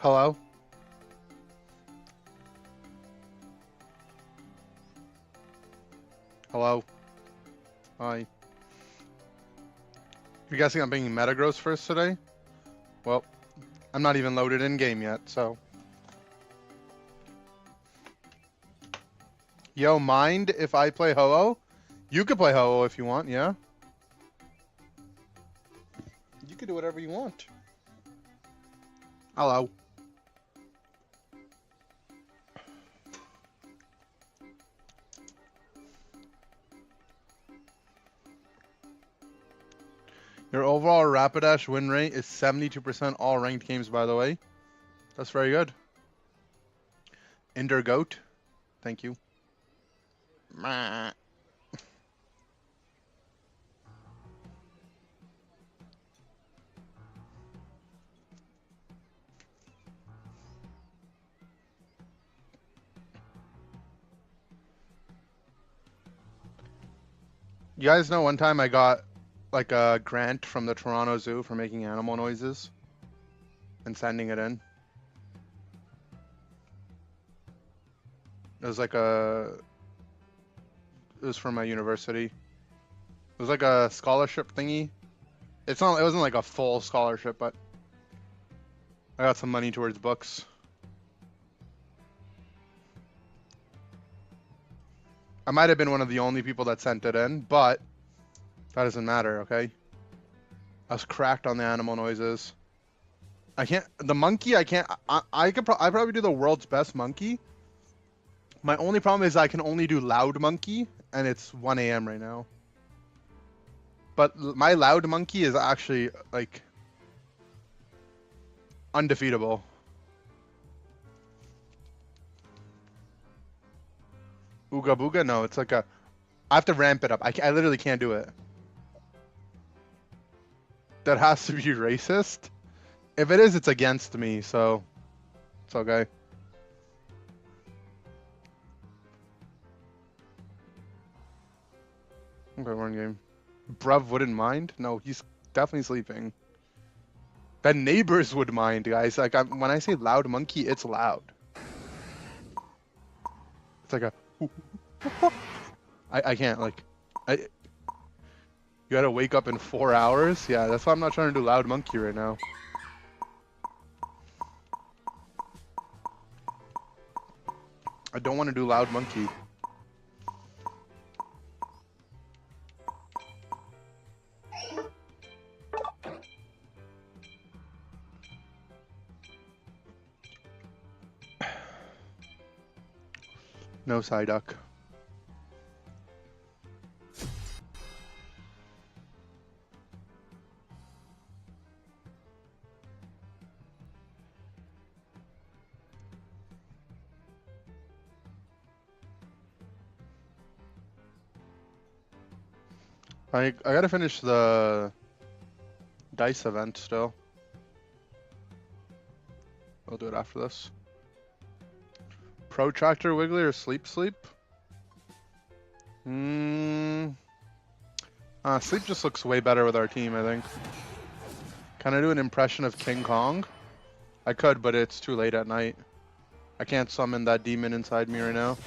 Hello? Hello? Hi. You're guessing I'm being Metagross first today? Well, I'm not even loaded in game yet, so. Yo, mind if I play Ho-Oh? You could play Ho-Oh if you want, yeah? You can do whatever you want. Hello. Your overall Rapidash win rate is 72% all ranked games, by the way. That's very good. Inder Goat. Thank you. Meh. You guys know one time I got like a grant from the Toronto Zoo for making animal noises and sending it in. It was like it was from my university. It was like a scholarship thingy. It wasn't like a full scholarship, but I got some money towards books. I might have been one of the only people that sent it in, but that doesn't matter, okay? I was cracked on the animal noises. The monkey, I can't, I probably do the world's best monkey. My only problem is I can only do loud monkey, and it's 1 a.m. right now. But my loud monkey is actually, like, undefeatable. Ooga booga? No, it's like I have to ramp it up. I literally can't do it. That has to be racist? If it is, it's against me, so it's okay. Okay, we're in game. Bruv wouldn't mind? No, he's definitely sleeping. The neighbors would mind, guys. Like, when I say loud monkey, it's loud. It's like a... I can't, like... You gotta wake up in 4 hours? Yeah, that's why I'm not trying to do loud monkey right now. I don't want to do loud monkey. No Psyduck. I gotta finish the dice event still. I'll do it after this. Protractor Wiggly or Sleep Sleep? Sleep just looks way better with our team, I think. Can I do an impression of King Kong? I could, but it's too late at night. I can't summon that demon inside me right now.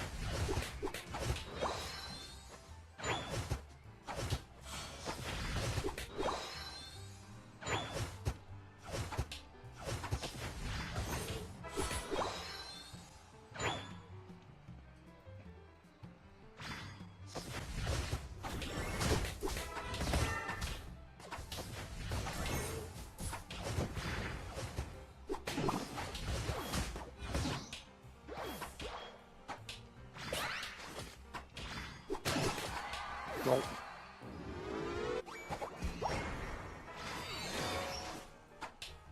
Nope.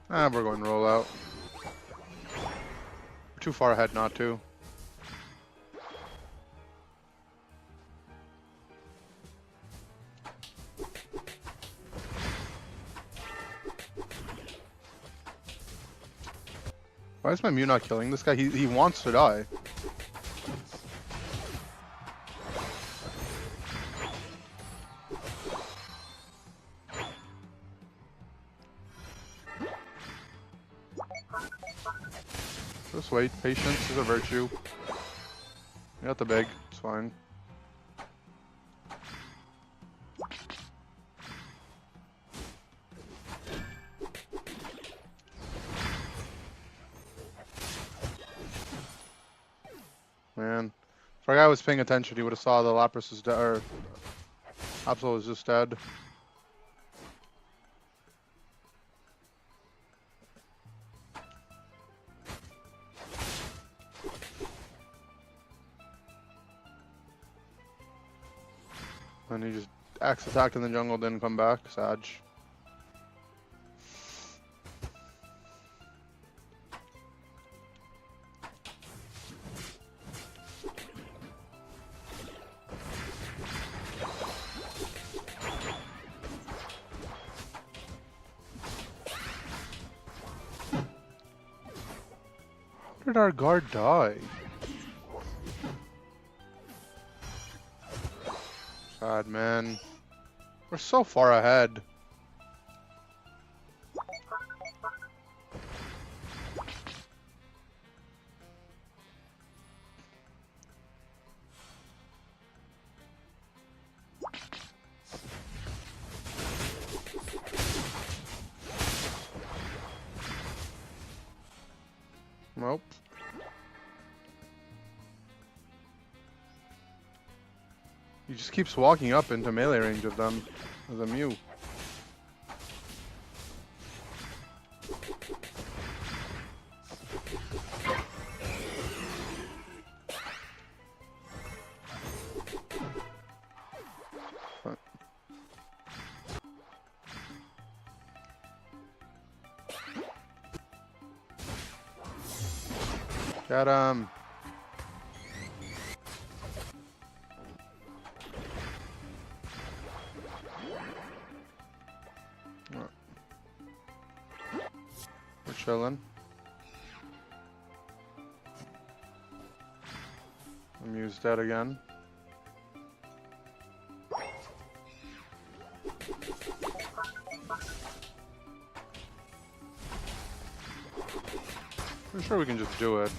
We're going to roll out. We're too far ahead not to. Why is my Mew not killing this guy? He wants to die. Just wait. Patience is a virtue. You got the big. It's fine. Man. If our guy was paying attention, he would have saw the Lapras is dead, or Absol was just dead. And he just axe attacked in the jungle, didn't come back. Sag. How did our guard die? Sad, man. We're so far ahead. Nope. He just keeps walking up into melee range of them as a Mew. Got him. We're chilling. Mew's dead again. I'm sure we can just do it.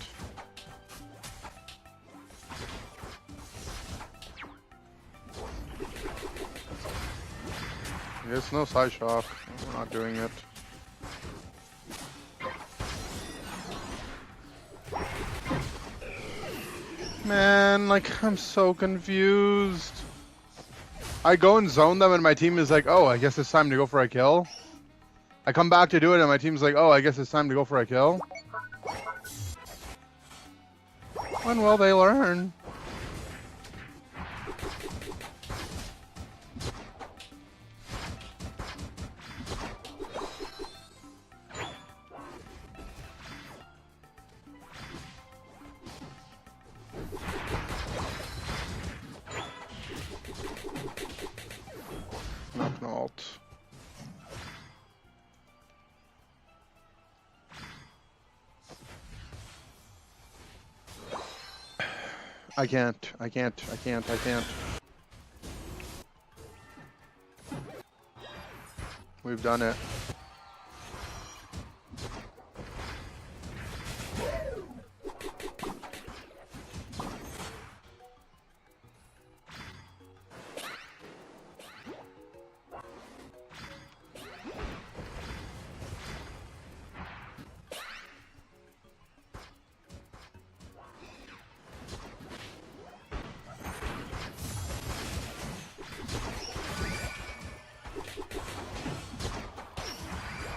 There's no side shock. We're not doing it. Man, like, I'm so confused. I go and zone them and my team is like, oh, I guess it's time to go for a kill. I come back to do it and my team's like, oh, I guess it's time to go for a kill. When will they learn? Not an alt. I can't. We've done it.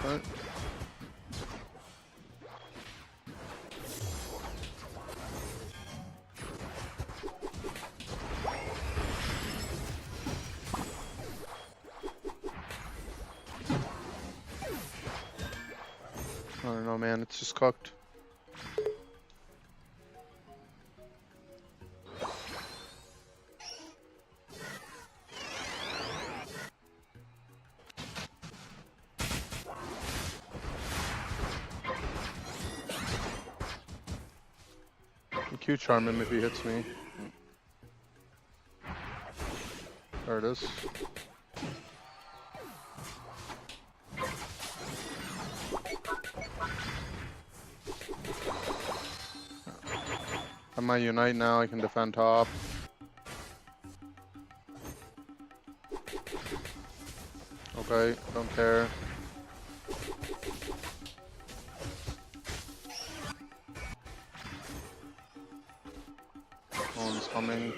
Right. I don't know, man. It's just cooked. Q charm him if he hits me. There it is. I might unite now. I can defend top. Okay, don't care. One's coming.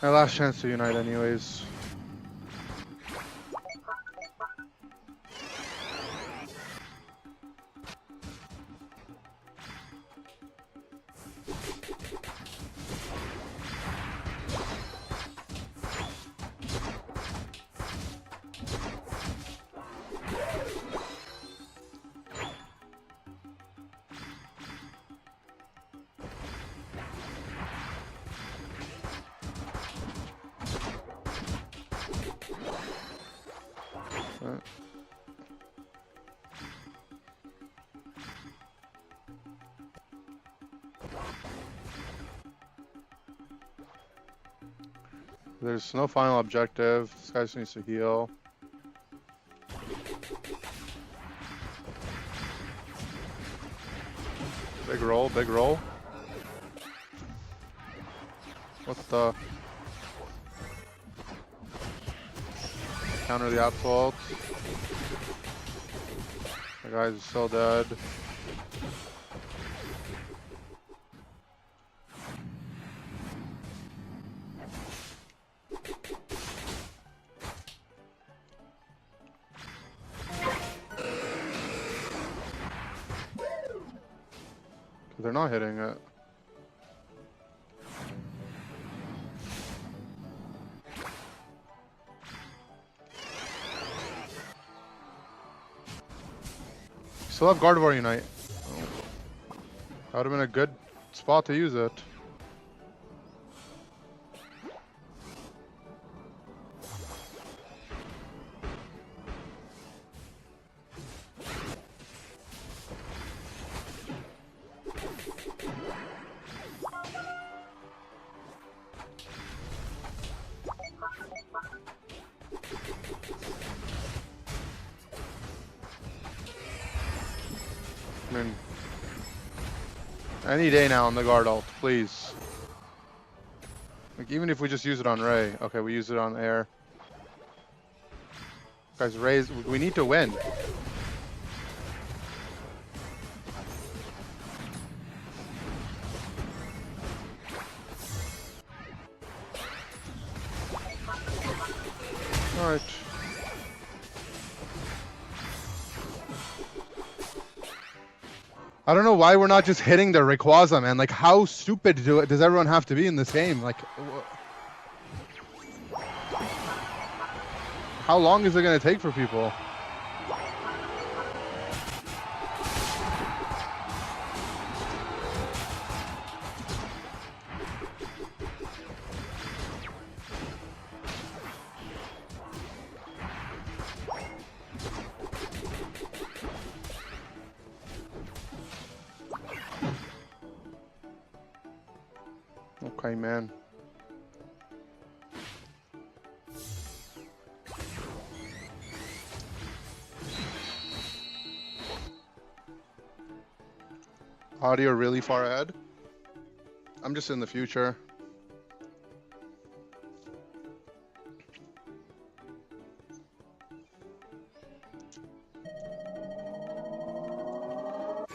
My last chance to unite anyways. There's no final objective. This guy just needs to heal. Big roll, big roll. What the? Counter the assault. The guy's still dead. They're not hitting it. Still have Gardevoir Unite. That would have been a good spot to use it. I mean, any day now on the guard ult, please. Like, even if we just use it on Ray. Okay, we use it on air. Guys, Ray's, we need to win. Alright. I don't know why we're not just hitting the Rayquaza, man. Like, how stupid does everyone have to be in this game? Like, how long is it going to take for people? Okay, man. Audio really far ahead? I'm just in the future.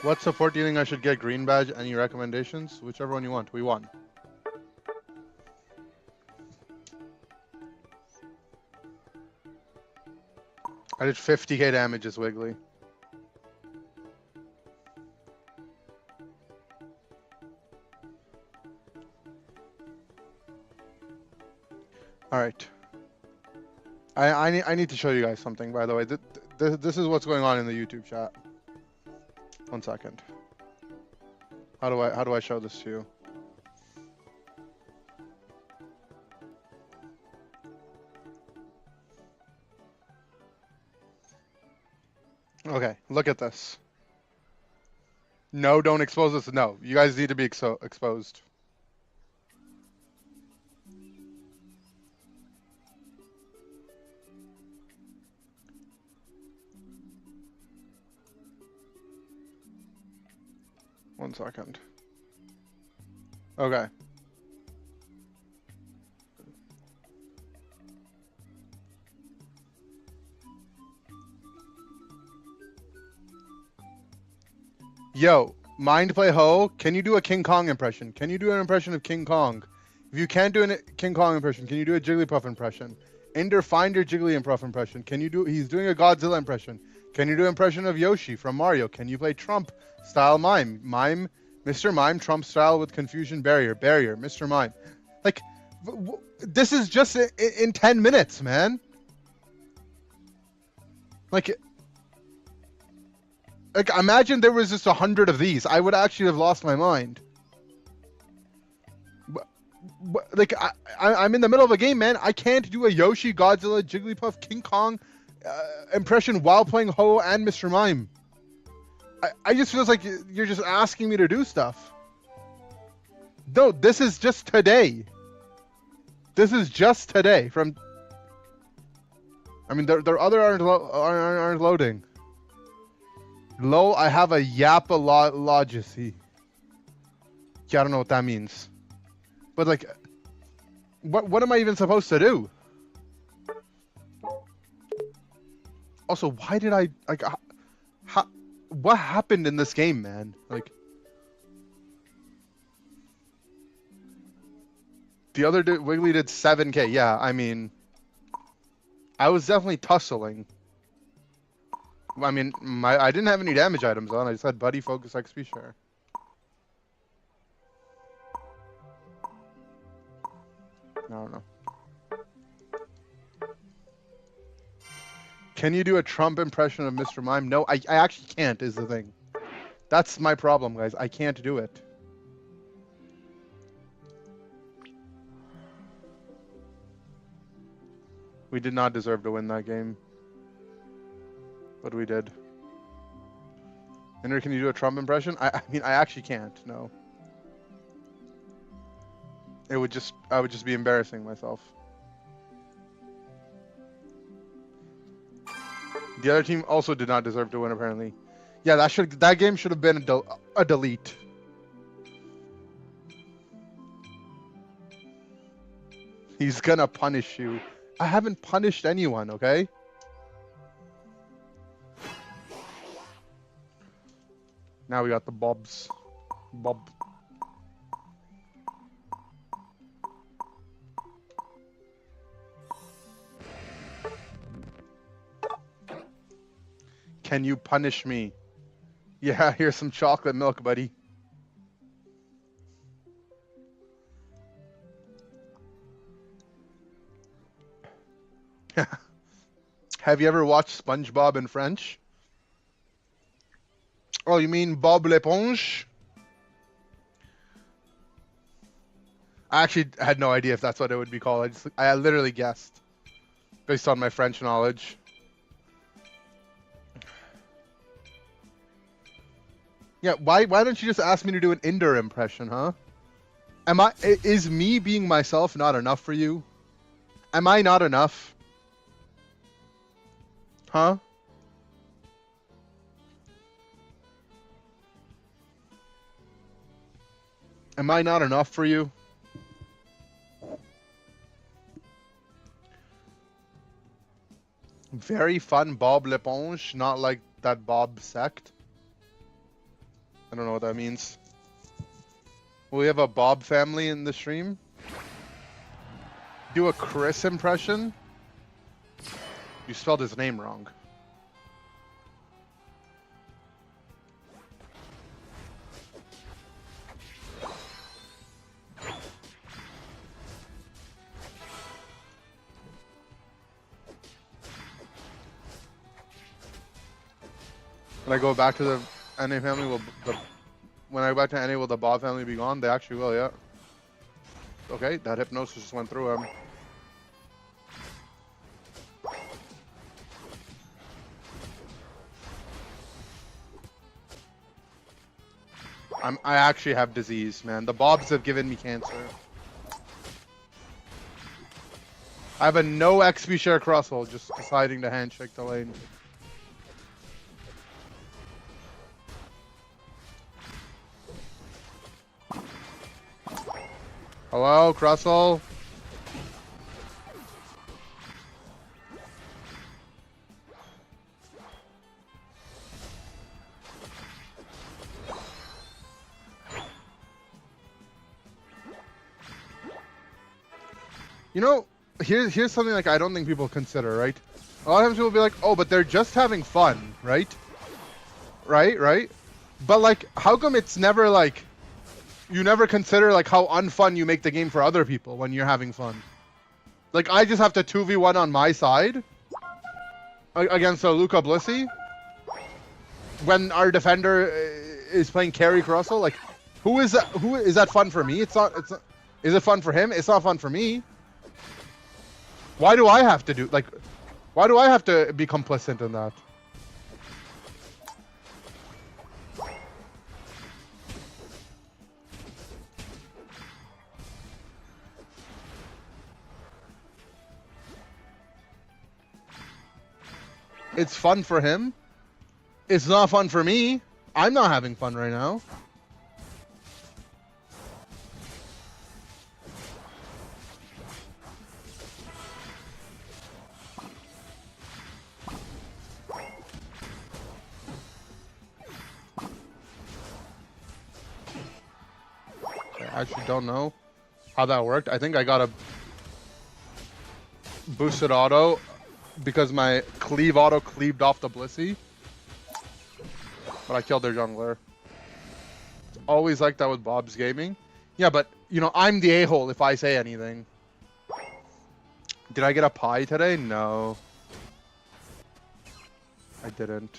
What support do you think I should get? Green badge? Any recommendations? Whichever one you want. We won. I did 50k damage as Wiggly. Alright. I need to show you guys something, by the way. This is what's going on in the YouTube chat. 1 second. How do I show this to you? Okay, look at this. No, don't expose this. No, you guys need to be exposed. 1 second. Okay. Yo, Mind Play Ho, can you do a King Kong impression? Can you do an impression of King Kong? If you can't do a King Kong impression, can you do a Jigglypuff impression? Inder, find your Jigglypuff impression. Can you do? He's doing a Godzilla impression. Can you do an impression of Yoshi from Mario? Can you play Trump style mime? Mime, Mr. Mime, Trump style with confusion barrier, Mr. Mime. Like, this is just in 10 minutes, man. Like, imagine there was just 100 of these. I would actually have lost my mind. Like, I'm in the middle of a game, man. I can't do a Yoshi, Godzilla, Jigglypuff, King Kong impression while playing Ho and Mr. Mime. I just feels like you're just asking me to do stuff. No, this is just today. This is just today. I mean, their other aren't loading. Low, I have a Yapology. Yeah, I don't know what that means. But, like, what am I even supposed to do? Also, why did I, like, what happened in this game, man? Like, the other Wiggly did 7K. Yeah, I mean, I was definitely tussling. I mean, I didn't have any damage items on. I just had Buddy, Focus, XP Share. I don't know. Can you do a Trump impression of Mr. Mime? No, I actually can't, is the thing. That's my problem, guys. I can't do it. We did not deserve to win that game. But we did. Ender, can you do a Trump impression? I mean, I actually can't, no. I would just be embarrassing myself. The other team also did not deserve to win, apparently. Yeah, that game should have been a delete. He's gonna punish you. I haven't punished anyone, okay? Now we got the Bobs. Bob. Can you punish me? Yeah, here's some chocolate milk, buddy. Have you ever watched SpongeBob in French? Oh, you mean Bob l'Éponge? I actually had no idea if that's what it would be called. I literally guessed based on my French knowledge. Yeah, why don't you just ask me to do an Inder impression, huh? Is me being myself not enough for you? Am I not enough? Huh? Am I not enough for you? Very fun Bob l'Éponge, not like that Bob sect. I don't know what that means. Will we have a Bob family in the stream? Do a Chris impression? You spelled his name wrong. When I go back to the NA family, when I go back to NA, will the Bob family be gone? They actually will, yeah. Okay, that hypnosis just went through him. I actually have disease, man. The Bobs have given me cancer. I have a no XP share crosshold, just deciding to handshake the lane. Hello, Crustle? You know, here's something like I don't think people consider, right? A lot of times people be like, oh, but they're just having fun, right? Right? But like, how come it's never like, you never consider like how unfun you make the game for other people when you're having fun? Like, I just have to 2v1 on my side against a Luca Blissey when our defender is playing carry Russell. Like, who is that? Who is that fun for me? It's not. It's not. Is it fun for him? It's not fun for me. Why do I have to do like? Why do I have to be complicit in that? It's fun for him. It's not fun for me. I'm not having fun right now. I actually don't know how that worked. I think I got a boosted auto because my cleave auto cleaved off the Blissey. But I killed their jungler. Always like that with Bob's Gaming. Yeah, but, you know, I'm the a-hole if I say anything. Did I get a pie today? No. I didn't.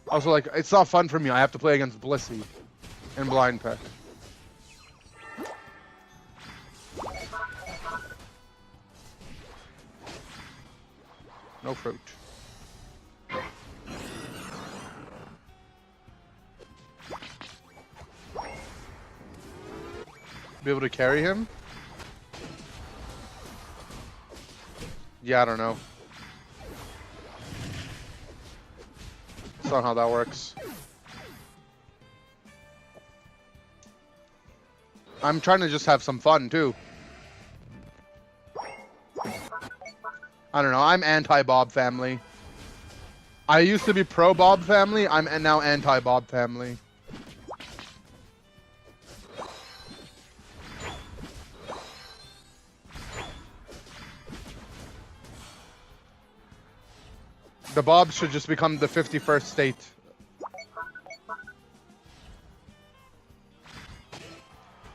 Also, like, it's not fun for me. I have to play against Blissey and Blind Peck. No fruit. Be able to carry him? Yeah, I don't know. That's not how that works. I'm trying to just have some fun, too. I don't know. I'm anti-Bob family. I used to be pro-Bob family. I'm now anti-Bob family. The Bobs should just become the 51st state.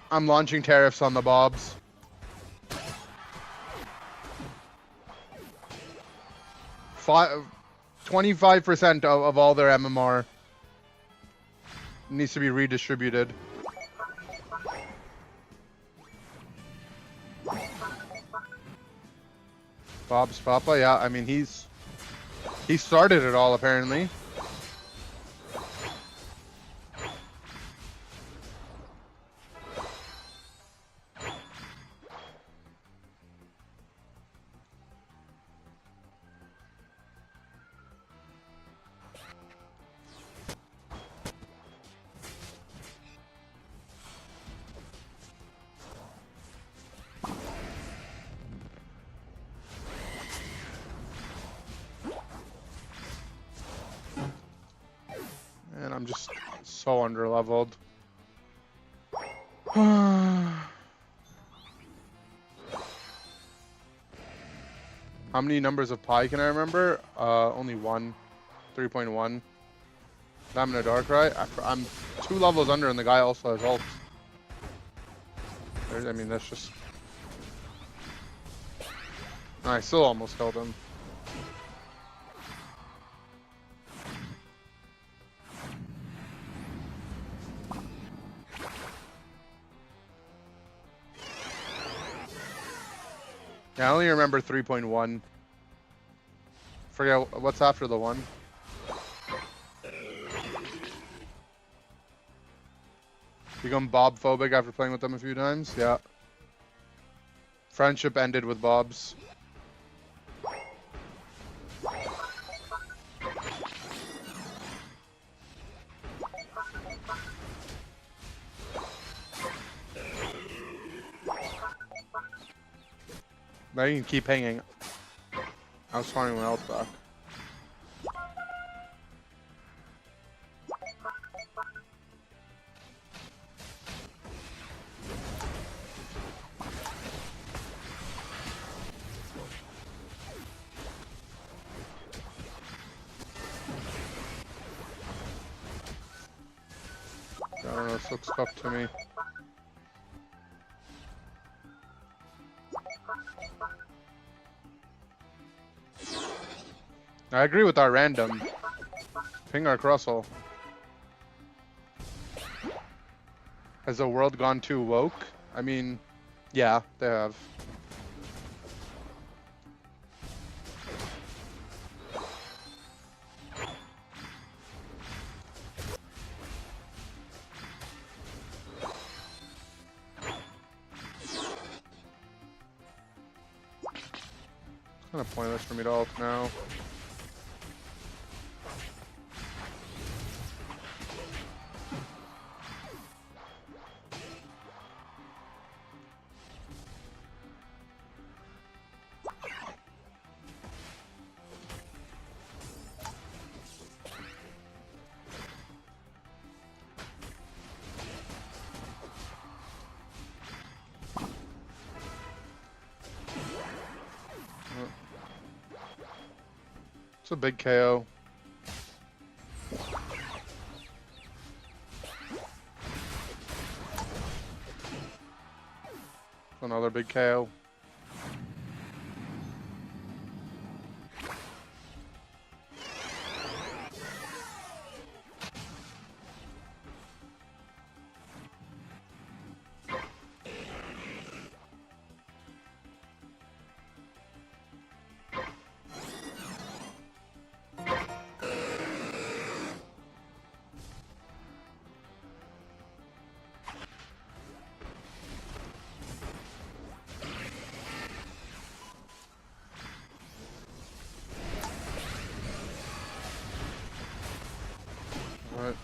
I'm launching tariffs on the Bobs. 25% of all their MMR needs to be redistributed. Bob's Papa, yeah, I mean he started it all apparently. And I'm just so underleveled. How many numbers of pi can I remember? Only one. 3.1. I'm in a Darkrai. I'm 2 levels under and the guy also has ult. I mean, that's just... I still almost killed him. Yeah, I only remember 3.1. Forget what's after the 1. Become Bob phobic after playing with them a few times? Yeah. Friendship ended with Bob's. Now you can keep hanging. I was farming my health back. I don't know, this looks tough to me. I agree with our random. Ping our Russell. Has the world gone too woke? I mean, yeah, they have. Kind of pointless for me to ult now. It's a big KO. Another big KO. Alright.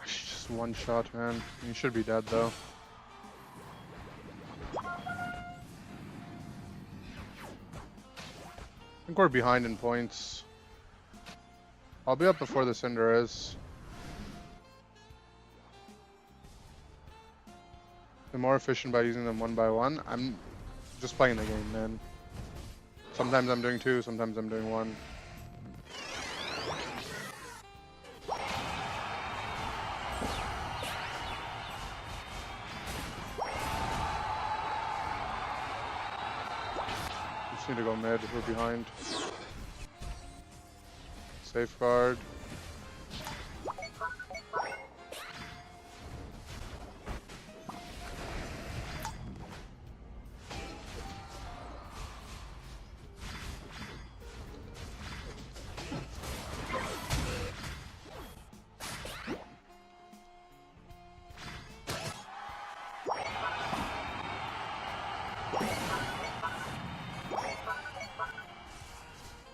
Just one shot, man. You should be dead though. I think we're behind in points. I'll be up before the Cinder is. They're more efficient by using them one by one. I'm just playing the game, man. Sometimes I'm doing two, sometimes I'm doing one. Just need to go mid, we're behind. Safeguard.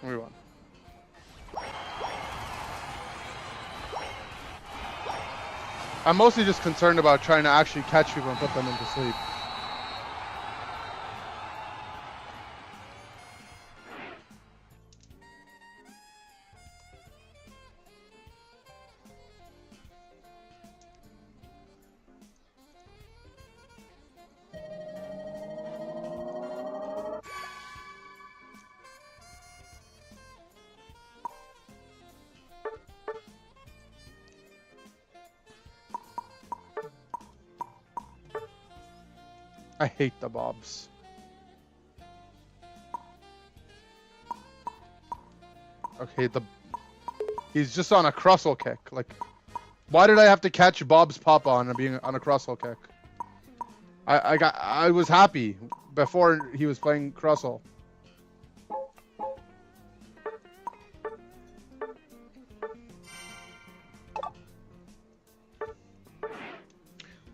We won. I'm mostly just concerned about trying to actually catch people and put them into sleep. I hate the bobs. Okay, he's just on a Crussel kick. Like, why did I have to catch Bob's pop on being on a Crussel kick? I was happy before he was playing Crussel.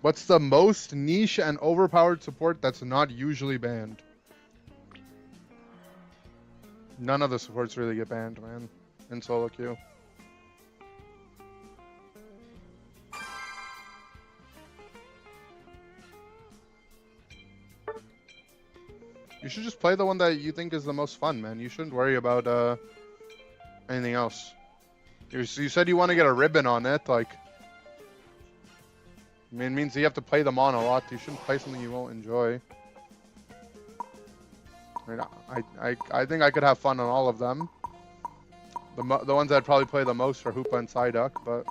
What's the most niche and overpowered support that's not usually banned? None of the supports really get banned, man, in solo queue. You should just play the one that you think is the most fun, man. You shouldn't worry about anything else. You said you want to get a ribbon on it, like... I mean, it means you have to play them on a lot. You shouldn't play something you won't enjoy. I mean, I think I could have fun on all of them. The ones I'd probably play the most are Hoopa and Psyduck, but...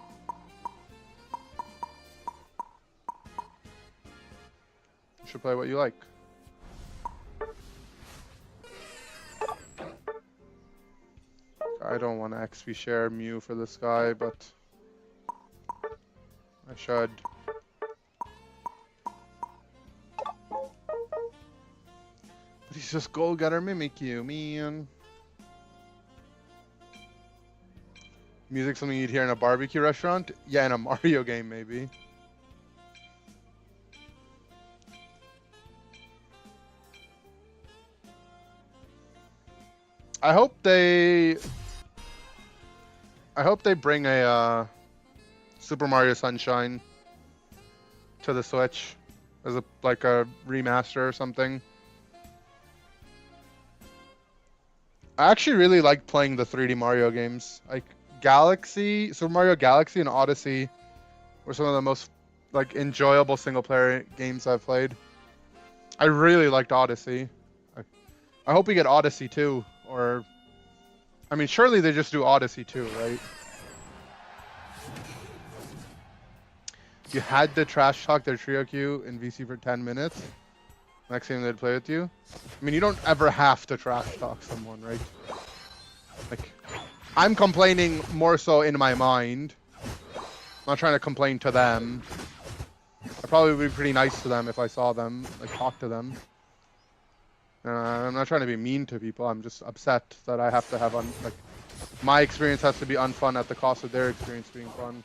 You should play what you like. I don't want to XP share Mew for this guy, but... I should. But he's just goal-getter Mimikyu, man. Music something you'd hear in a barbecue restaurant? Yeah, in a Mario game, maybe. I hope they bring a Super Mario Sunshine to the Switch as a remaster or something. I actually really like playing the 3D Mario games. Like Super Mario Galaxy and Odyssey were some of the most enjoyable single player games I've played. I really liked Odyssey. I hope we get Odyssey 2, or I mean surely they just do Odyssey 2, right? You had to trash talk their trio queue in VC for 10 minutes. Next time they'd play with you. I mean, you don't ever have to trash talk someone, right? Like, I'm complaining more so in my mind. I'm not trying to complain to them. I'd probably be pretty nice to them if I saw them, talk to them. I'm not trying to be mean to people. I'm just upset that I have to have my experience has to be unfun at the cost of their experience being fun.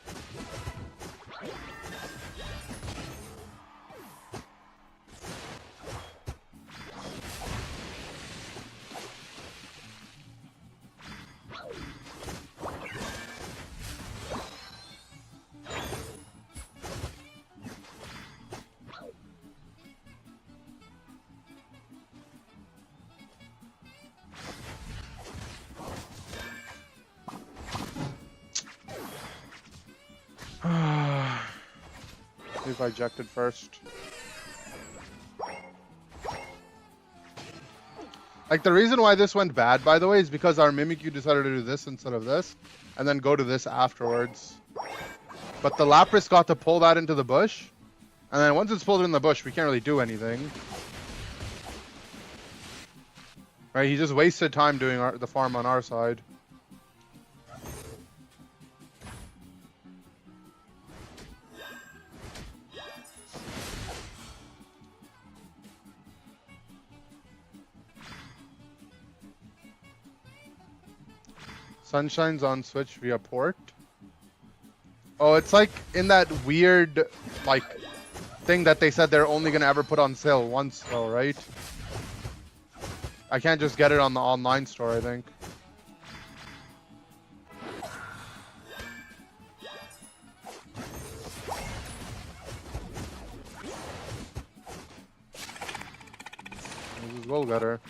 If I ejected first. The reason why this went bad, by the way, is because our Mimikyu decided to do this instead of this, and then go to this afterwards. But the Lapras got to pull that into the bush, and then once it's pulled in the bush, we can't really do anything. Right, he just wasted time doing the farm on our side. Sunshine's on Switch via port. Oh, it's in that weird thing that they said they're only gonna ever put on sale once though, right? I can't just get it on the online store, I think. This is well better.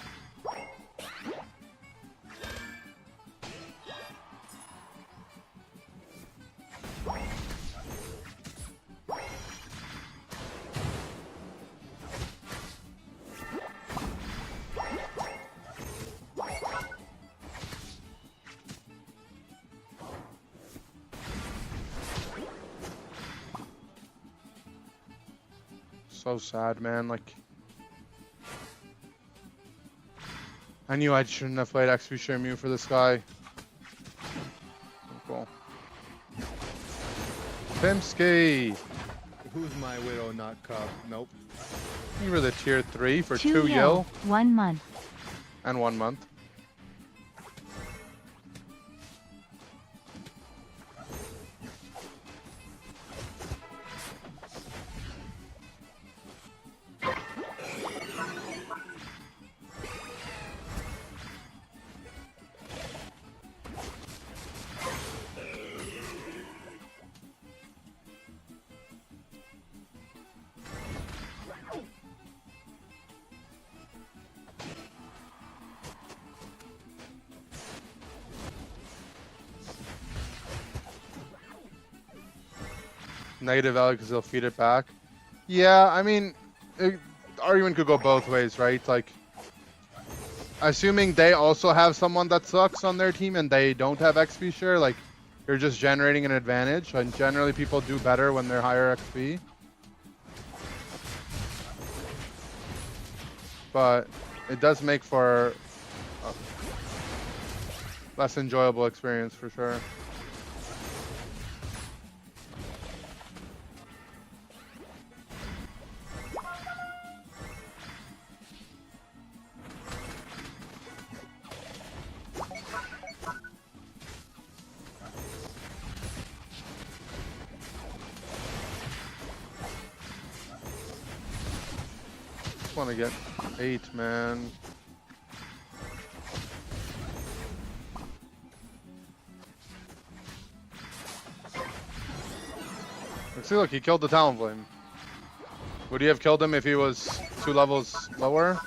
So sad, man. I knew I shouldn't have played XP Share Mew for this guy. Cool. Pimsky! Who's my widow, not Cup? Nope. You were the tier 3 for 2 Yil. 1 month. And 1 month. Negative value because they'll feed it back. Yeah, I mean, argument could go both ways, right? Like, assuming they also have someone that sucks on their team and they don't have XP share, like, you're just generating an advantage. And generally, people do better when they're higher XP. But it does make for a less enjoyable experience for sure. Just want to get 8, man. Let's see, look, he killed the Talonflame. Would he have killed him if he was 2 levels lower?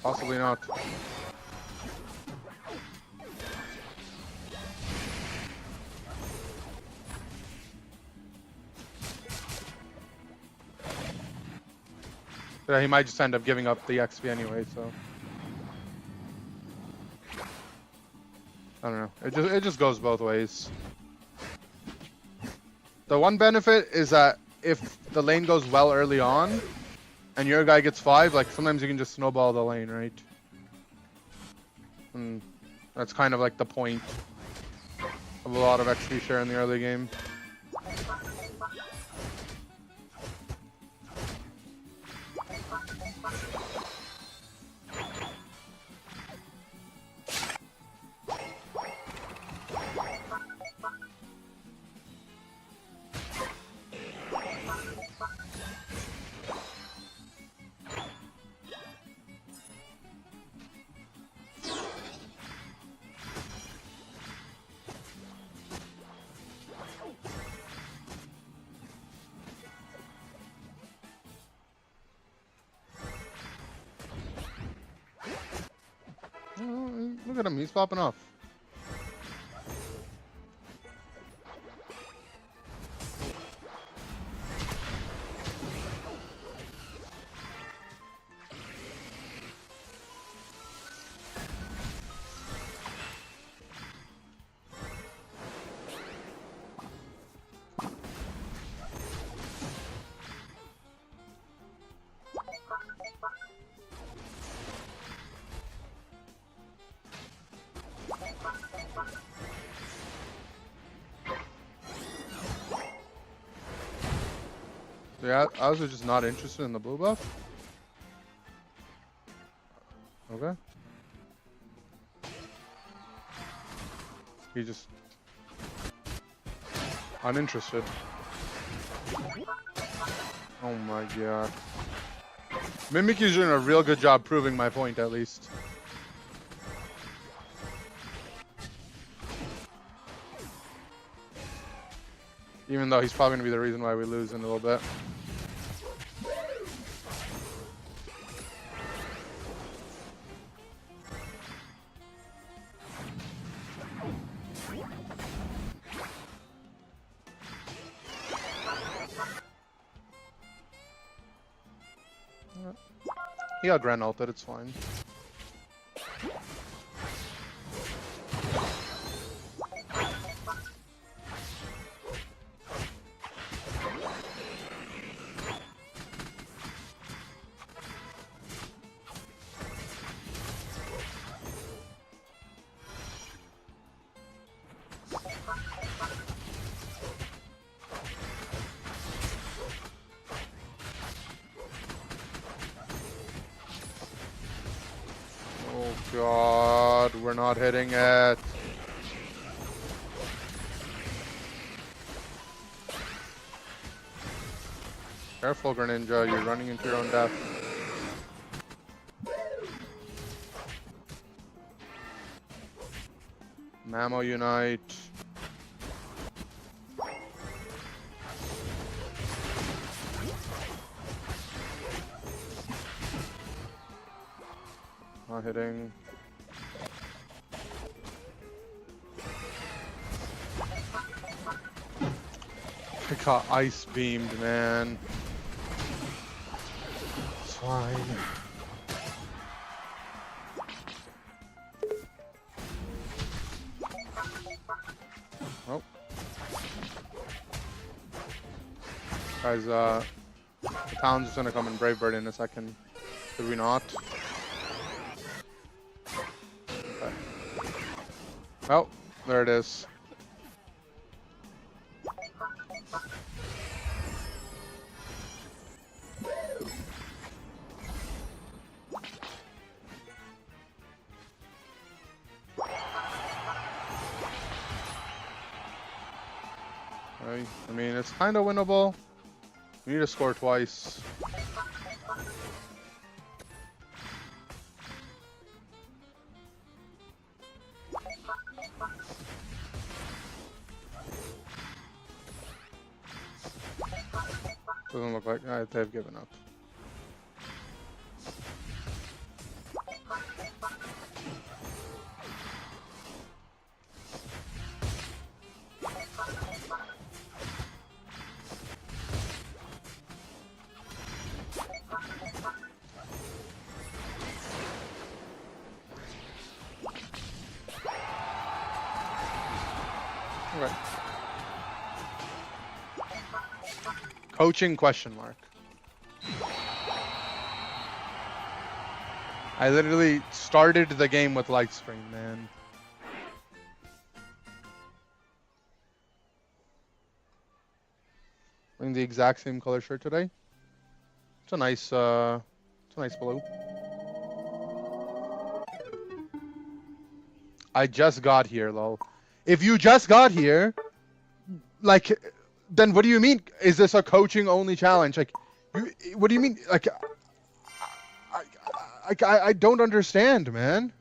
Possibly not. But he might just end up giving up the XP anyway, so. I don't know. It just goes both ways. The one benefit is that if the lane goes well early on, and your guy gets 5, like sometimes you can just snowball the lane, right? And that's kind of like the point of a lot of XP share in the early game. Look at him, he's popping off. Yeah, I was just not interested in the blue buff. Okay. He just uninterested. Oh my god. Mimikyu's doing a real good job proving my point, at least. Even though he's probably going to be the reason why we lose in a little bit. He got Grand ulted, it's fine. Oh god, we're not hitting it. Careful, Greninja, you're running into your own death. Mamo Unite. Not hitting. I got ice beamed, man. It's fine. Oh. Guys, the town's just gonna come and Brave Bird in a second. Did we not? Okay. Oh, there it is. Okay. I mean, it's kind of winnable. We need to score twice. Doesn't look like they've given up. Okay. Coaching question mark. I literally started the game with light screen, man. Wearing the exact same color shirt today. It's a nice blue. I just got here, lol. If you just got here, like, then what do you mean? Is this a coaching only challenge? Like, what do you mean? Like, I don't understand, man.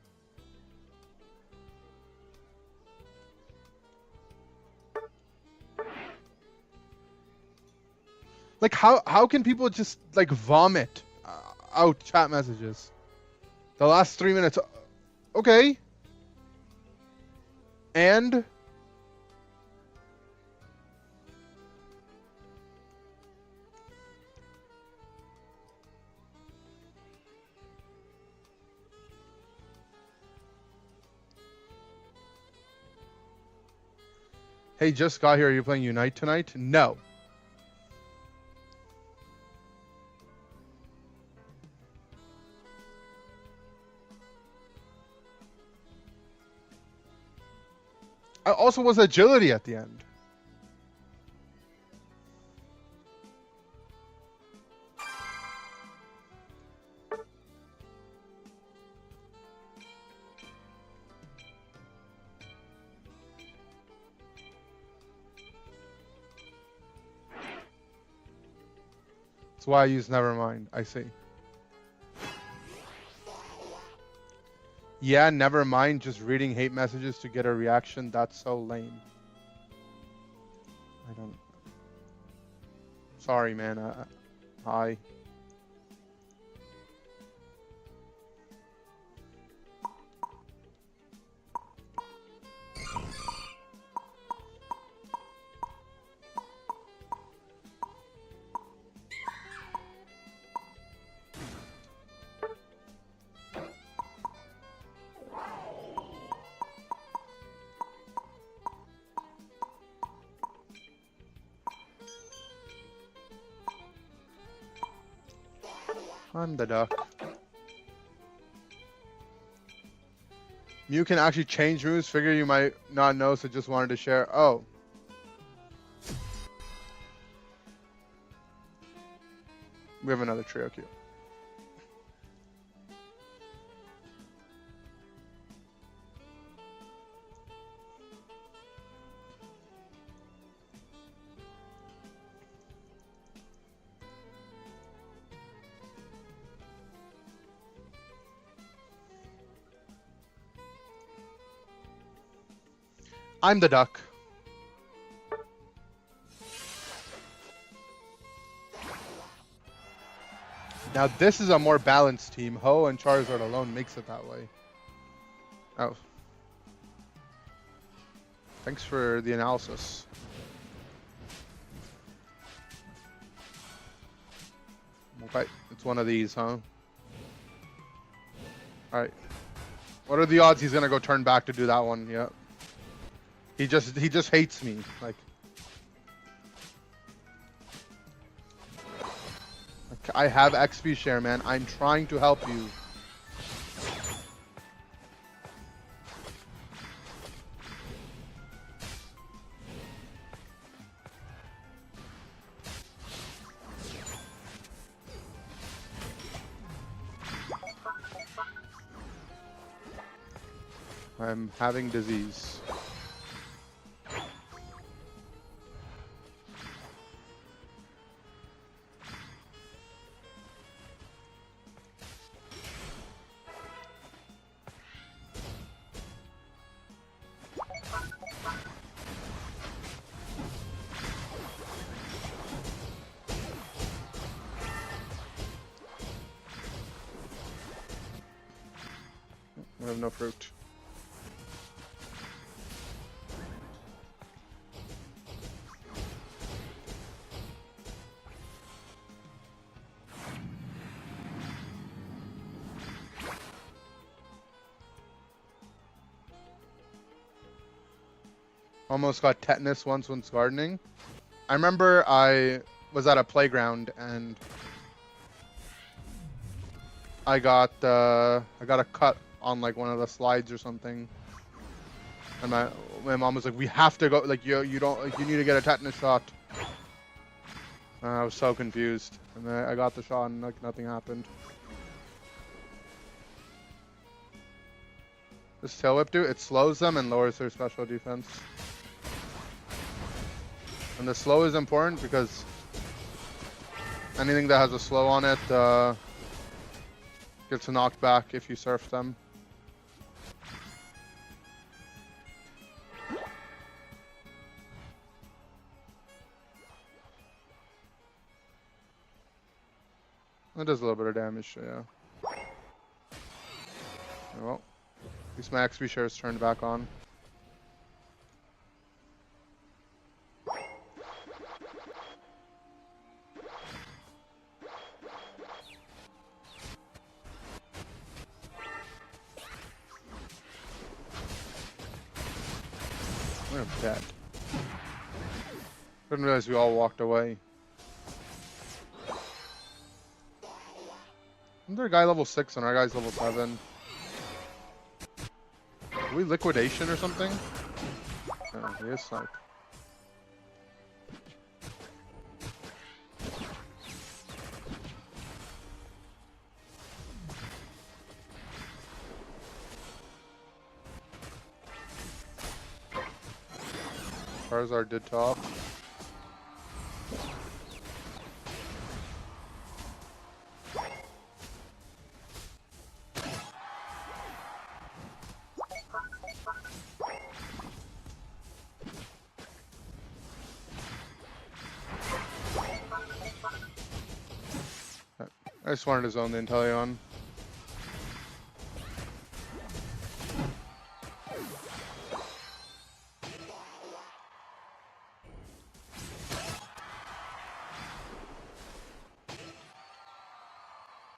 Like, how can people just like vomit out chat messages? The last 3 minutes. Okay. And hey, just got here. Are you playing Unite tonight? No. I also was agility at the end. That's why I use Nevermind. I see. Yeah, never mind. Just reading hate messages to get a reaction. That's so lame. I don't. Sorry, man. Hi. I'm the duck. Mew can actually change moves. Figure you might not know, so just wanted to share. Oh. We have another trio queue. I'm the duck. Now this is a more balanced team. Ho and Charizard alone makes it that way. Oh. Thanks for the analysis. Okay, it's one of these, huh? Alright. What are the odds he's gonna go turn back to do that one? Yeah. He just hates me. Like, I have XP share, man. I'm trying to help you. I'm having disease. I have no fruit. Almost got tetanus once gardening. I remember I was at a playground and I got a cut on like one of the slides or something, and my mom was like, "We have to go. Like you need to get a tetanus shot." And I was so confused, and then I got the shot and like nothing happened. This tail whip dude, it slows them and lowers their special defense. And the slow is important because anything that has a slow on it gets knocked back if you surf them. It does a little bit of damage, yeah. Well, at least my XP share is turned back on. I'm dead. Didn't realize we all walked away. Isn't there a guy level 6 and our guy's level 7? Are we liquidation or something? No, he is snipe. Charizard did top. I just wanted to zone the Inteleon.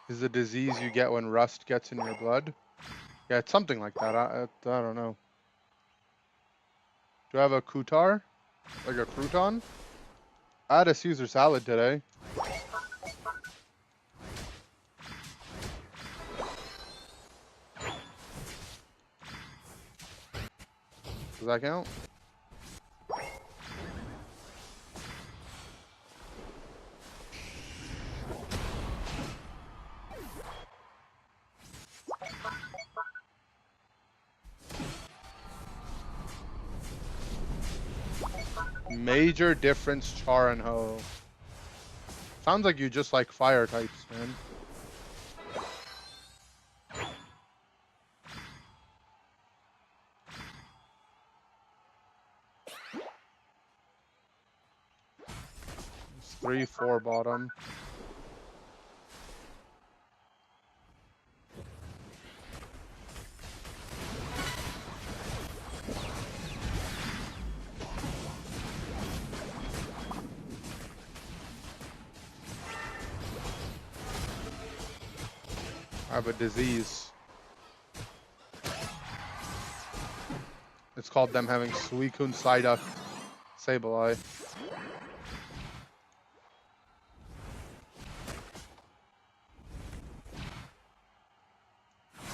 Is a disease you get when rust gets in your blood? Yeah, it's something like that. I don't know. Do I have a Kutar? Like a crouton? I had a Caesar salad today. Does that count? Major difference, Char and Ho. Sounds like you just like fire types, man. It's 3-4 bottom. I have a disease. It's called them having Suicune Psyduck Sableye.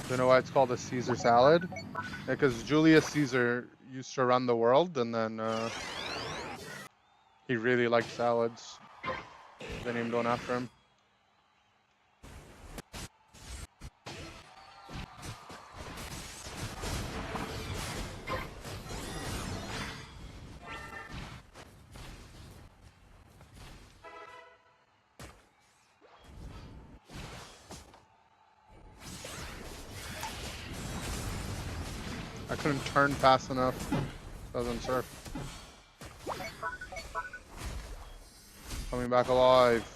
Do you know why it's called a Caesar salad? Because Julius Caesar used to run the world, and then he really liked salads. They named one after him. I couldn't turn fast enough. Doesn't surf. Coming back alive.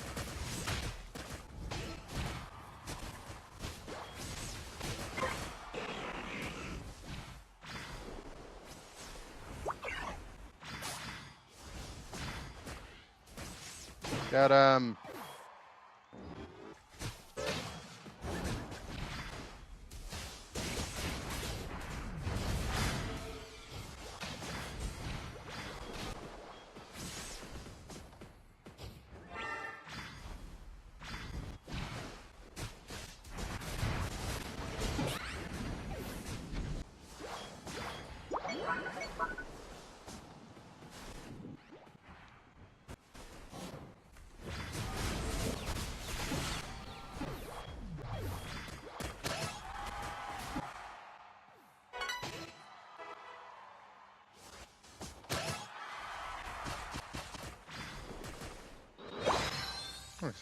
Get him.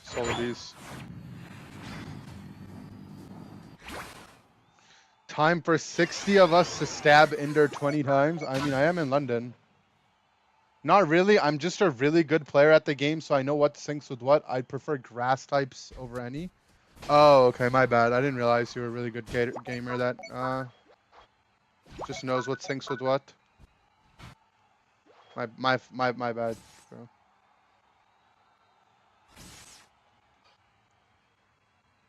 Solar bees. Time for 60 of us to stab Inder 20 times. I mean, I am in London. Not really. I'm just a really good player at the game, so I know what syncs with what. I prefer grass types over any. Oh, okay. My bad. I didn't realize you were a really good gamer that just knows what syncs with what. My bad, bro.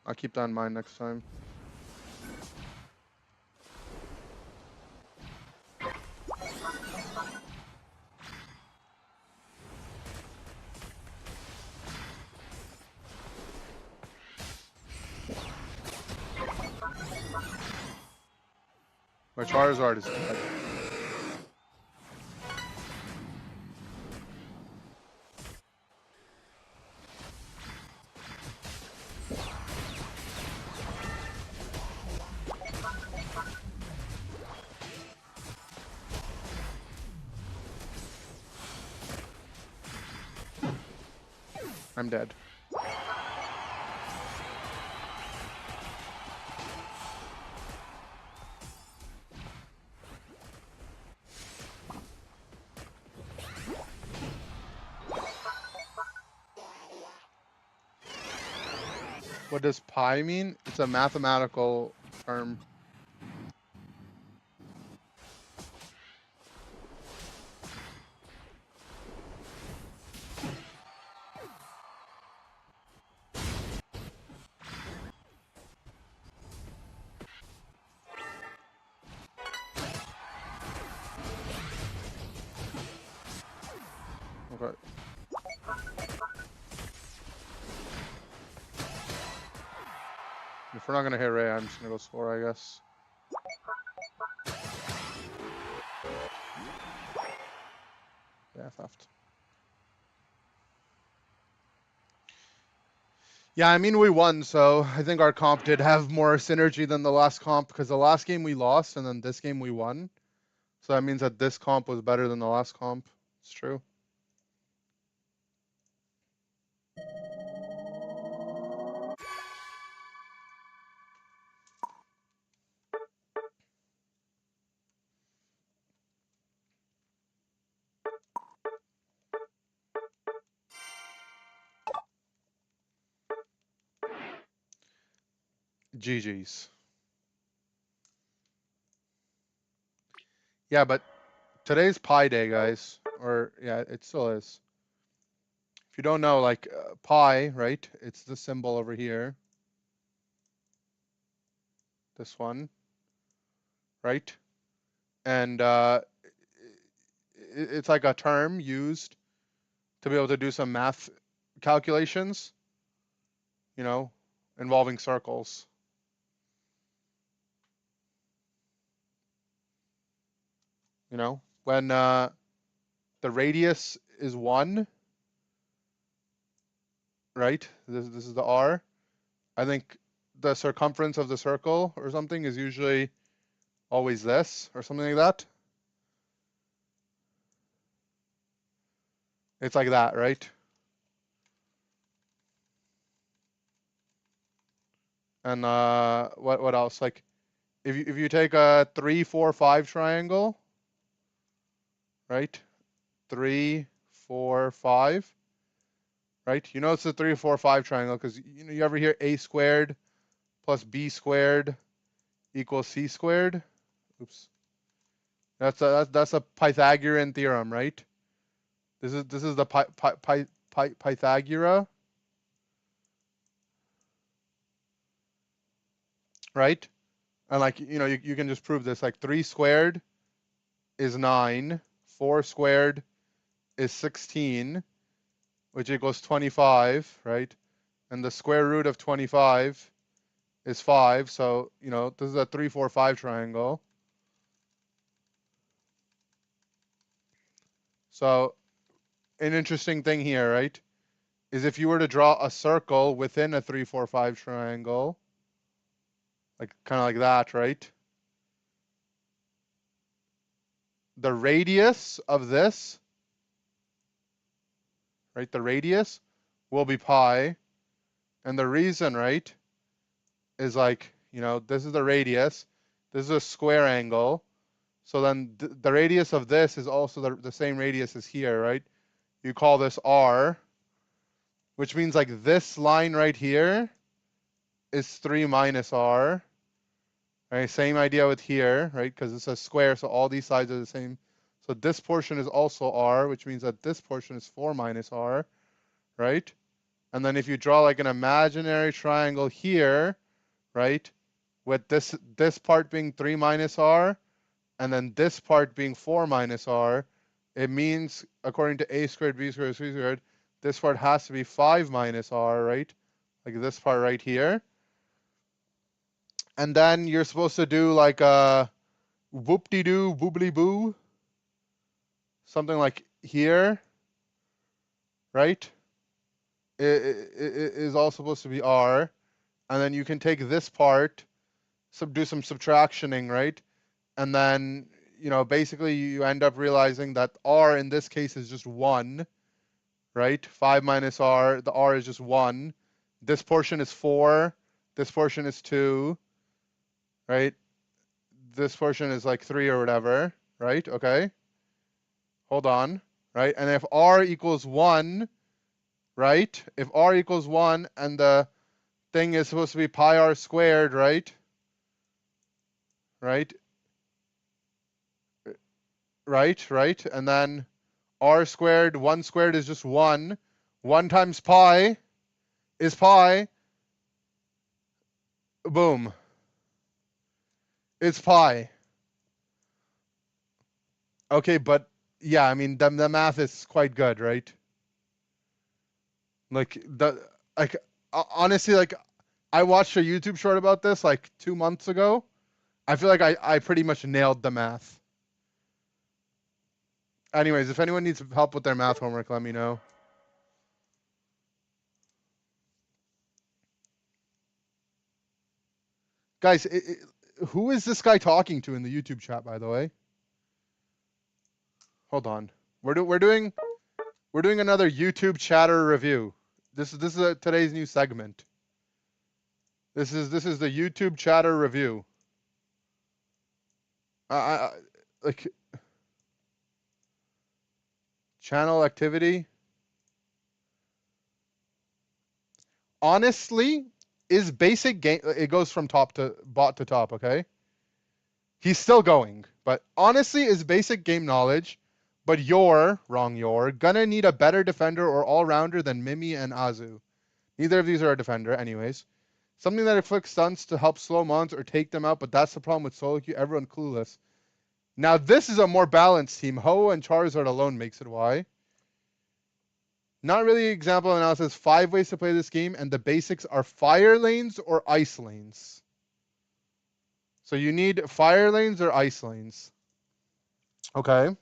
I'll keep that in mind next time. My Charizard is dead. I'm dead. What does pi mean? It's a mathematical term. Okay. If we're not gonna hit Ray, I'm just gonna go score, I guess. Yeah, theft. Yeah, I mean, we won, so I think our comp did have more synergy than the last comp, because the last game we lost, and then this game we won. So that means that this comp was better than the last comp. It's true. GG's. Yeah, but today's Pi Day, guys. Or, yeah, it still is. If you don't know, like, pi, right? It's the symbol over here. this one, right? And it's like a term used to be able to do some math calculations, you know, involving circles. You know, when the radius is 1, right? This is the r. I think the circumference of the circle or something is usually always this or something like that. It's like that, right? And what else? Like if you take a 3, 4, 5 triangle, right? 3, 4, 5, right? You know it's a 3, 4, 5 triangle because you know you ever hear a squared plus b squared equals c squared? Oops. That's a Pythagorean theorem, right? This is the Pythagora, right? And like you know you can just prove this. Like 3 squared is 9, 4 squared is 16, which equals 25, right? And the square root of 25 is 5. So you know this is a 3, 4, 5 triangle. So an interesting thing here, right, is if you were to draw a circle within a 3, 4, 5 triangle, like kind of like that, right? The radius of this, right, the radius will be pi. And the reason, right, is like, you know, this is the radius. This is a square angle. So then the radius of this is also the same radius as here, right? You call this r, which means like this line right here is 3 minus r. Right, same idea with here, right? Because it's a square, so all these sides are the same. So this portion is also r, which means that this portion is 4 minus r, right? And then if you draw like an imaginary triangle here, right, with this part being 3 minus r, and then this part being 4 minus r, it means, according to a squared, b squared, c squared, this part has to be 5 minus r, right? Like this part right here. And then you're supposed to do like a whoop-de-doo, boobly-boo, something like here, right? It is all supposed to be r. And then you can take this part, do some subtractioning, right? And then, you know, basically you end up realizing that r in this case is just 1, right? 5 minus r, the r is just 1. This portion is 4. This portion is 2, right? This portion is like 3 or whatever, right? Okay. Hold on, right? And if r equals 1, right? If r equals 1 and the thing is supposed to be pi r squared, right? Right? Right? And then r squared, 1 squared is just 1. 1 times pi is pi. Boom. It's pi. Okay, but yeah, I mean, the math is quite good, right? Like, like, honestly, like, I watched a YouTube short about this like 2 months ago. I feel like I pretty much nailed the math. Anyways, if anyone needs help with their math homework, let me know. Guys, who is this guy talking to in the YouTube chat, by the way? Hold on. We're doing another YouTube chatter review. This is today's new segment. This is the YouTube chatter review. Like channel activity. Honestly, is basic game. It goes from bot to top. Okay. He's still going, but honestly, is basic game knowledge. But you're gonna need a better defender or all rounder than Mimi and Azu. Neither of these are a defender, anyways. Something that inflicts stuns to help slow mons or take them out, but that's the problem with solo queue. Everyone clueless. Now this is a more balanced team. Ho and Charizard alone makes it Y. Not really example analysis. 5 ways to play this game, and the basics are fire lanes or ice lanes. So you need fire lanes or ice lanes. Okay.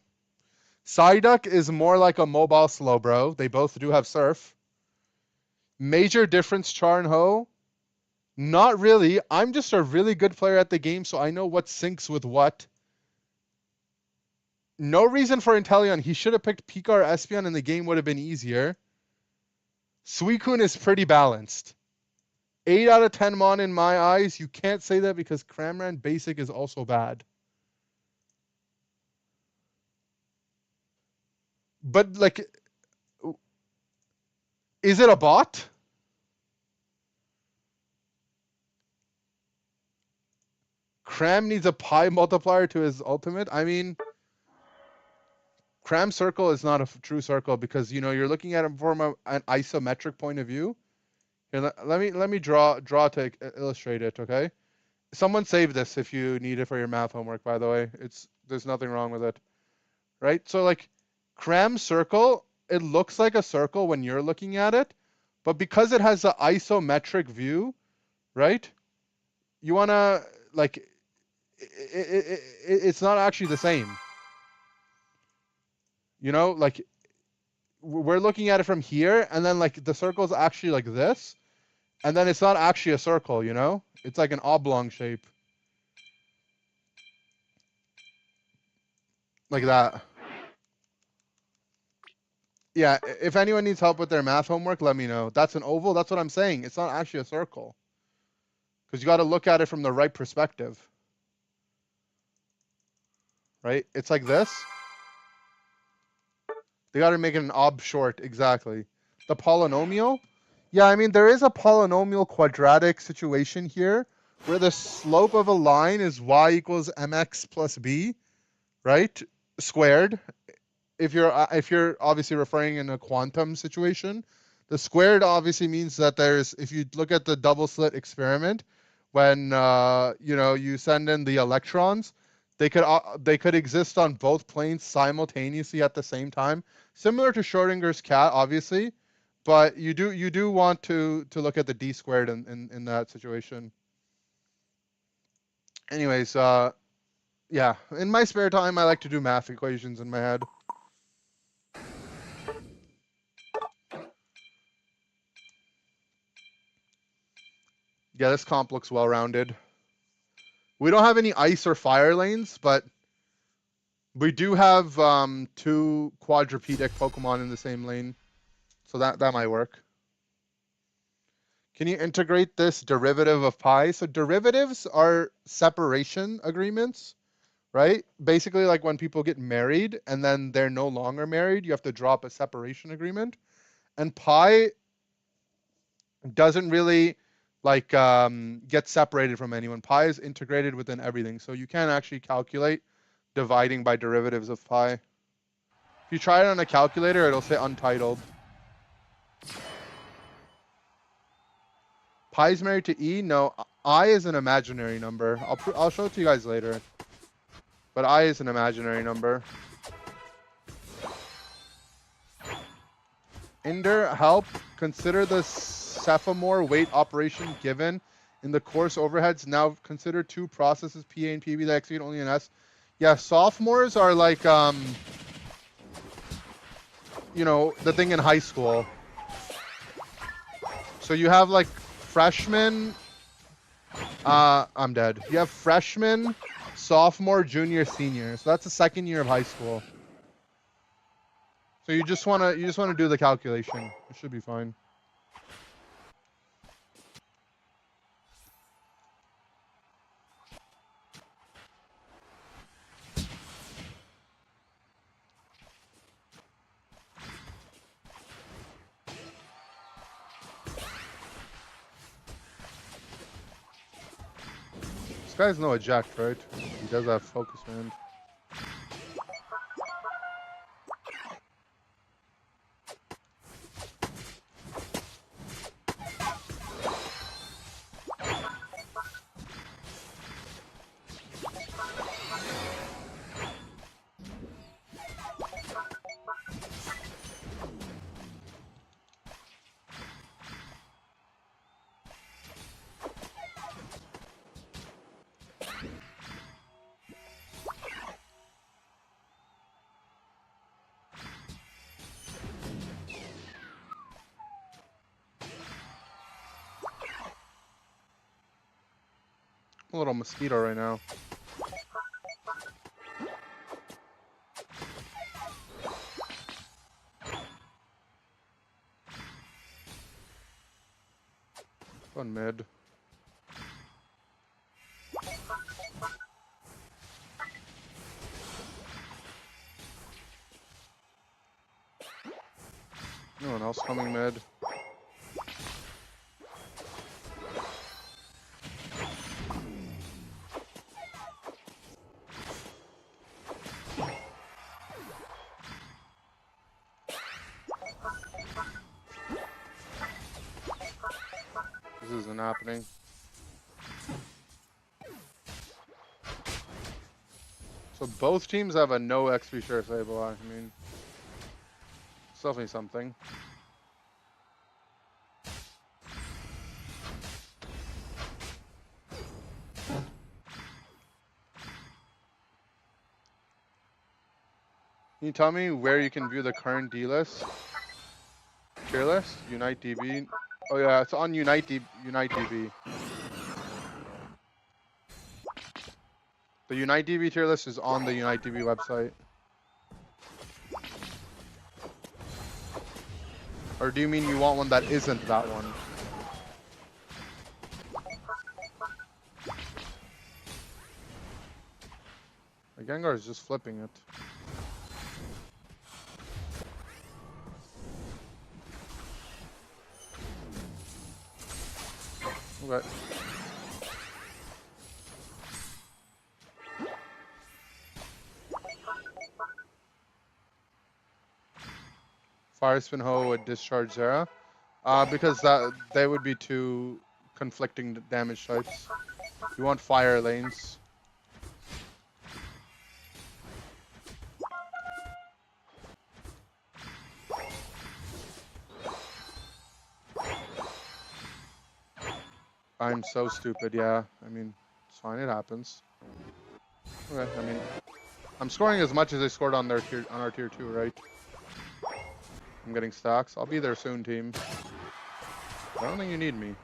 Psyduck is more like a mobile Slowbro. They both do have Surf. Major difference, Char and Ho? Not really. I'm just a really good player at the game, so I know what syncs with what. No reason for Inteleon. He should have picked Pika or Espeon and the game would have been easier. Suicune is pretty balanced. 8 out of 10 Mon in my eyes. You can't say that because Cramorant Basic is also bad. But, like, is it a bot? Cram needs a pi multiplier to his ultimate? I mean, Cram circle is not a true circle because, you know, you're looking at it from an isometric point of view. Here, let me draw to illustrate it, okay? Someone save this if you need it for your math homework, by the way. There's nothing wrong with it. Right? So like Cram circle, it looks like a circle when you're looking at it, but because it has an isometric view, right? You want to like it's not actually the same. You know, like we're looking at it from here and then like the circle is actually like this, and then it's not actually a circle, you know? It's like an oblong shape. Like that. Yeah, if anyone needs help with their math homework, let me know. That's an oval. That's what I'm saying. It's not actually a circle. Because you got to look at it from the right perspective. Right? It's like this. They got to make it an ob short. Exactly. The polynomial. Yeah, I mean, there is a polynomial quadratic situation here where the slope of a line is y equals mx plus b, right? Squared. If you're obviously referring in a quantum situation, the squared obviously means that if you look at the double slit experiment, when you know you send in the electrons, they could exist on both planes simultaneously at the same time, similar to Schrodinger's cat, obviously, but you do want to look at the d squared in that situation. Anyways, yeah, in my spare time, I like to do math equations in my head. Yeah, this comp looks well-rounded. We don't have any ice or fire lanes, but we do have 2 quadrupedic Pokemon in the same lane. So that might work. Can you integrate this derivative of pi? So derivatives are separation agreements, right? Basically like when people get married and then they're no longer married, you have to drop a separation agreement. And pi doesn't really like get separated from anyone. Pi is integrated within everything. So you can actually calculate dividing by derivatives of pi. If you try it on a calculator, it'll say untitled. Pi is married to E? No, I is an imaginary number. I'll show it to you guys later. But I is an imaginary number. Inder, help. Consider the Cephomore weight operation given in the course overheads. Now consider 2 processes, PA and PB, that execute only in S. Yeah, sophomores are like, you know, the thing in high school. So you have like freshmen. I'm dead. You have freshman, sophomore, junior, senior. So that's the second year of high school. So you just wanna do the calculation. It should be fine. This guy's no eject, right? He does have focus band. a little mosquito right now. Going mid. No one else coming mid. This isn't happening. So both teams have a no XP share Sable. I mean, it's definitely something. Can you tell me where you can view the current D list? Tier list? Unite DB? Oh yeah, it's on Unite DB. The Unite DB tier list is on the Unite DB website. Or do you mean you want one that isn't that one? The Gengar is just flipping it. Okay. Fire Spin Ho with Discharge Zera. Because they would be two conflicting damage types. You want fire lanes. I'm so stupid, yeah. I mean, it's fine, it happens. Okay, I mean, I'm scoring as much as I scored on our tier 2, right? I'm getting stacks. I'll be there soon, team. I don't think you need me.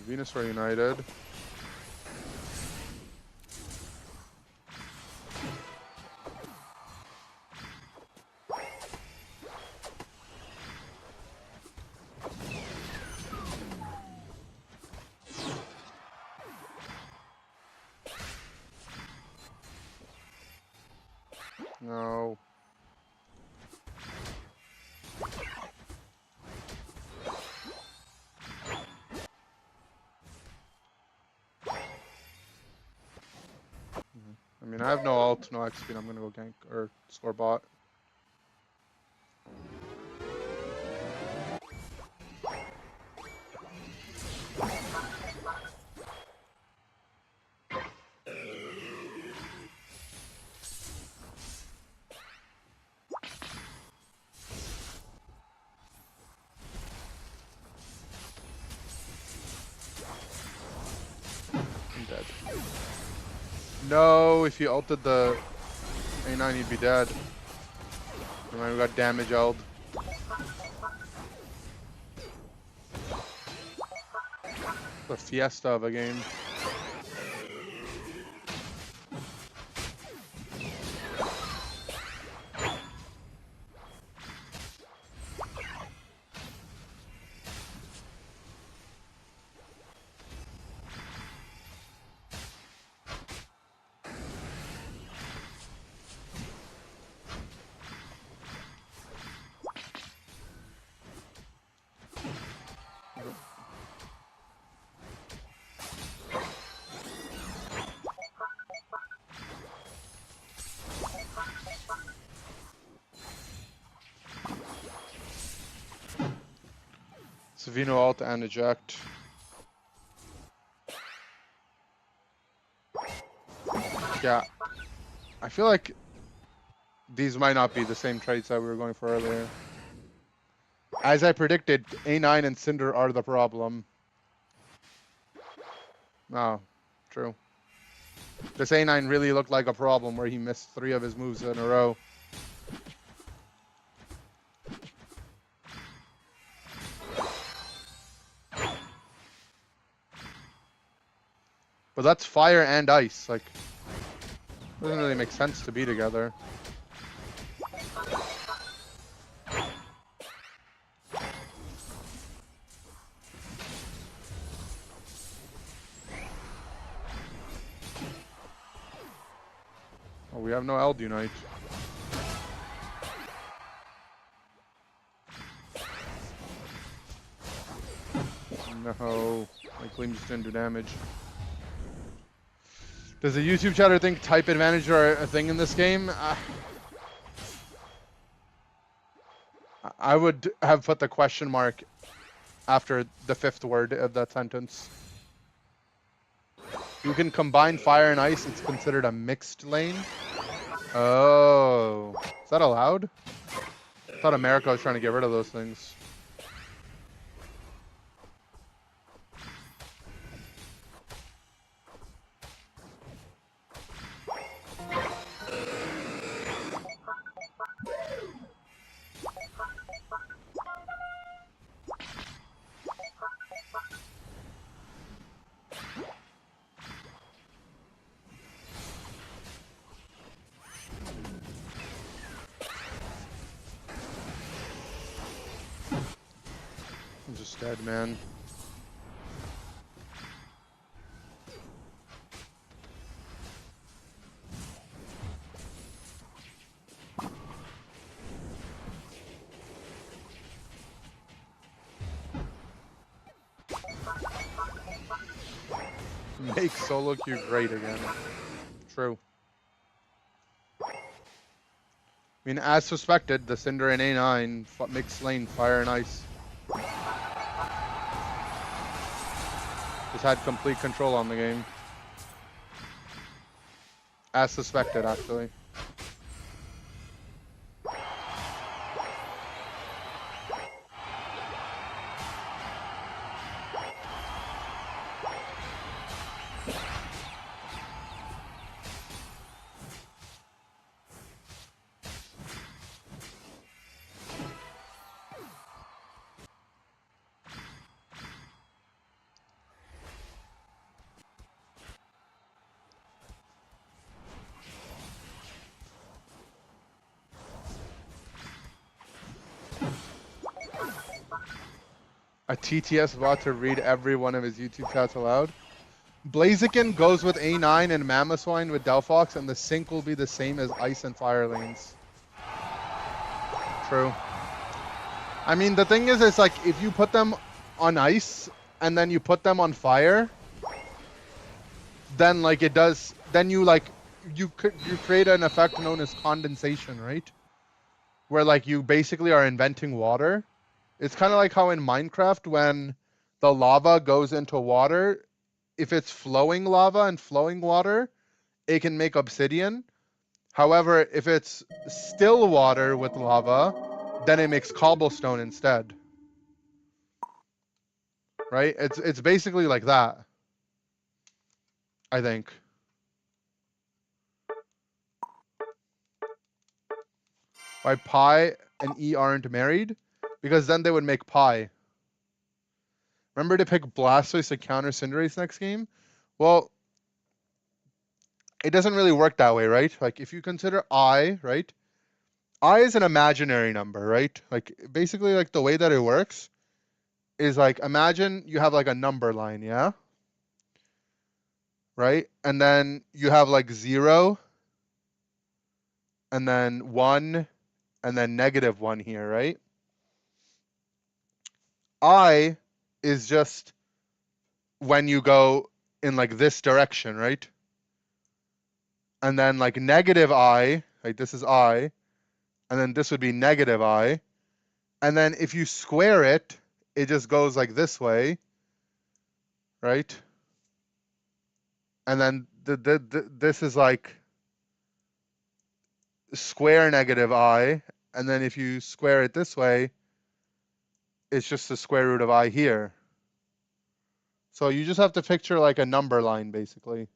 Venusaur United. No. I mean, I have no ult, no XP, and I'm gonna go gank or score bot. I'm dead. No, if you ulted the A9, you'd be dead. Never mind, we got damage ult. The fiesta of a game. Savino ult and eject. Yeah. I feel like these might not be the same traits that we were going for earlier. As I predicted, A9 and Cinder are the problem. No, true. This A9 really looked like a problem where he missed 3 of his moves in a row. But that's fire and ice. Like, doesn't really make sense to be together. Oh, we have no Eldunite. No, my Gleam just didn't do damage. Does the YouTube chatter think type advantage are a thing in this game? I would have put the question mark after the 5th word of that sentence. You can combine fire and ice. It's considered a mixed lane. Oh, is that allowed? I thought America was trying to get rid of those things. I'm just dead, man. Make solo queue great again. True. I mean, as suspected, the Cinder in A9 mixed lane fire and ice. Just had complete control on the game. As suspected, actually. A TTS bot to read every one of his YouTube chats aloud. Blaziken goes with A9 and Mamoswine with Delphox, and the sync will be the same as ice and fire lanes. True. I mean, the thing is, it's like, if you put them on ice, and then you put them on fire, then, like, it does, then you, like, you create an effect known as condensation, right? Where, like, you basically are inventing water. It's kind of like how in Minecraft, when the lava goes into water, if it's flowing lava and flowing water, it can make obsidian. However, if it's still water with lava, then it makes cobblestone instead. Right? It's basically like that, I think. Why Pi and E aren't married? Because then they would make Pi. Remember to pick Blastoise to counter Cinderace next game? Well, it doesn't really work that way, right? Like, if you consider I, right? I is an imaginary number, right? Like, basically, like, the way that it works is, like, imagine you have, like, a number line, yeah? Right? And then you have, like, 0, and then 1, and then -1 here, right? I is just when you go in, like, this direction, right? And then, like, -I, like, this is I, and then this would be -I. And then if you square it, it just goes like this way, right? And then this is like square -I, and then if you square it this way, it's just the square root of I here. So you just have to picture like a number line, basically.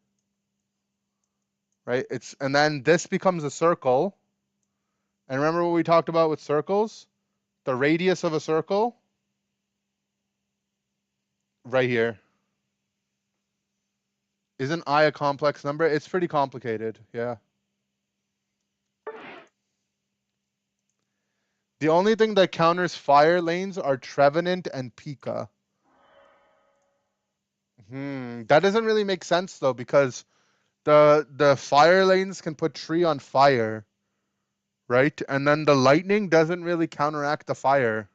Right? And then this becomes a circle. And remember what we talked about with circles? The radius of a circle, right here. Isn't I a complex number? It's pretty complicated, yeah. The only thing that counters fire lanes are Trevenant and Pika. That doesn't really make sense though, because the fire lanes can put tree on fire, right? And then the lightning doesn't really counteract the fire.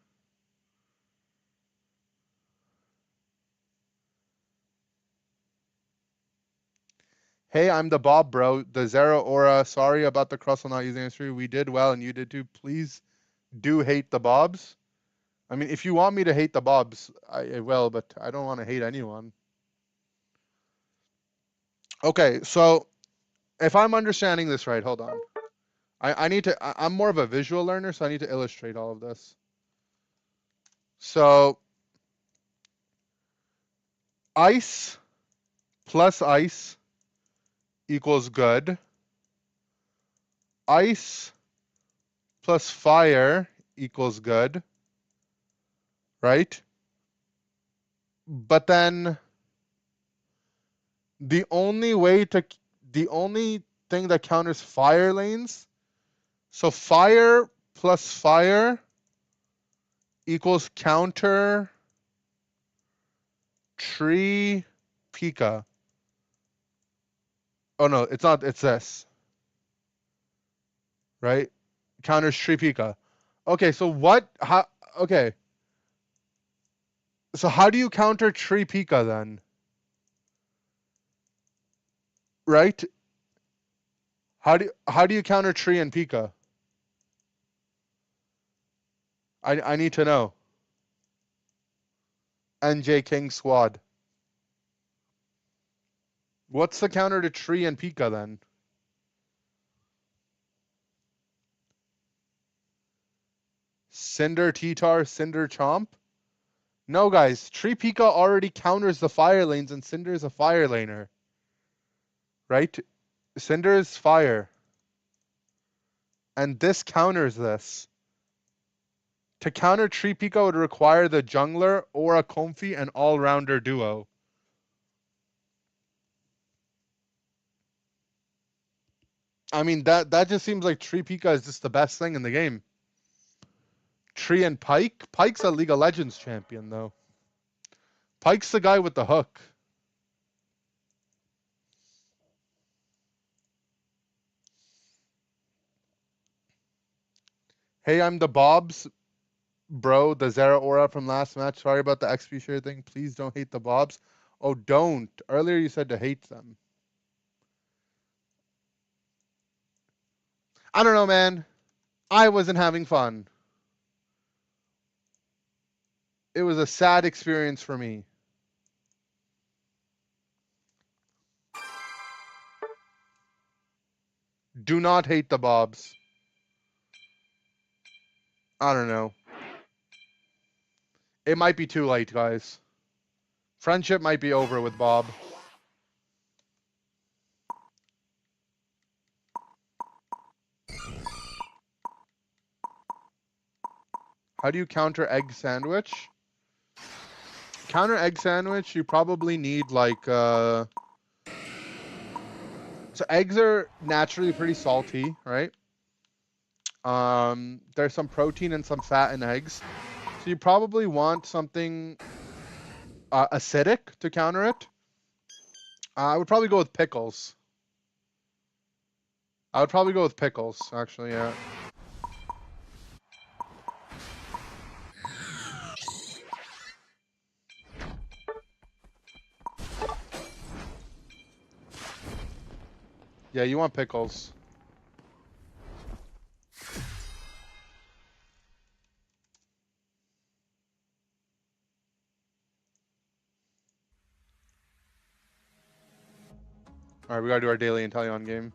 Hey, I'm the Bob, bro. The Zero Aura. Sorry about the Crustle not using history. We did well, and you did too. Please do hate the Bobs. I mean, if you want me to hate the Bobs, I will, but I don't want to hate anyone. Okay, so if I'm understanding this right, hold on. I need to. I'm more of a visual learner, so I need to illustrate all of this. So, ice plus ice equals good. Ice plus fire equals good, right? But then the only thing that counters fire lanes, so fire plus fire equals counter tree Pika. Oh no, it's not, it's this. Right? Counters tree Pika. Okay, so okay. So how do you counter tree Pika then? Right? How do you counter tree and Pika? I need to know. NJ King Squad. What's the counter to tree and Pika then? Cinder T-Tar, Cinder Chomp? No, guys. Tree Pika already counters the fire lanes, and Cinder is a fire laner. Right? Cinder is fire. And this counters this. To counter Tree Pika would require the jungler or a Comfy and all-rounder duo. I mean, that just seems like Tree Pika is just the best thing in the game. Tree and Pike? Pike's a League of Legends champion, though. Pike's the guy with the hook. Hey, I'm the Bobs. Bro, the Zera Aura from last match. Sorry about the XP share thing. Please don't hate the Bobs. Oh, don't. Earlier you said to hate them. I don't know, man. I wasn't having fun. It was a sad experience for me. Do not hate the Bobs. I don't know. It might be too late, guys. Friendship might be over with Bob. How do you counter egg sandwich? Counter egg sandwich, you probably need like so eggs are naturally pretty salty, right? There's some protein and some fat in eggs. So you probably want something acidic to counter it. I would probably go with pickles. I would probably go with pickles, actually, yeah. Yeah, you want pickles. All right, we gotta do our daily Inteleon game.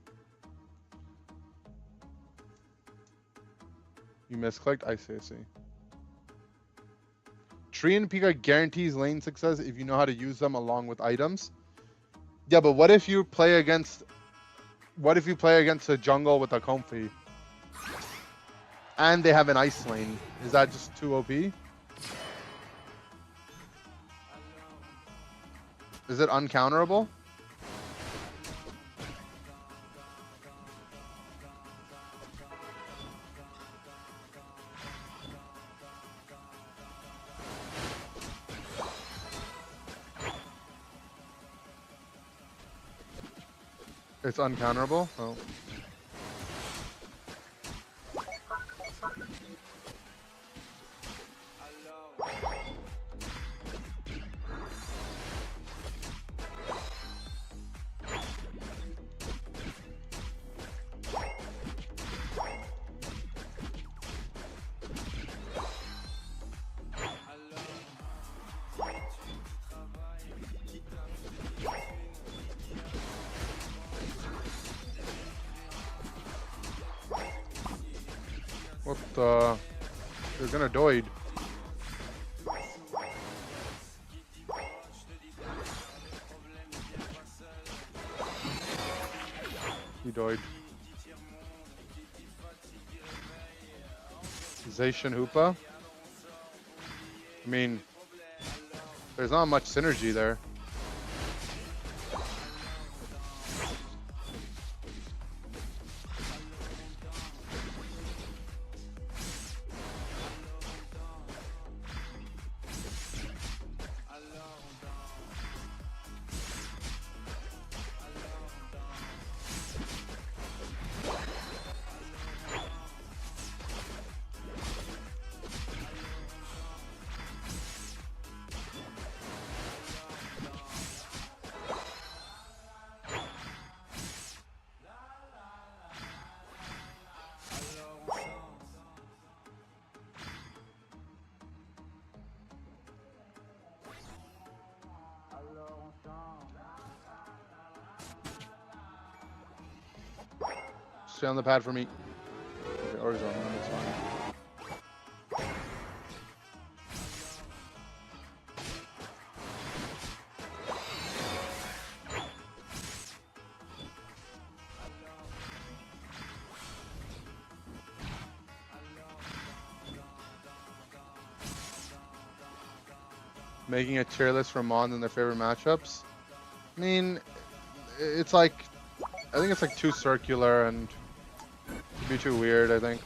You misclicked? I see. Tree and Pika guarantees lane success if you know how to use them along with items. Yeah, but what if you play against a jungle with a Comfy? And they have an ice lane. Is that just too OP? Is it uncounterable? It's uncounterable? Oh. What the? You're gonna doid. He doid. Zacian Hoopa? I mean, there's not much synergy there. Stay on the pad for me. Okay, Orzone, that's fine. Making a tier list for Mon and their favorite matchups. I mean, it's like, I think it's like too circular and it'd be too weird, I think.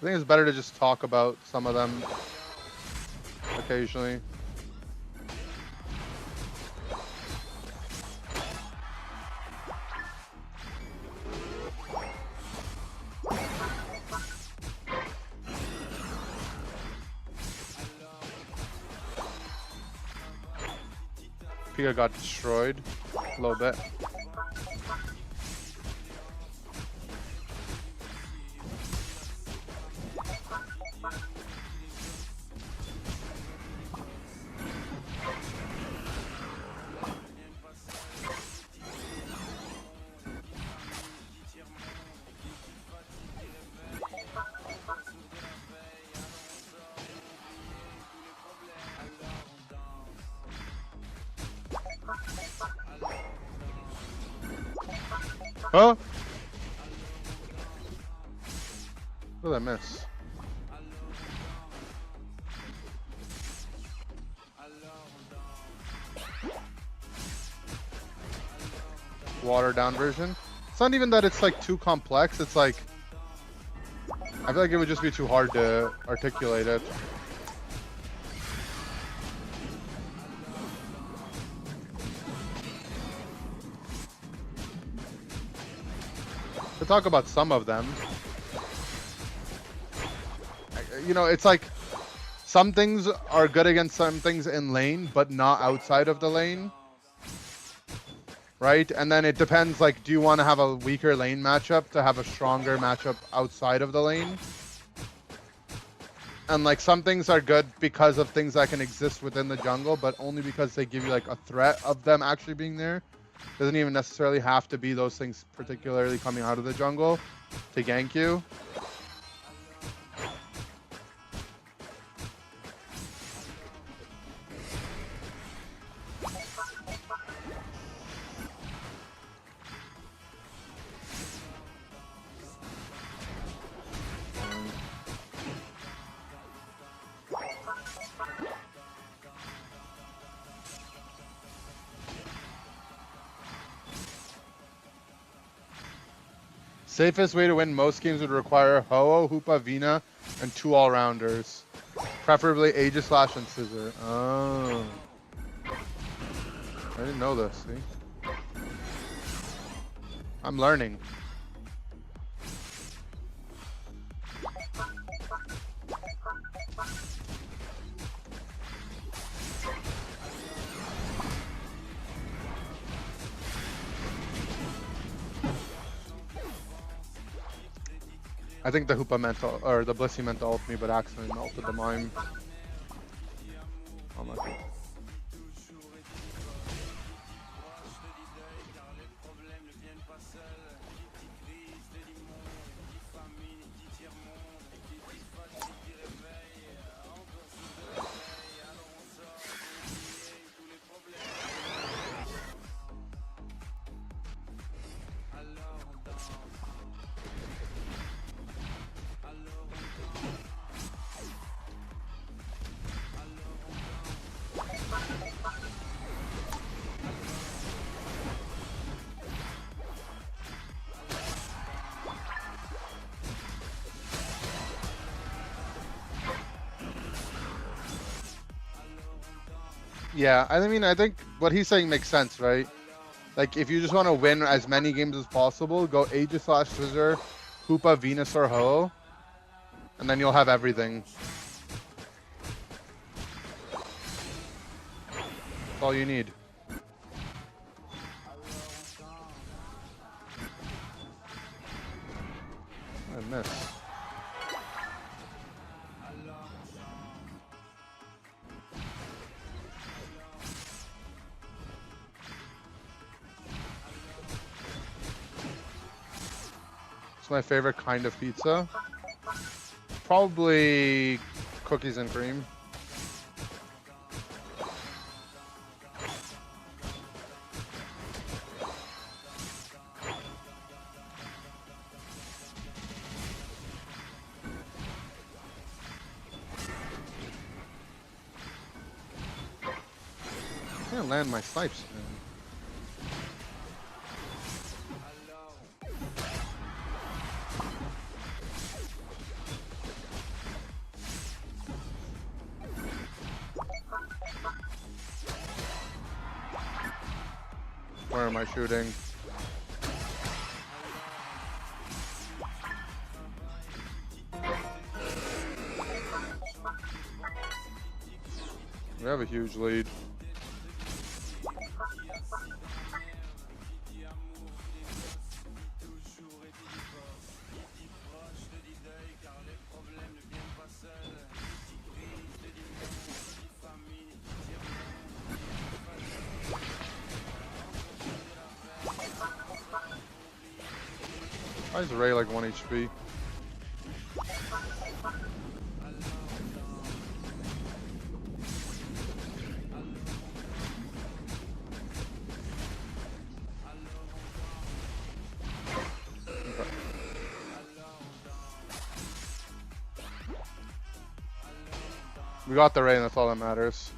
I think it's better to just talk about some of them occasionally. Pika got destroyed a little bit. Huh? What did I miss? Watered down version. It's not even that it's like too complex, it's like I feel like it would just be too hard to articulate it. To talk about some of them, you know, it's like some things are good against some things in lane, but not outside of the lane. Right? And then it depends, like, do you want to have a weaker lane matchup to have a stronger matchup outside of the lane? And, like, some things are good because of things that can exist within the jungle, but only because they give you, like, a threat of them actually being there. Doesn't even necessarily have to be those things particularly coming out of the jungle to gank you. Safest way to win most games would require Ho-Oh, Hoopa, Vina, and 2 all-rounders. Preferably Aegislash and Scissor. Oh. I didn't know this, see? I'm learning. I think the Hoopa meant to, or the Blissey meant to ult me, but accidentally melted the mime. Oh my god. Yeah, I mean, I think what he's saying makes sense, right? Like, if you just want to win as many games as possible, go Aegislash, Scissor, Hoopa, Venusaur, Ho, and then you'll have everything. That's all you need. I missed. It's my favorite kind of pizza. Probably cookies and cream. I can't land my snipes, man. Where am I shooting? We have a huge lead. Why is Ray like 1 HP? We got the Ray, and that's all that matters.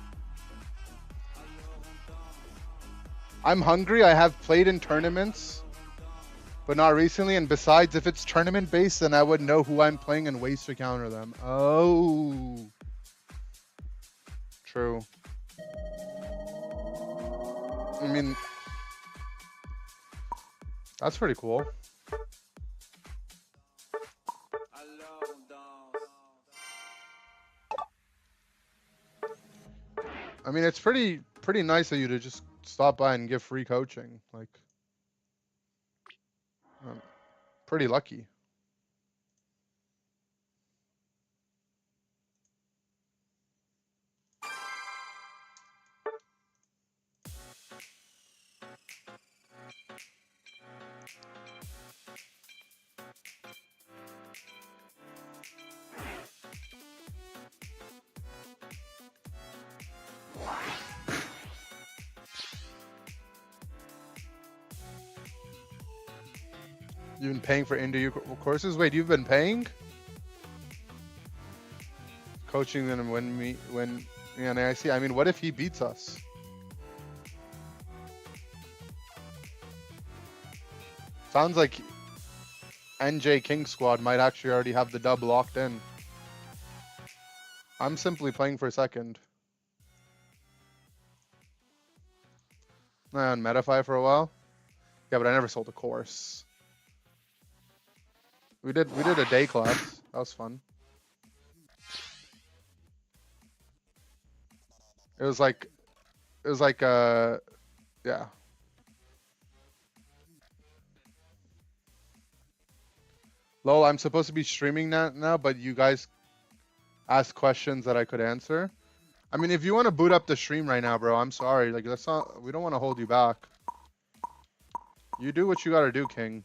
I'm hungry. I have played in tournaments, but not recently. And besides, if it's tournament based, then I would know who I'm playing and ways to counter them. Oh, true. I mean, that's pretty cool. I mean, it's pretty nice of you to just stop by and give free coaching. Like, I'm pretty lucky. You've been paying for Inder courses? Wait, you've been paying? Coaching them when yeah, I see. I mean, what if he beats us? Sounds like NJ King squad might actually already have the dub locked in. I'm simply playing for second. I on Metafy for a while. Yeah, but I never sold a course. We did a day class. That was fun. It was like yeah. Lol, I'm supposed to be streaming that now, but you guys asked questions that I could answer. I mean, if you want to boot up the stream right now, bro, I'm sorry. Like, that's not. We don't want to hold you back. You do what you gotta do, King.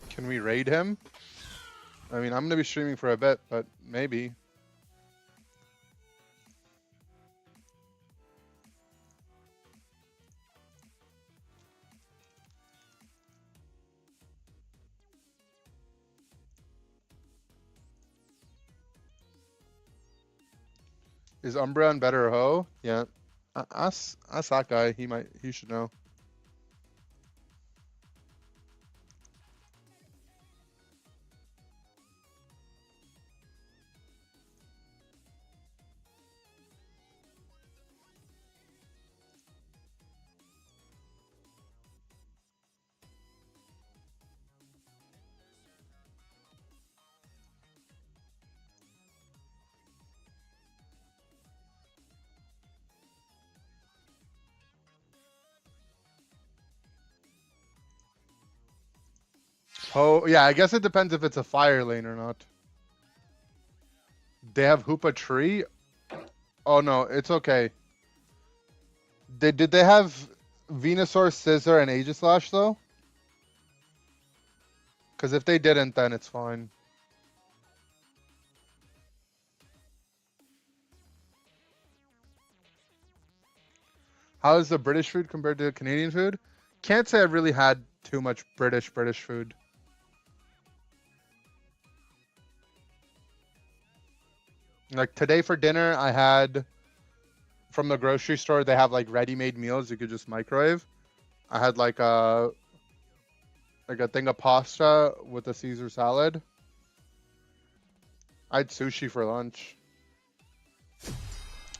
Can we raid him? I mean, I'm gonna be streaming for a bit, but maybe. Is Umbreon better Ho? Yeah. Ask that guy. He should know. Oh, yeah, I guess it depends if it's a fire lane or not. They have Hoopa Tree? Oh, no, it's okay. Did they have Venusaur, Scissor, and Aegislash, though? Because if they didn't, then it's fine. How is the British food compared to Canadian food? Can't say I've really had too much British food. Like today for dinner, I had from the grocery store. They have like ready-made meals you could just microwave. I had like a thing of pasta with a Caesar salad. I had sushi for lunch.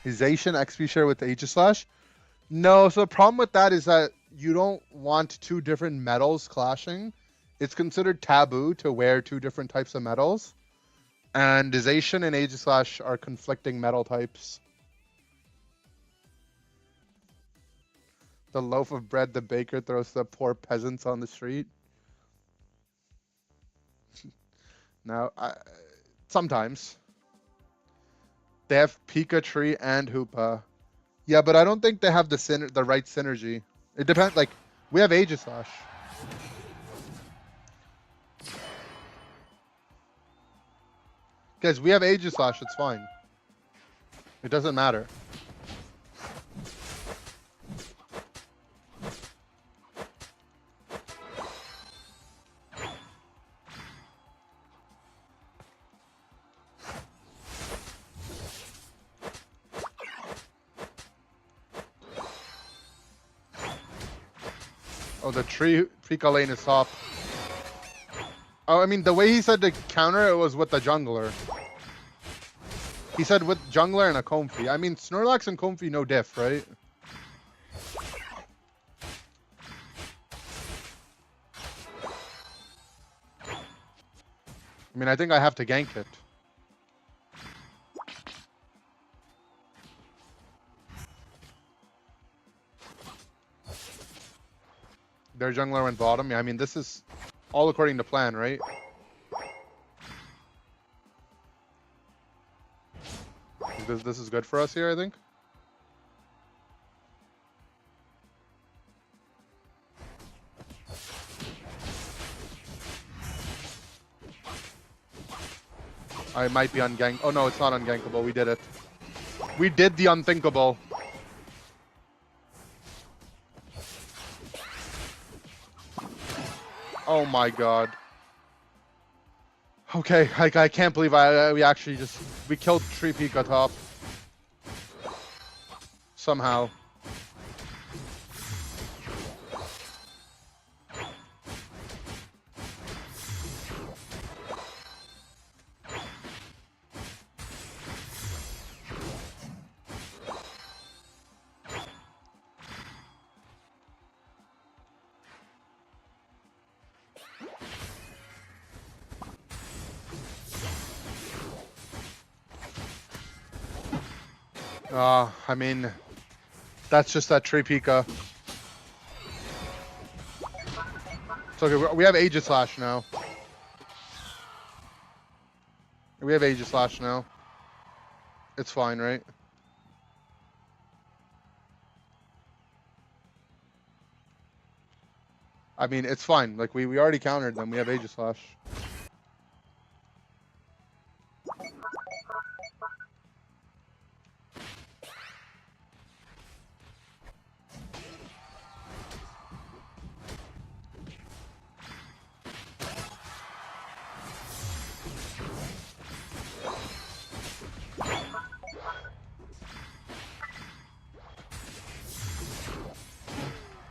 Is Asian XP share with the Aegislash? No, so the problem with that is that you don't want two different metals clashing. It's considered taboo to wear two different types of metals. And Zacian and Aegislash are conflicting metal types. The loaf of bread the baker throws to the poor peasants on the street. No, sometimes. They have Pika Tree and Hoopa. Yeah, but I don't think they have the right synergy. It depends. Like, we have Aegislash. Guys, we have Aegislash. It's fine. It doesn't matter. Oh, the Pika lane is top. Oh, I mean, the way he said to counter it was with the jungler. He said with jungler and a Comfy. I mean, Snorlax and Comfy, no diff, right? I mean, I think I have to gank it. Their jungler went bottom. Yeah, I mean, this is all according to plan, right? This is good for us here, I think. I might be ungank. Oh no, it's not ungankable. We did it. We did the unthinkable. Oh my god. Okay, like I can't believe we actually we killed Tree Pika top somehow. I mean, that's just that Tree Pika. It's okay. We have Aegislash now. We have Aegislash now. It's fine, right? I mean, it's fine. Like we already countered them. We have Aegislash.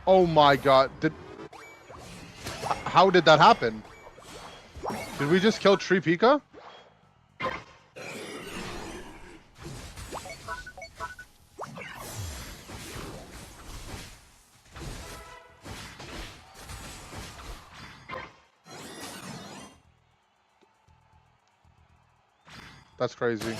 Oh my god. How did that happen? Did we just kill Tree Pika? That's crazy.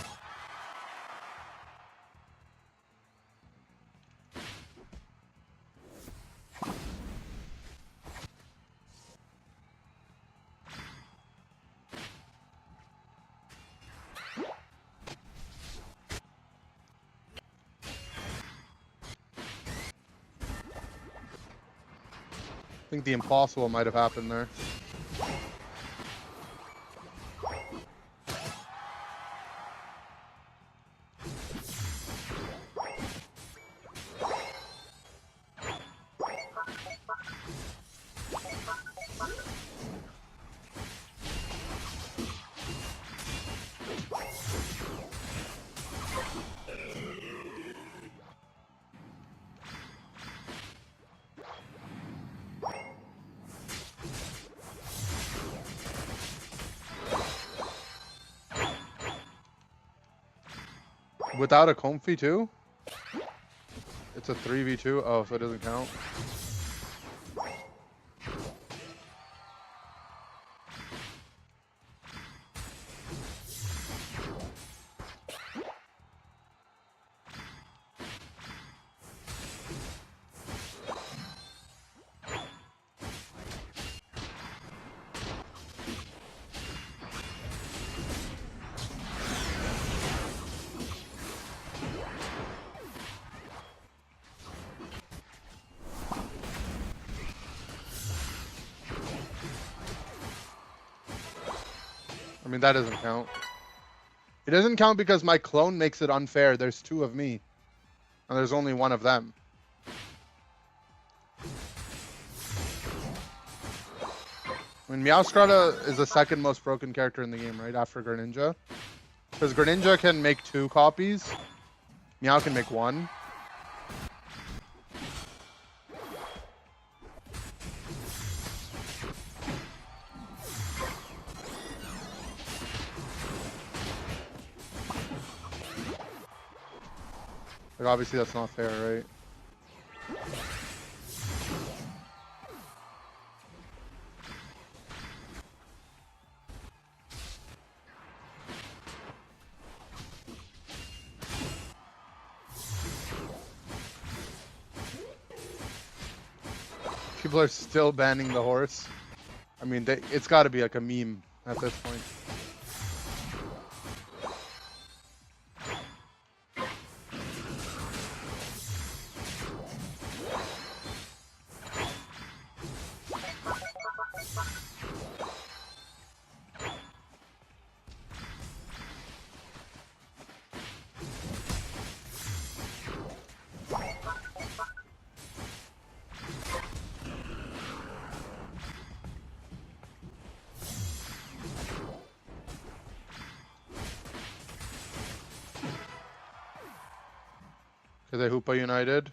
I think the impossible might have happened there. Without a Comfy too? It's a 3v2? Oh, so it doesn't count? I mean, that doesn't count. It doesn't count because my clone makes it unfair. There's two of me, and there's only one of them. I mean, Meowscarada is the second most broken character in the game, right? After Greninja. Because Greninja can make 2 copies. Meow can make 1. Like, obviously that's not fair, right? People are still banning the horse. I mean, it's got to be like a meme at this point. Because they Hoopa United.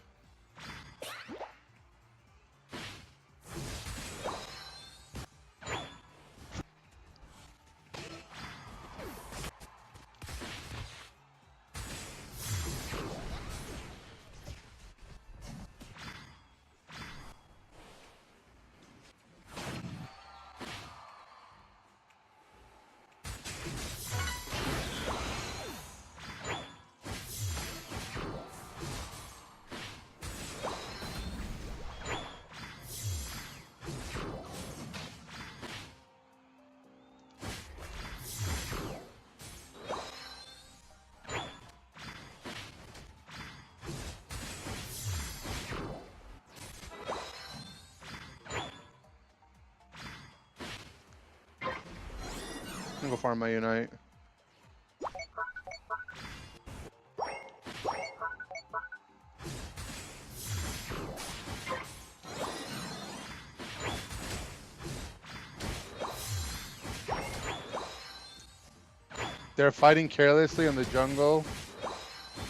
I'm gonna go farm my Unite. They're fighting carelessly in the jungle.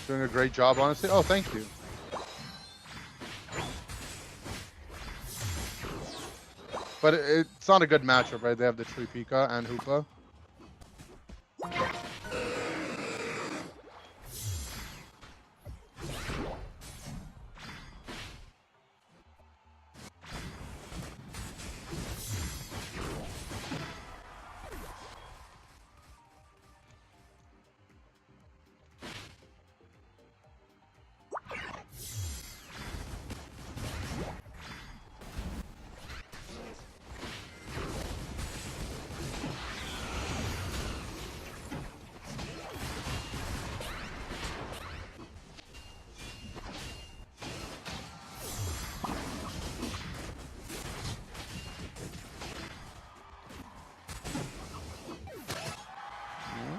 Doing a great job, honestly. Oh, thank you. But it's not a good matchup, right? They have the Tree Pika and Hoopa.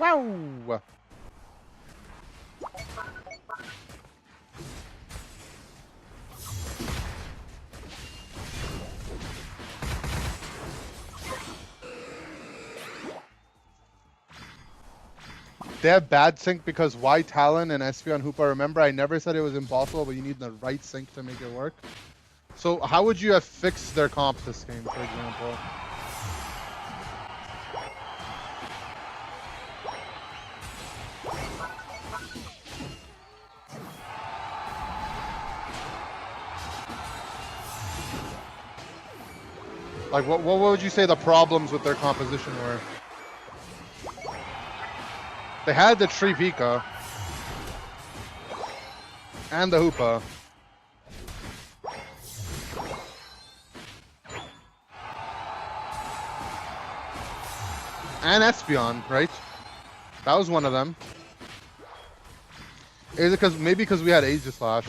Wow! They have bad sync because Y Talon and SP on Hoopa. Remember, I never said it was impossible, but you need the right sync to make it work. So how would you have fixed their comp this game, for example? Like, what would you say the problems with their composition were? They had the Tree Pika and the Hoopa. And Espeon, right? That was one of them. Is it maybe because we had Aegislash?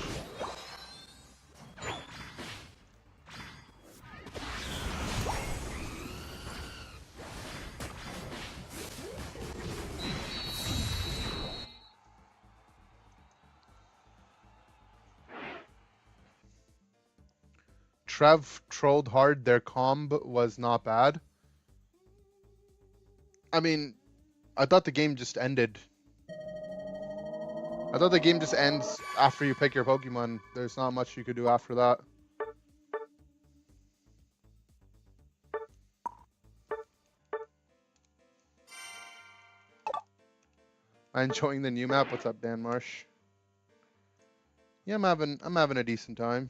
Trev trolled hard. Their comb was not bad. I mean, I thought the game just ended. I thought the game just ends after you pick your Pokemon. There's not much you could do after that. I'm enjoying the new map. What's up, Dan Marsh? Yeah, I'm having a decent time.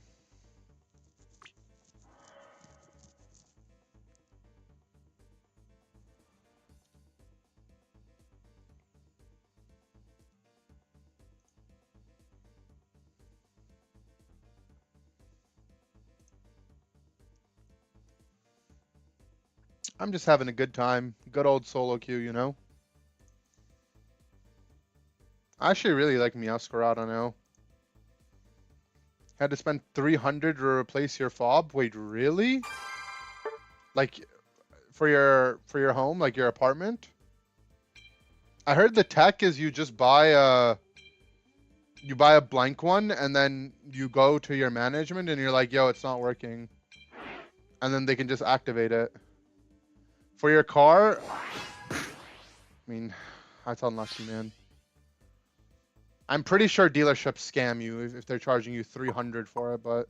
I'm just having a good time. Good old solo queue, you know? I actually really like Meowscarada now. Had to spend 300 to replace your fob? Wait, really? Like, for your home, like your apartment? I heard the tech is you just buy a blank one and then you go to your management and you're like, yo, it's not working. And then they can just activate it. For your car, I mean, that's unlucky, man. I'm pretty sure dealerships scam you if they're charging you 300 for it, but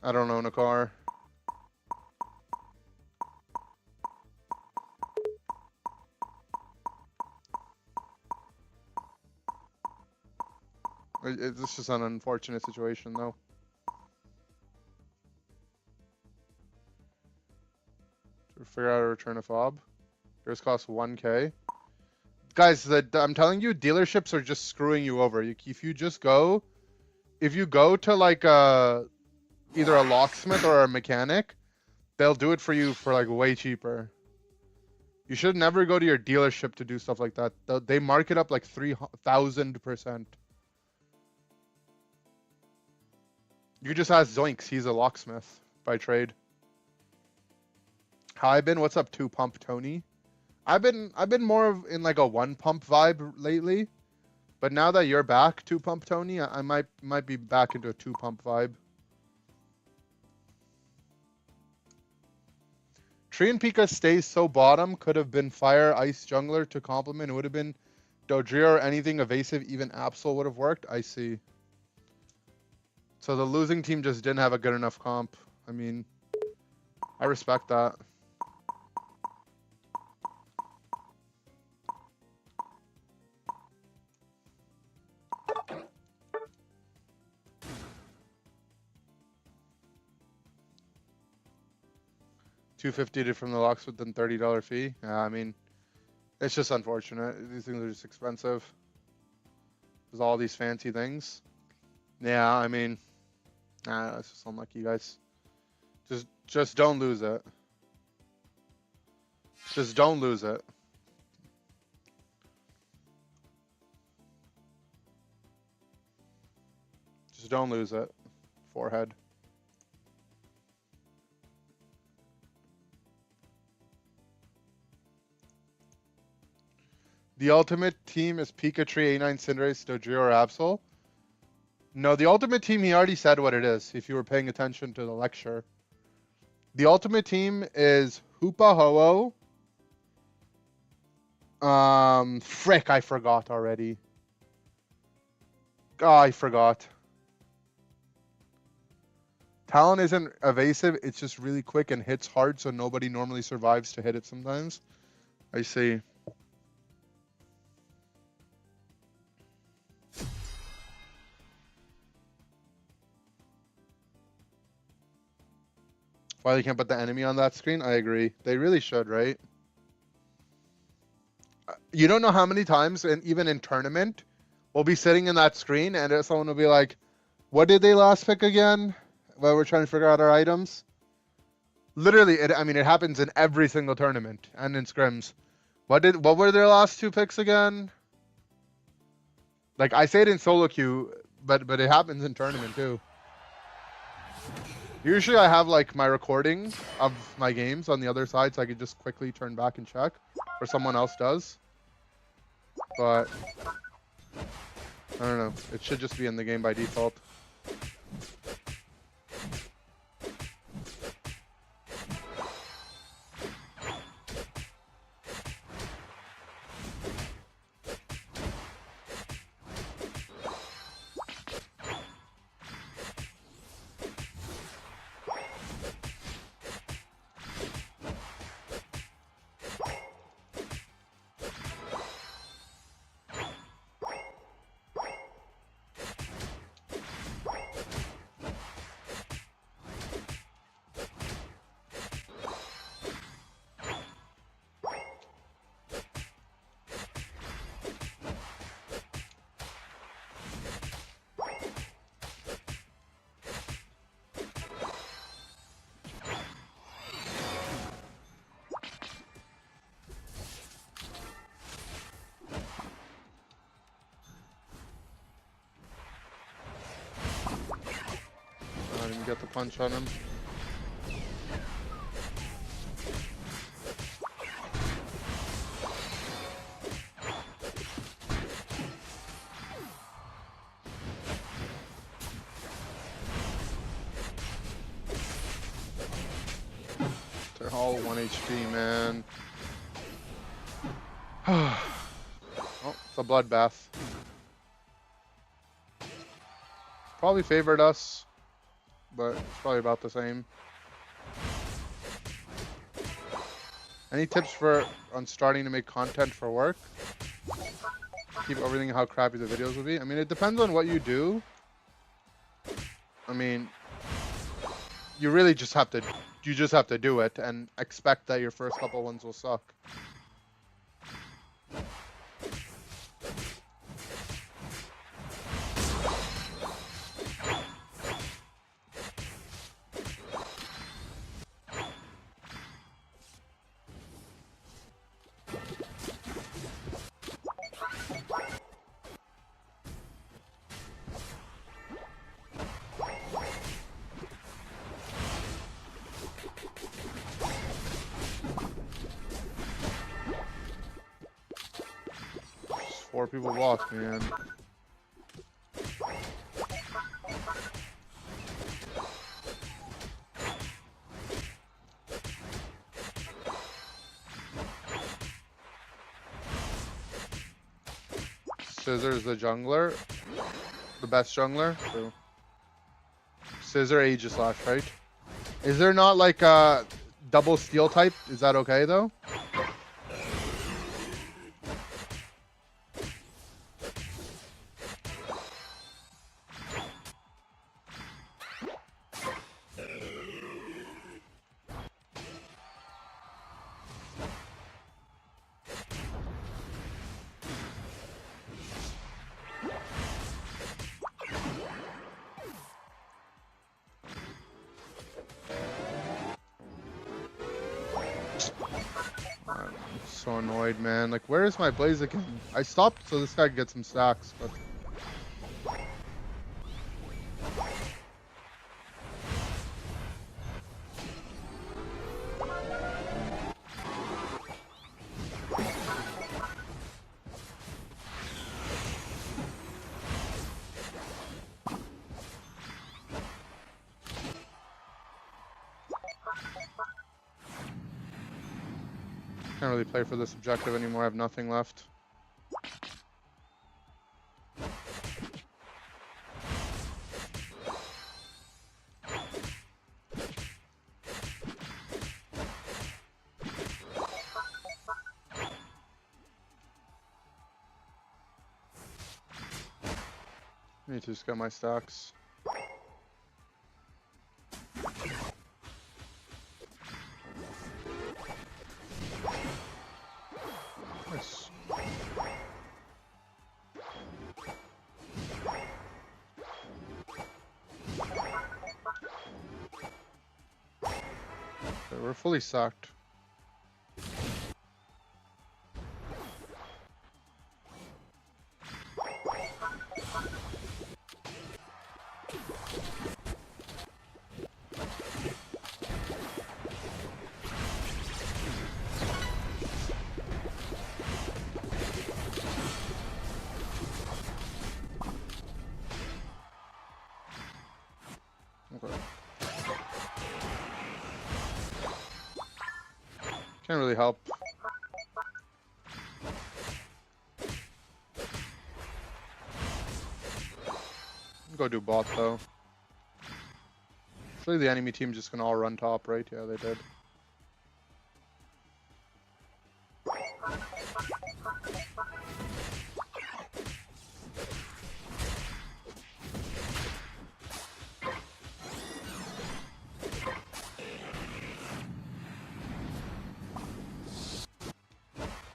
I don't own a car. It's just an unfortunate situation, though. To figure out how to return a fob. Yours costs 1K. Guys, I'm telling you, dealerships are just screwing you over. If you go to like either a locksmith or a mechanic, they'll do it for you for like way cheaper. You should never go to your dealership to do stuff like that. They mark it up like 3,000%. You just ask Zoinks. He's a locksmith by trade. Hi, Ben. What's up, 2-pump Tony? I've been more of in like a 1-pump vibe lately, but now that you're back, 2-pump Tony, I might be back into a 2-pump vibe. Tree and Pika stays so bottom. Could have been Fire Ice Jungler to complement. It would have been Dodrio or anything evasive. Even Absol would have worked. I see. So the losing team just didn't have a good enough comp. I mean, I respect that. $250 from the locks with the $30 fee. I mean, it's just unfortunate. These things are just expensive. There's all these fancy things. Yeah, I mean, that's just unlucky, guys. Just don't lose it. Just don't lose it. Just don't lose it. Forehead. The ultimate team is Pikachu, A9, Cinderace, Dodrio, or Absol. No, the ultimate team, he already said what it is, if you were paying attention to the lecture. The ultimate team is Hoopa Ho-Oh. Frick, I forgot already. Oh, I forgot. Talon isn't evasive, it's just really quick and hits hard, so nobody normally survives to hit it sometimes. I see. Why they can't put the enemy on that screen? I agree. They really should, right? You don't know how many times, and even in tournament, we'll be sitting in that screen and someone will be like, what did they last pick again? While we're trying to figure out our items. Literally, I mean, it happens in every single tournament and in scrims. What were their last 2 picks again? Like, I say it in solo queue, but it happens in tournament too. Usually I have like my recording of my games on the other side so I could just quickly turn back and check, or someone else does. But I don't know. It should just be in the game by default. I didn't get the punch on him. They're all 1 HP, man. Oh, it's a bloodbath. Probably favored us, but it's probably about the same. Any tips on starting to make content for work? Keep everything how crappy the videos will be. I mean, it depends on what you do. I mean, you really just have to do it and expect that your first couple ones will suck. Just 4 people blocked, man. Scissor's the jungler. The best jungler. True. Scissor Aegislash, right? Is there not like a double steel type? Is that okay though? I'm so annoyed, man. Like, where is my Blaziken? I stopped so this guy could get some stacks, but... Can't really play for this objective anymore. I have nothing left. I need to just get my stacks. Nice. Okay, we're fully sacked. Okay. Can't really help. Go do bot though. Surely the enemy team's just gonna all run top, right? Yeah, they did.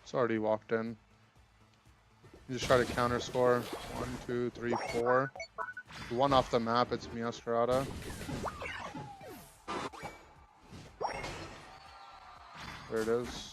It's already walked in. You just try to counter score. 1, 2, 3, 4. One off the map, it's Miascarada. There it is.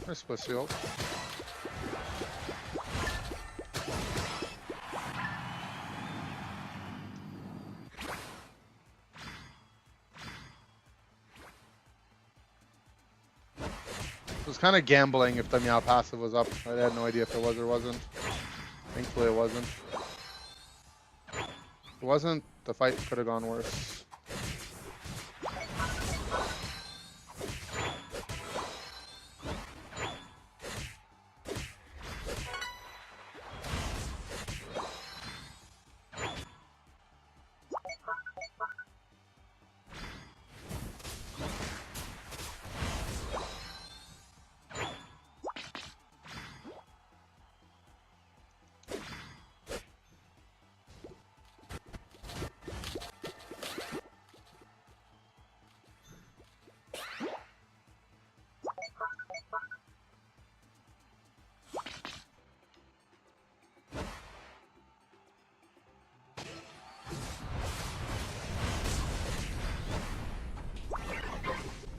Nice pussy ult. It was kind of gambling if the Meow passive was up. I had no idea if it was or wasn't. Thankfully it wasn't. If it wasn't, the fight could have gone worse.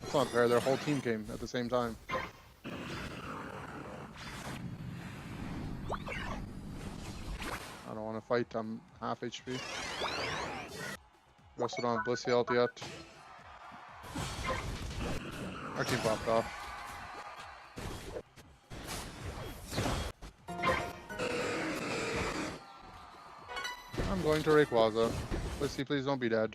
It's not fair, their whole team came at the same time. I don't want to fight, I'm half HP. We also don't have Blissey ult yet. Our team popped off. I'm going to Rayquaza. Blissey, please don't be dead.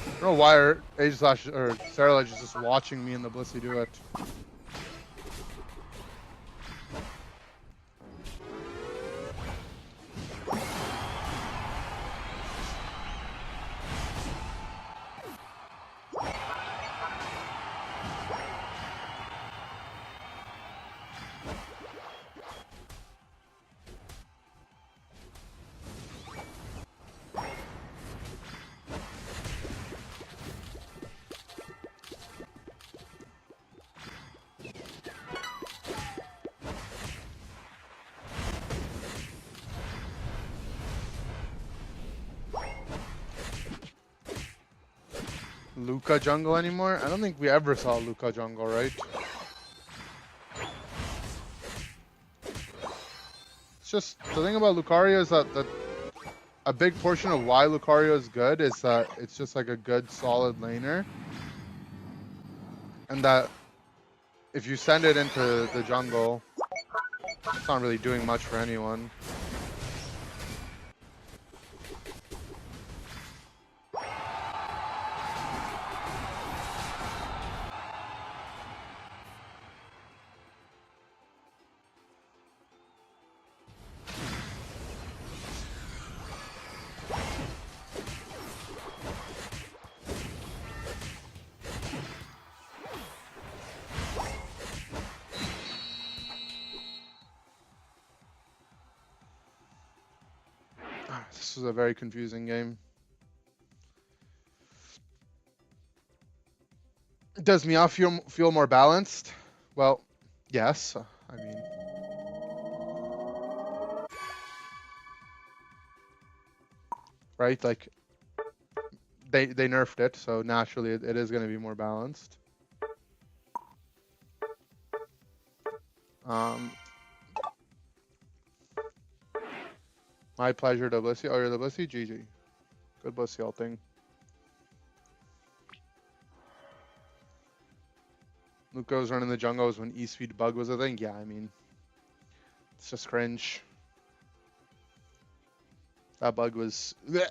I don't know why Aegislash or Cerulege is just watching me and the Blissey do it. Luca jungle anymore? I don't think we ever saw Luca jungle, right? It's just, the thing about Lucario is that a big portion of why Lucario is good is that it's just like a good solid laner. And that if you send it into the jungle, it's not really doing much for anyone. This was a very confusing game. Does Meow feel more balanced? Well, yes. I mean, right? Like they nerfed it, so naturally it is going to be more balanced. My pleasure to Blissey. Oh, you're the Blissey? GG. Good Blissey ulting. Luca was running the jungles when E-Speed bug was a thing. Yeah, I mean, it's just cringe. That bug was... bleh.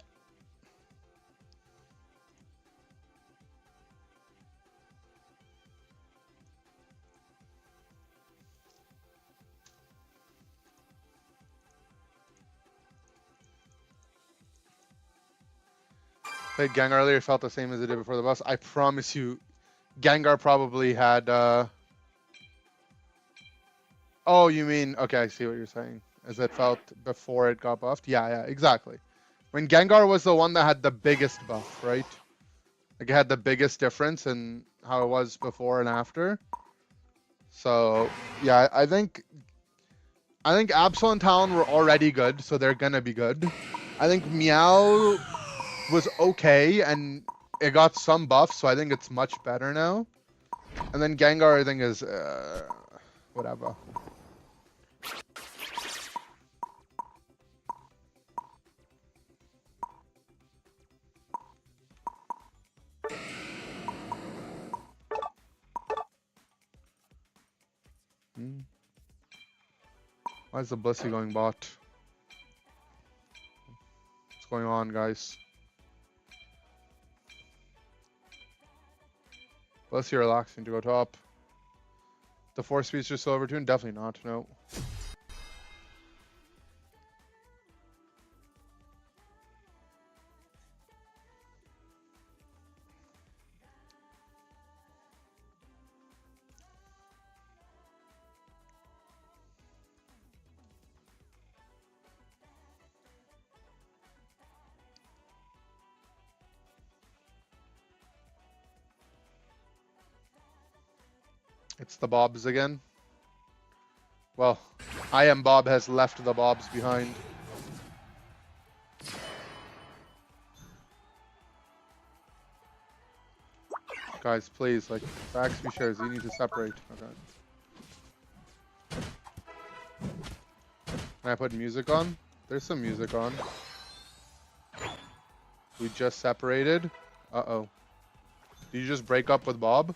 Played Gengar earlier, felt the same as it did before the bus. I promise you, Gengar probably had... Oh, you mean... Okay, I see what you're saying. As it felt before it got buffed? Yeah, exactly. When Gengar was the one that had the biggest buff, right? Like, it had the biggest difference in how it was before and after. So, yeah, I think Absol and Talon were already good, so they're gonna be good. I think Meow was okay, and it got some buffs, so I think it's much better now. And then Gengar, I think, is whatever. Why is the Blissey going bot? What's going on, guys? Blissey relaxing to go top. The 4-speed's just so overtuned? Definitely not, no. It's the Bobs again. Well, I am Bob has left the Bobs behind. Guys, please, like, for XP shares, you need to separate. Okay. Can I put music on? There's some music on. We just separated. Uh-oh. Did you just break up with Bob?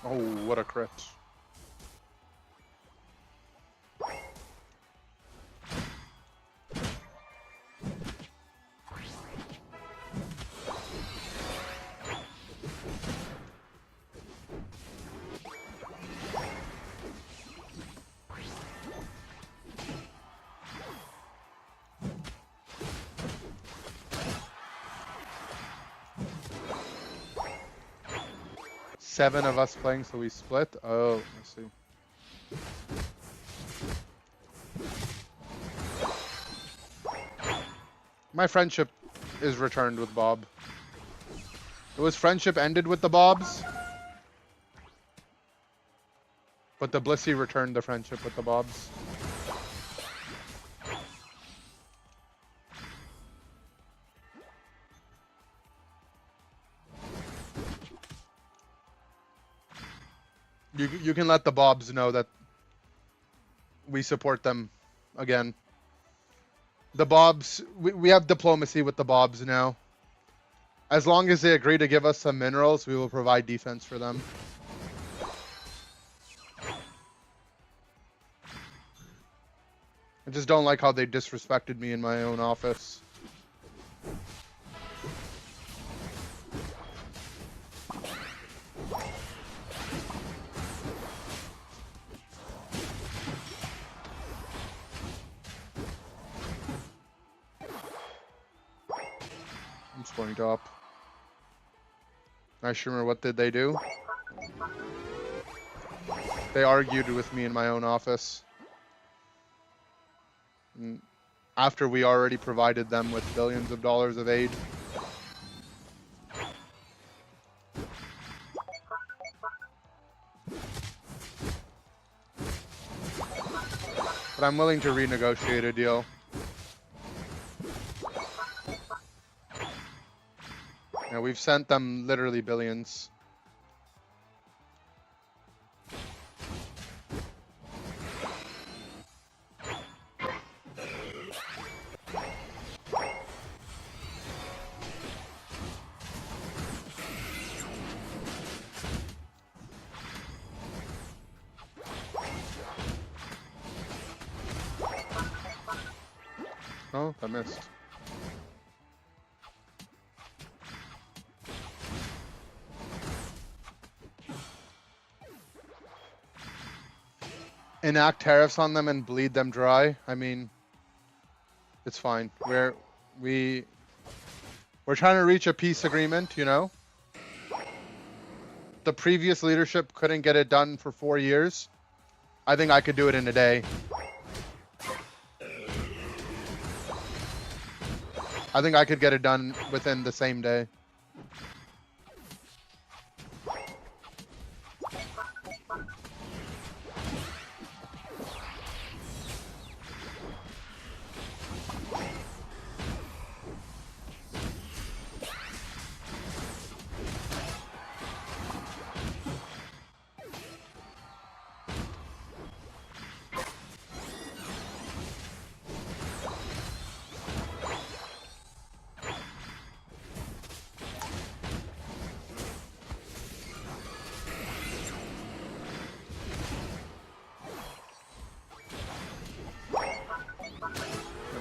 Oh, what a crit. Seven of us playing, so we split? Oh, I see. My friendship is returned with Bob. It was friendship ended with the Bobs, but the Blissey returned the friendship with the Bobs. You can let the Bobs know that we support them again. The Bobs, we have diplomacy with the Bobs now. As long as they agree to give us some minerals, we will provide defense for them. I just don't like how they disrespected me in my own office. I'm scoring top. Nice Shimmer, what did they do? They argued with me in my own office. After we already provided them with billions of dollars of aid. But I'm willing to renegotiate a deal. Yeah, we've sent them literally billions. Oh, I missed. Enact tariffs on them and bleed them dry. I mean, it's fine. We're trying to reach a peace agreement, you know? The previous leadership couldn't get it done for 4 years. I think I could do it in a day. I think I could get it done within the same day.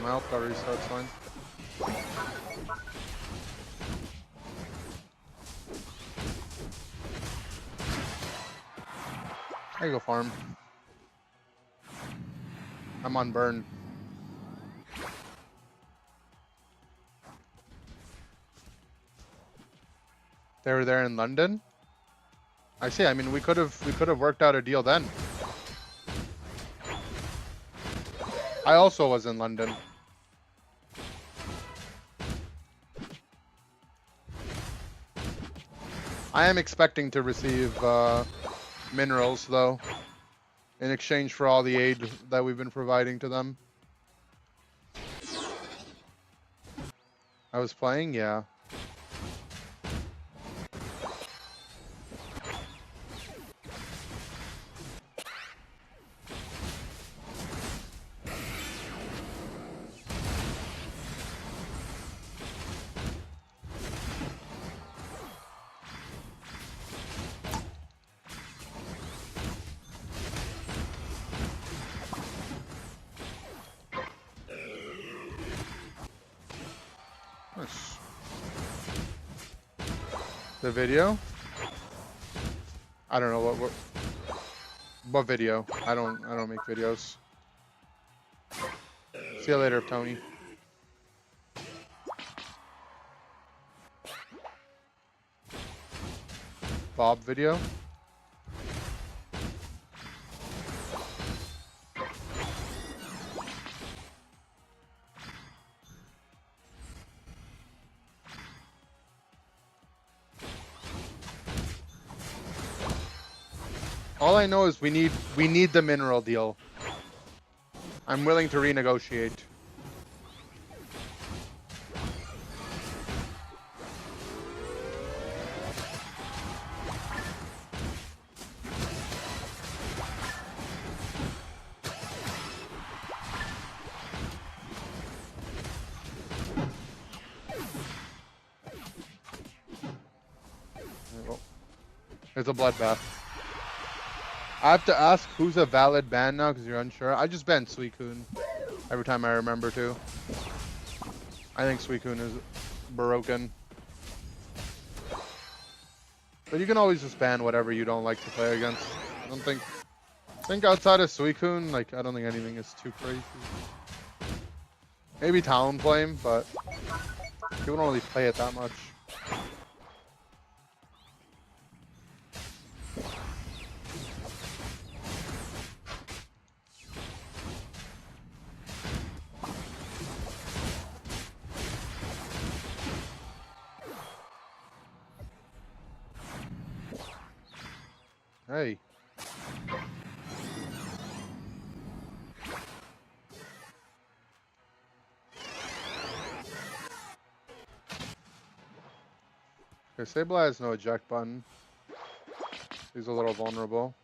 My health got restarts fine. I go farm. I'm on burn. They were there in London. I see. I mean, we could have worked out a deal then. I also was in London. I am expecting to receive minerals, though, in exchange for all the aid that we've been providing to them. I was playing, yeah. Nice. The video? I don't know what video. I don't make videos. See you later, Tony. Bob video? All I know is we need the mineral deal. I'm willing to renegotiate. It's a bloodbath. I have to ask who's a valid ban now because you're unsure. I just banned Suicune every time I remember to. I think Suicune is broken. But you can always just ban whatever you don't like to play against. I think outside of Suicune, like, I don't think anything is too crazy. Maybe Talonflame, but people don't really play it that much. Hey. Okay, Sable has no eject button. He's a little vulnerable.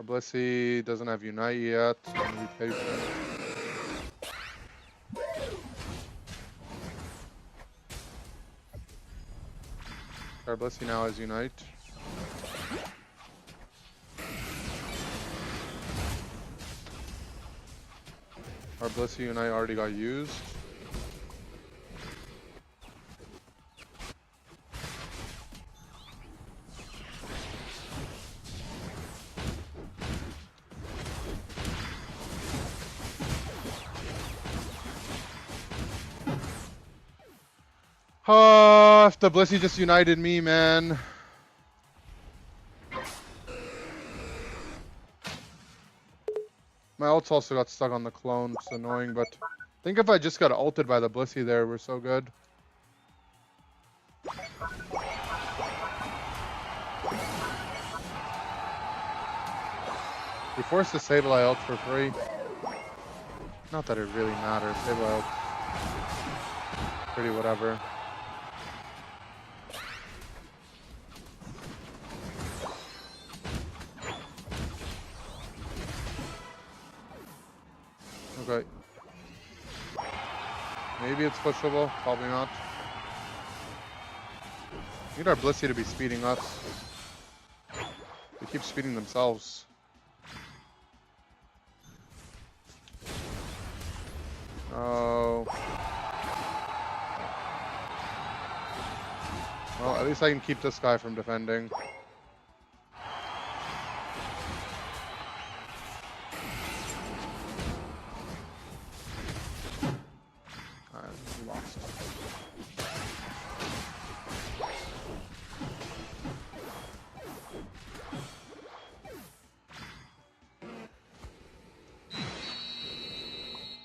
Blissey doesn't have Unite yet. So I'm gonna be patient. Blissey now has Unite. Our Blissey Unite already got used. If the Blissey just united me, man. My ult's also got stuck on the clone, it's annoying, but Think if I just got ulted by the Blissey there, we're so good. We forced the Sableye ult for free. Not that it really matters. Sableye ult. Pretty whatever. Okay. Maybe it's pushable. Probably not. Need our Blissey to be speeding us. They keep speeding themselves. Oh. Well, at least I can keep this guy from defending. We lost.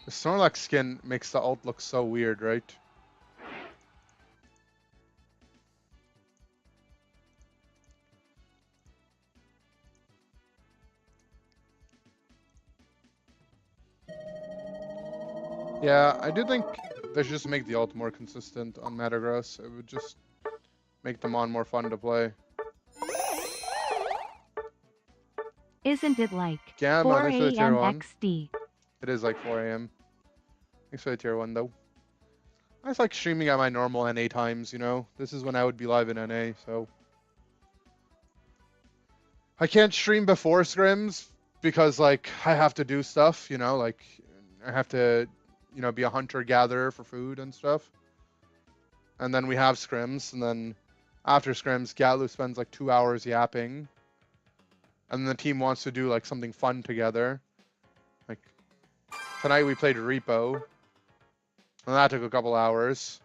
The Snorlax skin makes the ult look so weird, right? Yeah, I do think they should just make the ult more consistent on Metagross. It would just make them on more fun to play. Isn't it like Yeah, 4 thanks for the tier a.m. 1. XD? It is like 4 a.m. Thanks for the tier 1, though. I just like streaming at my normal NA times, you know? This is when I would be live in NA, so... I can't stream before scrims because, like, I have to do stuff, you know? Like, I have to, you know, be a hunter-gatherer for food and stuff. And then we have scrims, and then after scrims, Gatlu spends, like, 2 hours yapping. And then the team wants to do, like, something fun together. Like, tonight we played Repo. And that took a couple hours.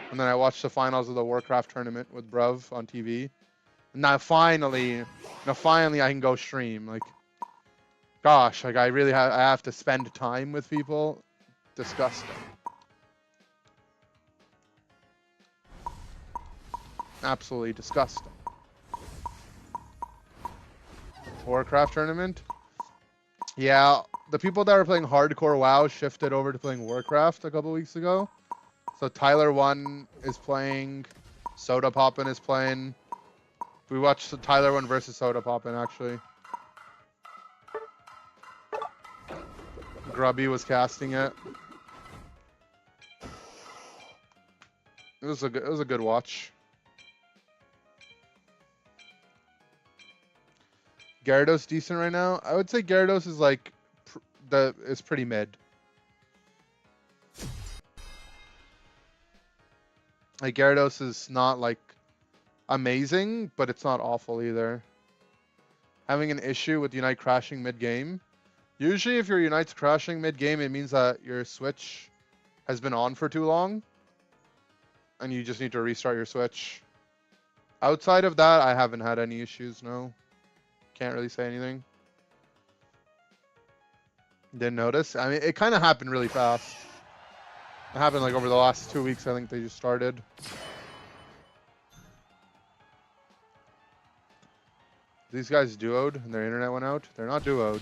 And then I watched the finals of the Warcraft tournament with Bruv on TV. And now finally I can go stream. Like, gosh, like I have to spend time with people. Disgusting. Absolutely disgusting. Warcraft tournament? Yeah, the people that were playing hardcore WoW shifted over to playing Warcraft a couple weeks ago. So Tyler1 is playing, Soda Poppin is playing. We watched the Tyler1 versus Soda Poppin actually. Grubby was casting it. It was a good watch. Gyarados decent right now. I would say Gyarados is like is pretty mid. Like Gyarados is not like amazing, but it's not awful either. Having an issue with Unite crashing mid-game. Usually if your Unite's crashing mid-game, it means that your Switch has been on for too long. And you just need to restart your Switch. Outside of that, I haven't had any issues, no. Can't really say anything. Didn't notice. I mean, it kind of happened really fast. It happened like over the last 2 weeks, I think they just started. These guys duoed and their internet went out. They're not duoed.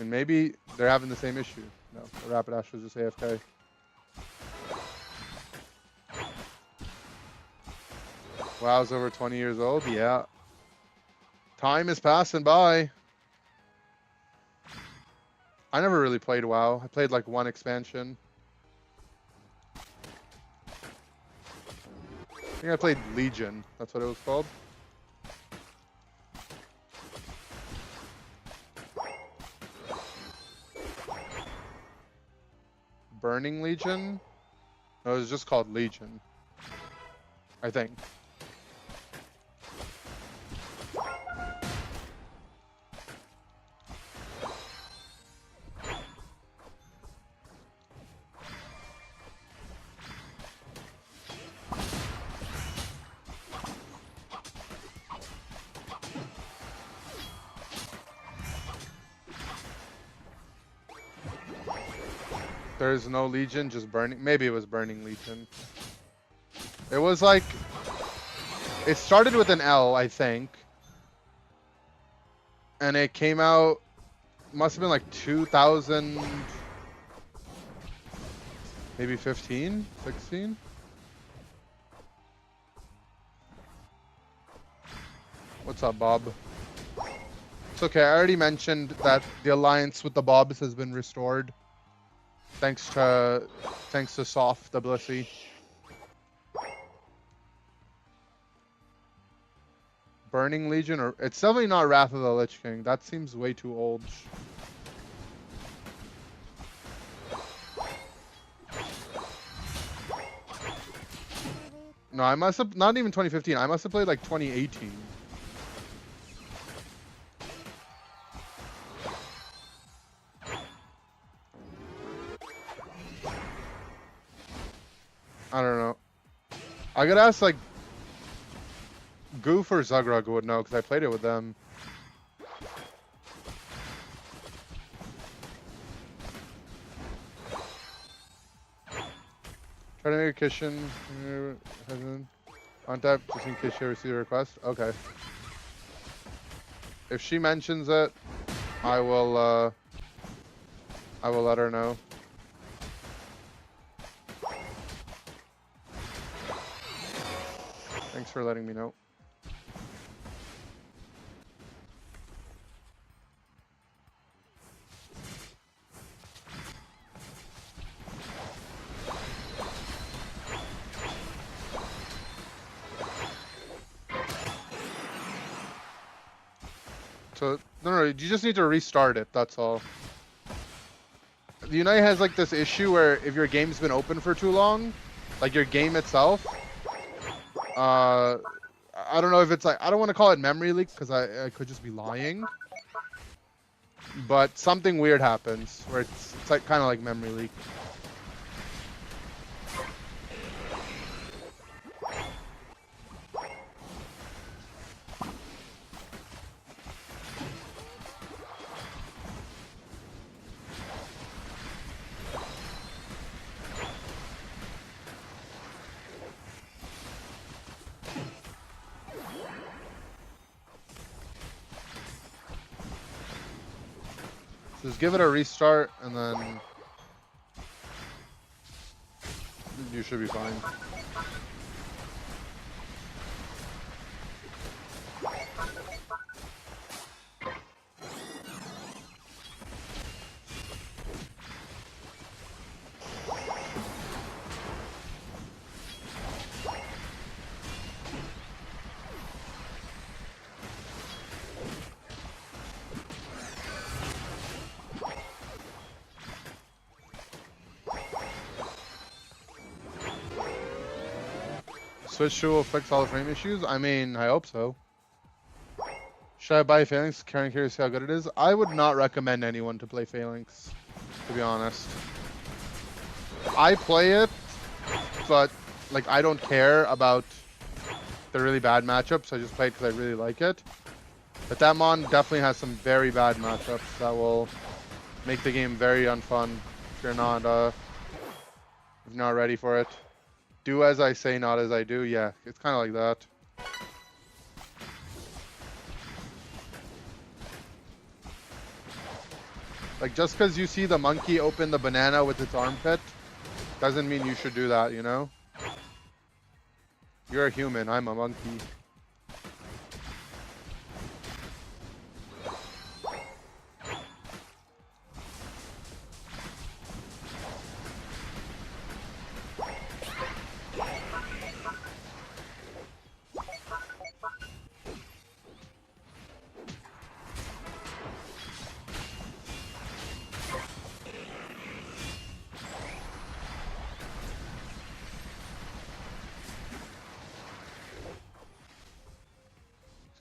And maybe they're having the same issue. No, the Rapidash was just AFK. WoW's over 20 years old? Yeah. Time is passing by. I never really played WoW. I played like one expansion. I think I played Legion. That's what it was called. Burning Legion? No, it was just called Legion. I think. There's no Legion, just Burning. Maybe it was Burning Legion. It was like... It started with an L, I think. And it came out... Must have been like 2000... Maybe 15? 16? What's up, Bob? It's okay, I already mentioned that the alliance with the Bobs has been restored. Thanks to Soft, the Blissey. Burning Legion, or it's definitely not Wrath of the Lich King. That seems way too old. No, I must have not even 2015. I must have played like 2018. I don't know. I gotta ask like Goof or Zugrug would know because I played it with them. Try to make a kitchen contact just in case she receives a request. Okay. If she mentions it, I will let her know. Thanks for letting me know. So, no, you just need to restart it, that's all. The Unite has like this issue where if your game's been open for too long, like your game itself, I don't know if it's like, I don't want to call it memory leak because I could just be lying. But something weird happens where it's like kind of like memory leak. Just give it a restart and then you should be fine. Switch to will fix all the frame issues? I mean, I hope so. Should I buy Phalanx? Curious to see how good it is. I would not recommend anyone to play Phalanx, to be honest. I play it, but like I don't care about the really bad matchups. I just play it because I really like it. But that mon definitely has some very bad matchups that will make the game very unfun if you're not ready for it. Do as I say, not as I do. Yeah, it's kind of like that. Like, just because you see the monkey open the banana with its armpit, doesn't mean you should do that, you know? You're a human, I'm a monkey.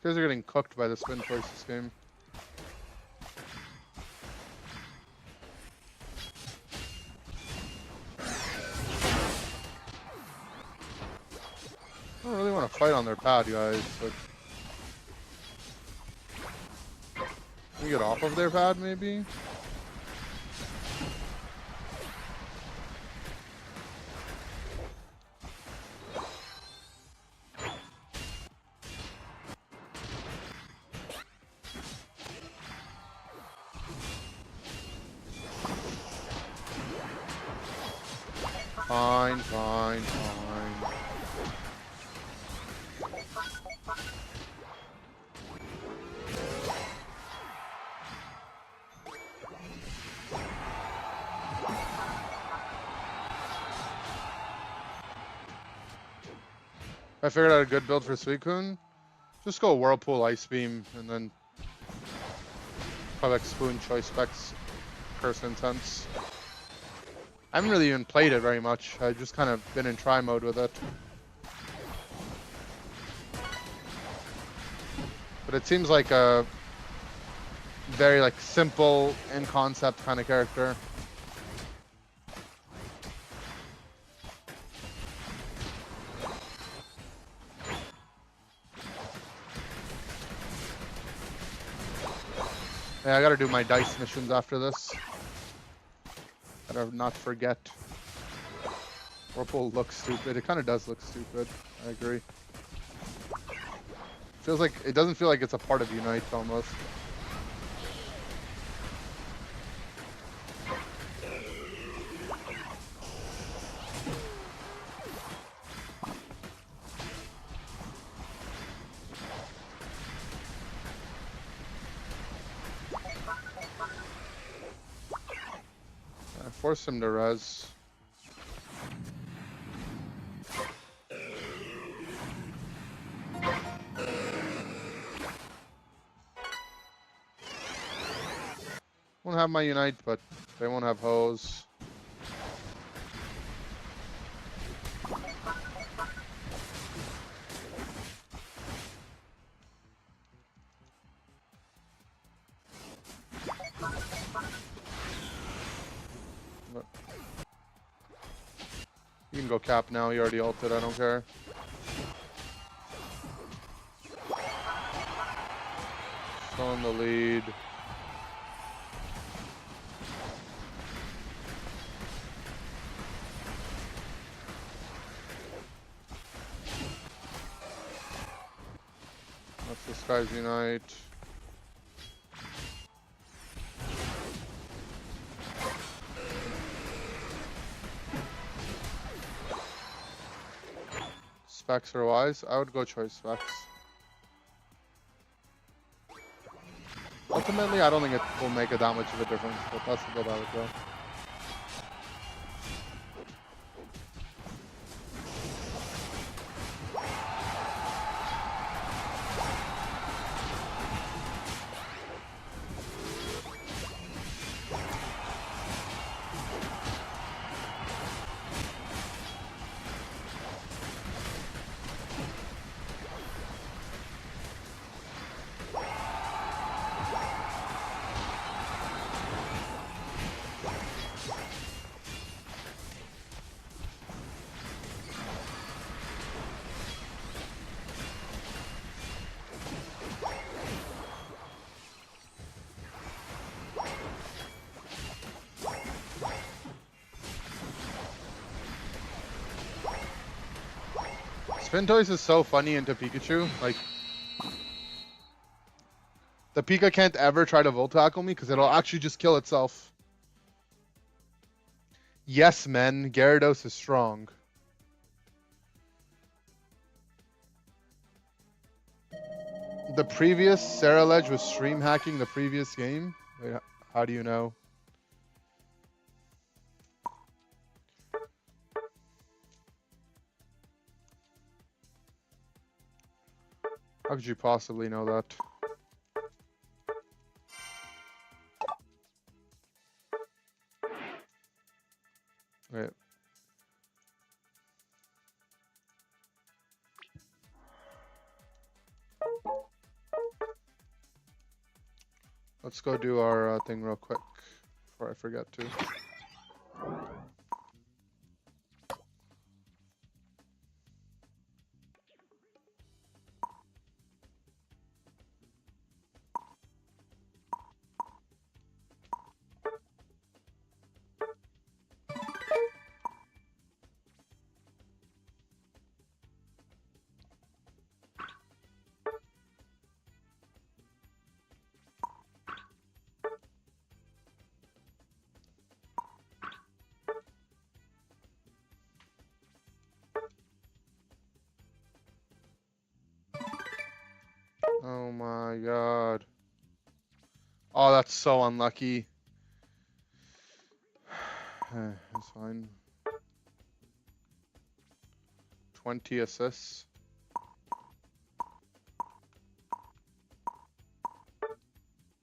These guys are getting cooked by the spin choice this game. I don't really want to fight on their pad, guys, but... Can we get off of their pad, maybe? Fine, fine, fine. I figured out a good build for Suicune. Just go Whirlpool, Ice Beam, and then Public Spoon, Choice Specs, Curse Intense. I haven't really even played it very much. I've just kind of been in try mode with it. But it seems like a very like simple in concept kind of character. Yeah, I gotta do my dice missions after this. Gotta not forget. Whirlpool looks stupid. It kind of does look stupid. I agree. Feels like it doesn't feel like it's a part of Unite almost. I forced him to res. Won't have my Unite, but they won't have hose. But you can go cap now. You already ulted. I don't care. Still in the lead. That's this guy's Unite. Specs are wise. I would go choice specs. Ultimately, I don't think it will make it that much of a difference, but that's the build I would go. Spin Toys is so funny into Pikachu. Like, the Pika can't ever try to Volt Tackle me because it'll actually just kill itself. Yes, men. Gyarados is strong. The previous Sarah Ledge was stream hacking the previous game? Wait, how do you know? How could you possibly know that? Wait. Let's go do our thing real quick before I forget to. Oh my god. Oh, that's so unlucky. That's fine. 20 assists.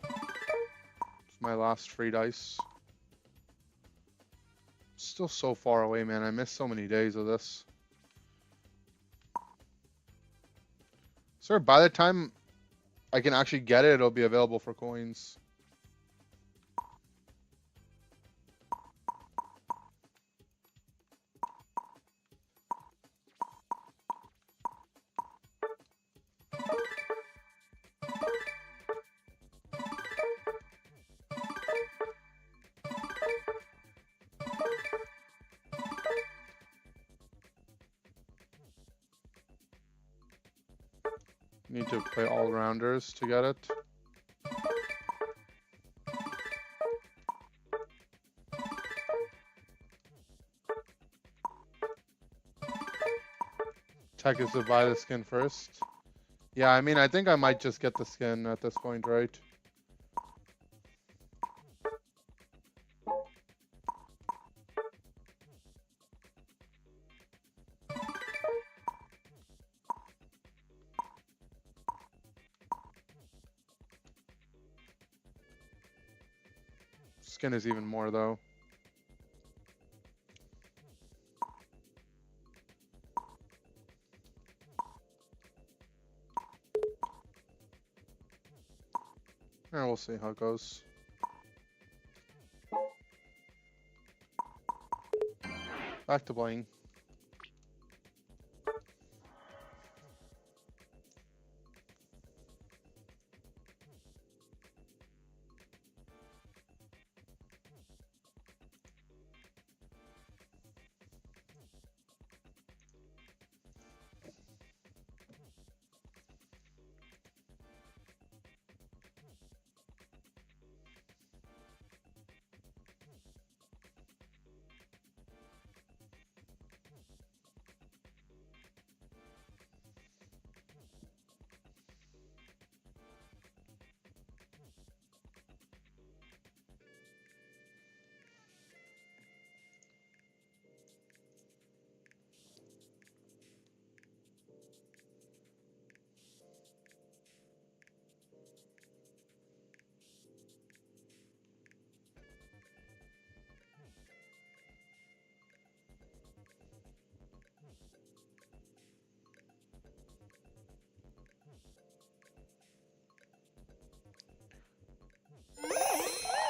It's my last free dice. Still so far away, man. I missed so many days of this. Sir, by the time I can actually get it, it'll be available for coins. Need to play all rounders to get it. Tech is to buy the skin first. Yeah, I mean, I think I might just get the skin at this point, right? Skin is even more, though. Yeah, we'll see how it goes. Back to playing.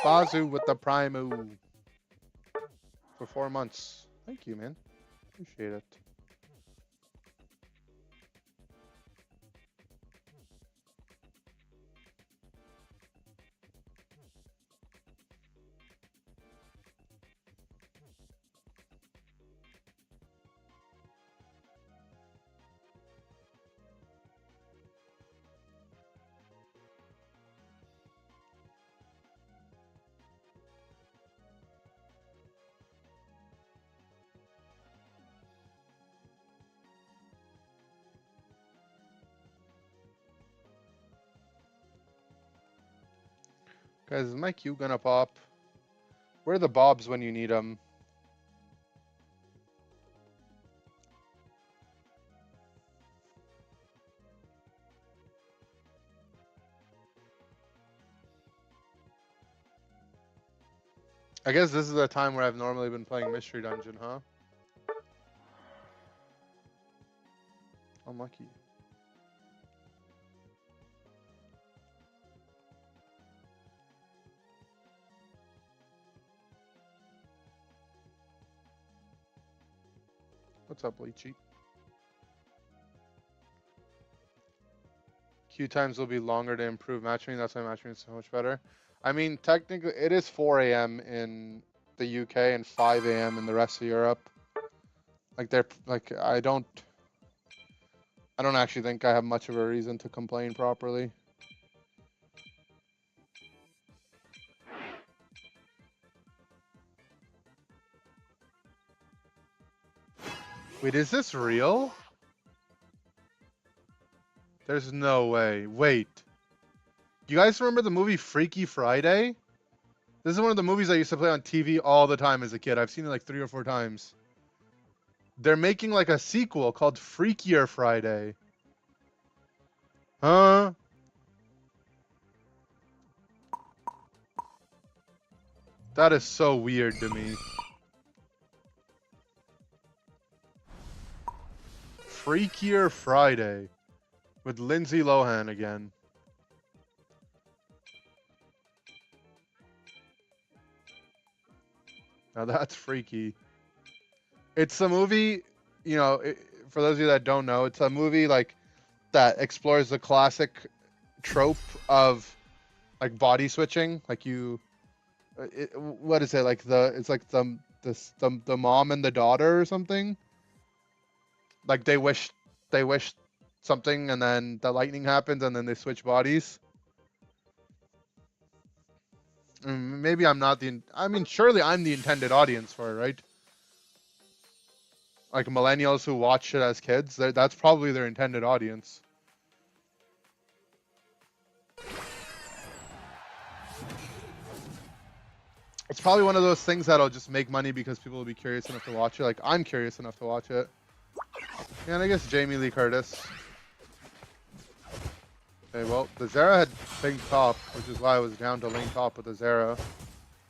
Bazoo with the Primu for 4 months. Thank you, man. Appreciate it. Guys, is my Q gonna pop? Where are the bobs when you need them? I guess this is the time where I've normally been playing Mystery Dungeon, huh? Unlucky. What's up, Leechy? Queue times will be longer to improve matchmaking. That's why matchmaking is so much better. I mean, technically, it is 4 a.m. in the UK and 5 a.m. in the rest of Europe. Like they're like I don't actually think I have much of a reason to complain properly. Wait, is this real? There's no way. Wait. You guys remember the movie Freaky Friday? This is one of the movies I used to play on TV all the time as a kid. I've seen it like 3 or 4 times. They're making like a sequel called Freakier Friday. Huh? That is so weird to me. Freakier Friday. With Lindsay Lohan again. Now that's freaky. It's a movie, you know, for those of you that don't know, it's a movie like that explores the classic trope of like body switching. Like you, what is it? Like it's like the mom and the daughter or something. Like they wish something, and then the lightning happens, and then they switch bodies. Maybe I'm not the. I mean, surely I'm the intended audience for it, right? Like millennials who watch it as kids, that's probably their intended audience. It's probably one of those things that'll just make money because people will be curious enough to watch it. Like I'm curious enough to watch it. Yeah, and I guess Jamie Lee Curtis. Okay, well, the Zera had pink top, which is why I was down to lane top with the Zera.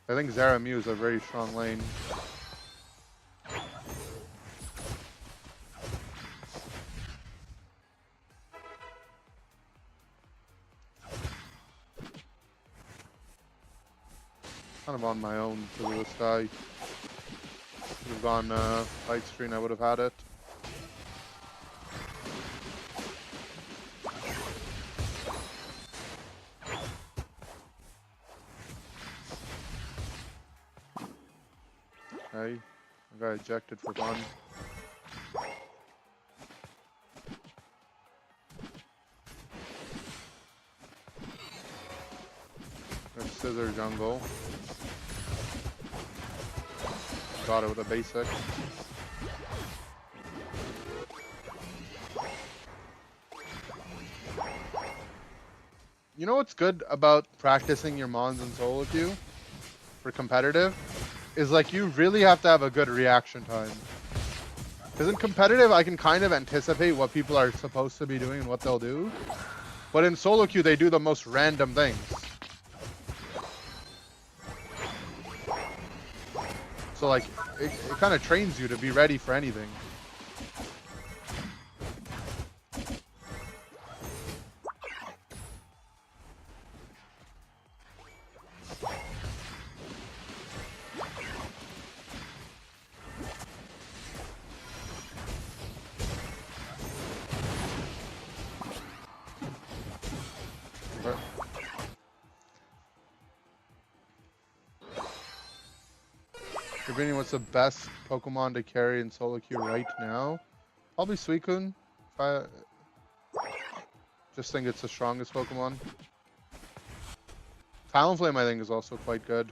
I think Zera Mew is a very strong lane. Kind of on my own to this guy. Would have gone light screen, I would have had it. Okay, I got ejected for fun. There's Scissor Jungle. Got it with a basic. You know what's good about practicing your Mons in solo queue for competitive? Is like you really have to have a good reaction time. Because in competitive, I can kind of anticipate what people are supposed to be doing and what they'll do. But in solo queue, they do the most random things. So like, it kind of trains you to be ready for anything. Opinion, what's the best Pokemon to carry in solo queue right now? Probably Suicune. If I just think it's the strongest Pokemon. Talonflame, I think, is also quite good.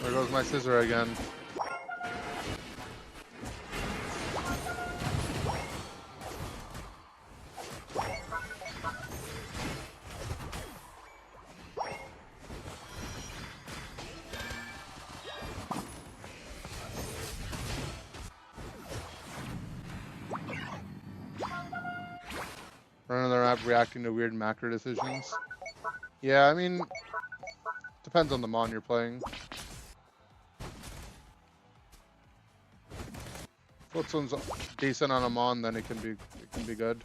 There goes my scissor again. Run another map reacting to weird macro decisions. Yeah, I mean, depends on the mon you're playing. If one's decent on a mon, then it can be good.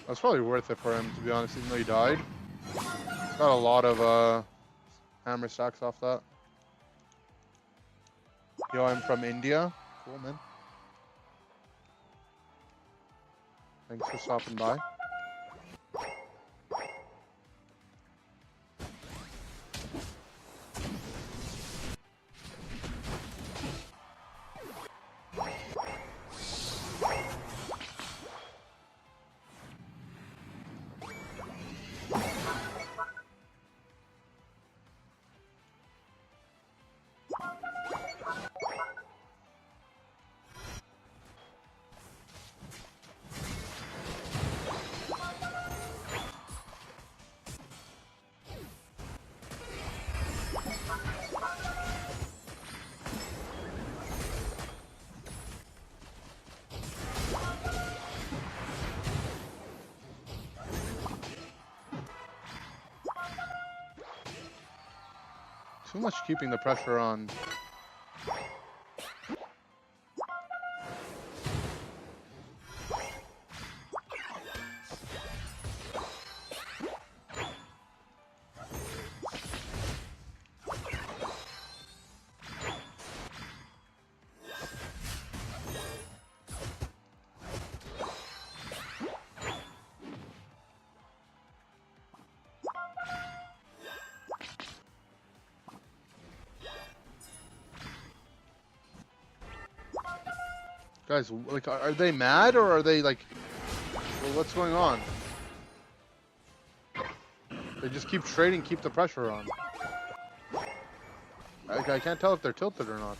That's probably worth it for him, to be honest, even though he died. Got a lot of hammer stacks off that. Yo, I'm from India. Cool, man. Thanks for stopping by. Too much keeping the pressure on. Guys, like, are they mad or are they like, well, what's going on? They just keep trading, keep the pressure on. I can't tell if they're tilted or not.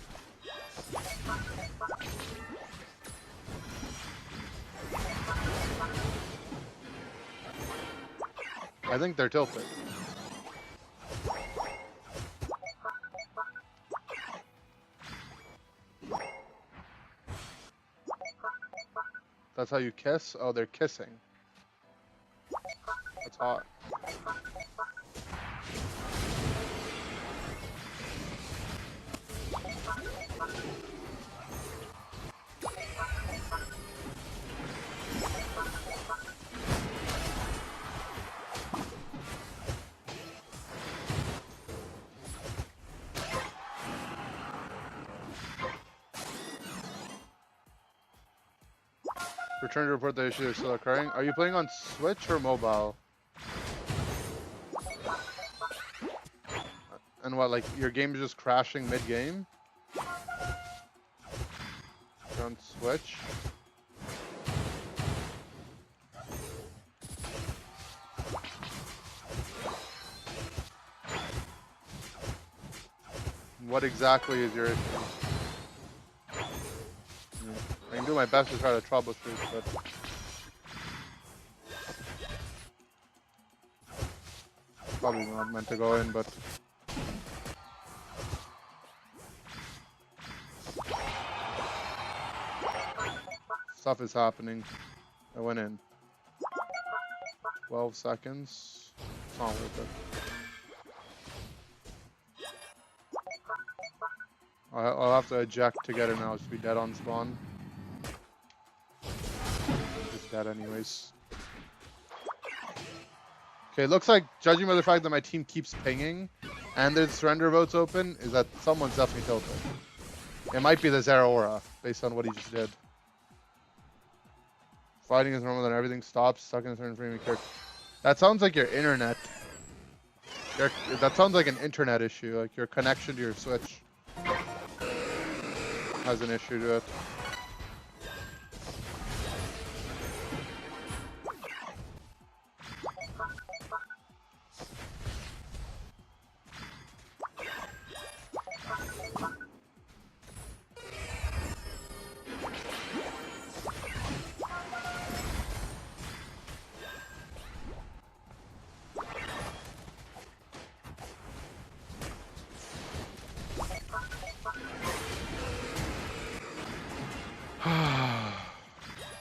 I think they're tilted. That's how you kiss? Oh, they're kissing. That's hot. Return to report the issue is still occurring. Are you playing on Switch or mobile? And what, like, your game is just crashing mid-game? You're on Switch? What exactly is your issue? I can do my best to try to troubleshoot, but probably not meant to go in, but stuff is happening. I went in. 12 seconds. It's not worth it. I'll have to eject to get it now. Just be dead on spawn. Just dead anyways. Okay, looks like, judging by the fact that my team keeps pinging and there's surrender votes open, is that someone's definitely tilted. It might be the Zera Aura, based on what he just did. Fighting is normal, then everything stops, stuck in a certain frame of character. That sounds like your internet. That sounds like an internet issue, like your connection to your Switch has an issue to it.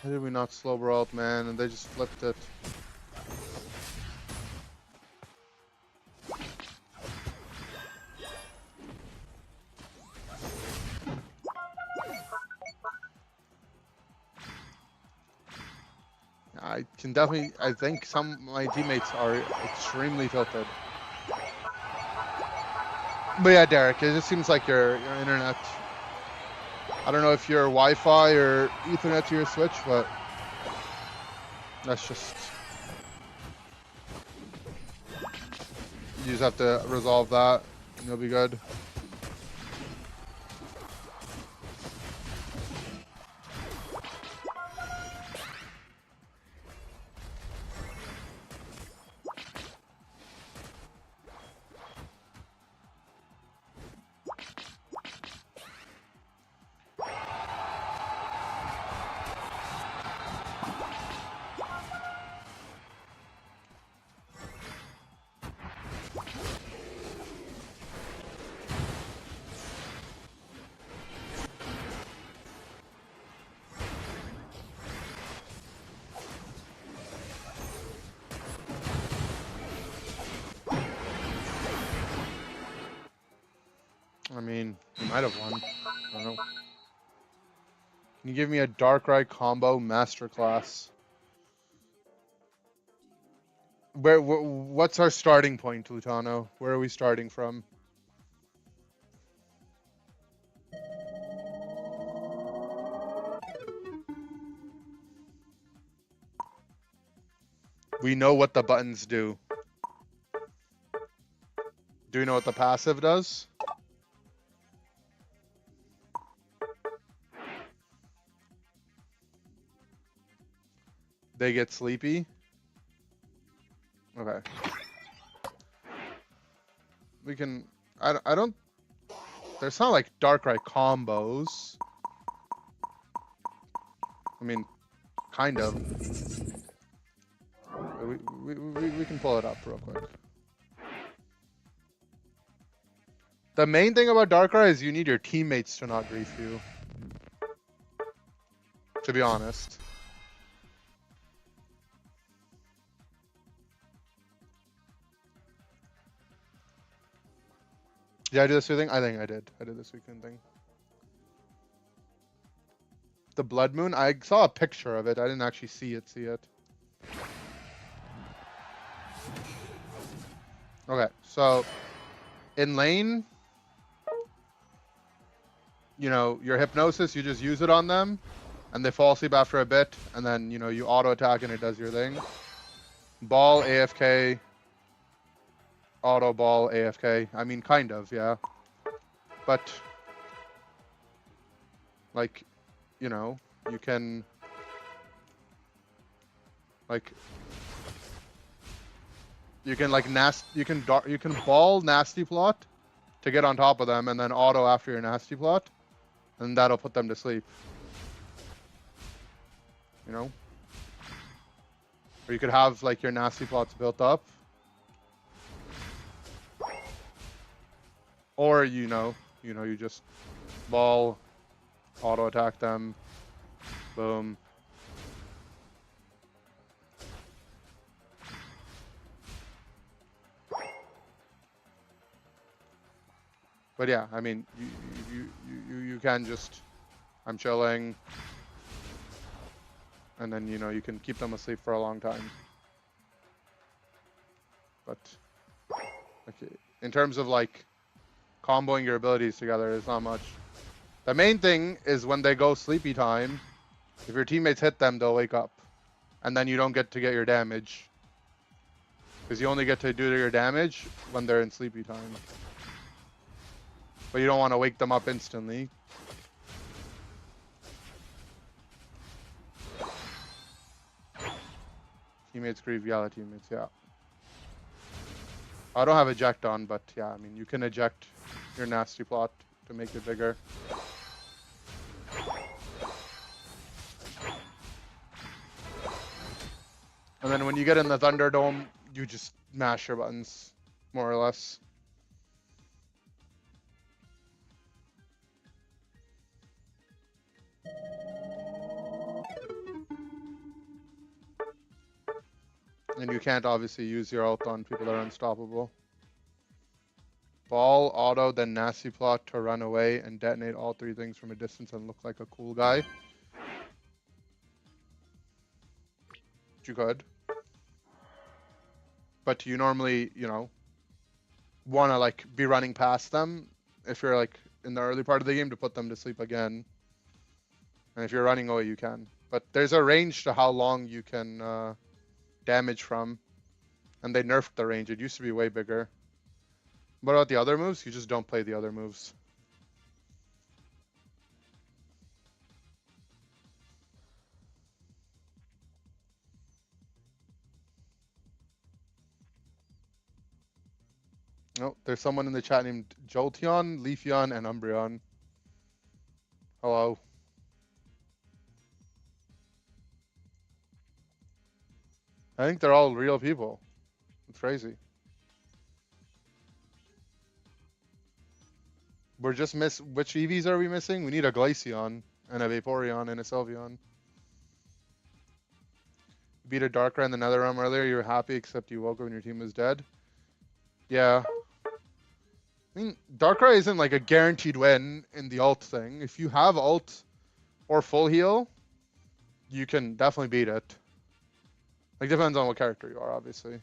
Why did we not slow brawl, man? And they just flipped it. I can definitely. I think some of my teammates are extremely tilted. But yeah, Derek, it just seems like your internet. I don't know if you're Wi-Fi or Ethernet to your Switch, but that's just. You just have to resolve that, and you'll be good. I mean, you might have won. I don't know. Can you give me a Darkrai combo masterclass? What's our starting point, Lutano? Where are we starting from? We know what the buttons do. Do we know what the passive does? They get sleepy. Okay. We can. I don't. There's not like Darkrai combos. I mean, kind of. We can pull it up real quick. The main thing about Darkrai is you need your teammates to not grief you. To be honest. Did I do this weekend? I think I did. I did this weekend thing. The Blood Moon? I saw a picture of it. I didn't actually see it. Okay, so in lane, you know, your hypnosis, you just use it on them, and they fall asleep after a bit, and then, you know, you auto attack and it does your thing. Ball, AFK, auto ball, AFK. I mean, kind of, yeah. But, like, you know, you can, like, you can ball nasty plot to get on top of them, and then auto after your nasty plot, and that'll put them to sleep. You know? Or you could have like your nasty plots built up. Or you just ball, auto attack them, boom. But yeah, I mean, you can just, I'm chilling, and then you can keep them asleep for a long time. But okay, in terms of like comboing your abilities together, it's not much. The main thing is when they go sleepy time, if your teammates hit them, they'll wake up, and then you don't get to get your damage, because you only get to do your damage when they're in sleepy time. But you don't want to wake them up instantly. Teammates grieve, yeah, teammates, yeah. I don't have eject on, but yeah, I mean, you can eject your nasty plot to make it bigger. And then when you get in the Thunderdome, you just mash your buttons, more or less. And you can't obviously use your ult on people that are unstoppable. Ball, auto, then nasty plot to run away and detonate all three things from a distance and look like a cool guy. You could. But you normally, you know, want to like be running past them if you're like in the early part of the game to put them to sleep again. And if you're running away, you can. But there's a range to how long you can damage from. And they nerfed the range. It used to be way bigger. What about the other moves? You just don't play the other moves. Oh, there's someone in the chat named Jolteon, Leafeon, and Umbreon. Hello. I think they're all real people. It's crazy. We're just which EVs are we missing? We need a Glaceon and a Vaporeon and a Sylveon. Beat a Darkrai in the Nether Realm earlier. You were happy except you woke up and your team was dead. Yeah. I mean, Darkrai isn't like a guaranteed win in the ult thing. If you have ult or full heal, you can definitely beat it. Like, depends on what character you are, obviously.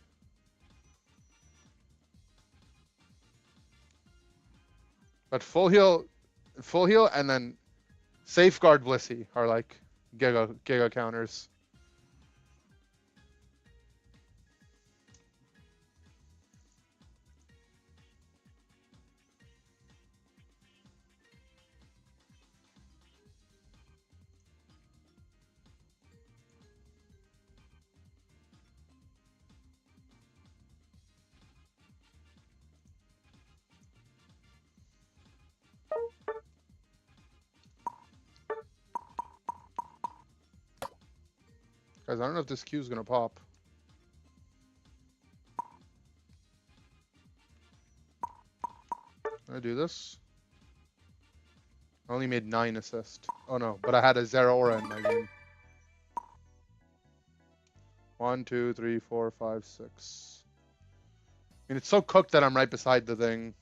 But full heal, and then Safeguard Blissey are like giga counters. Guys, I don't know if this Q is gonna pop. Can I do this? I only made 9 assists. Oh no, but I had a 0 aura in my game. 1, 2, 3, 4, 5, 6. I mean, it's so cooked that I'm right beside the thing.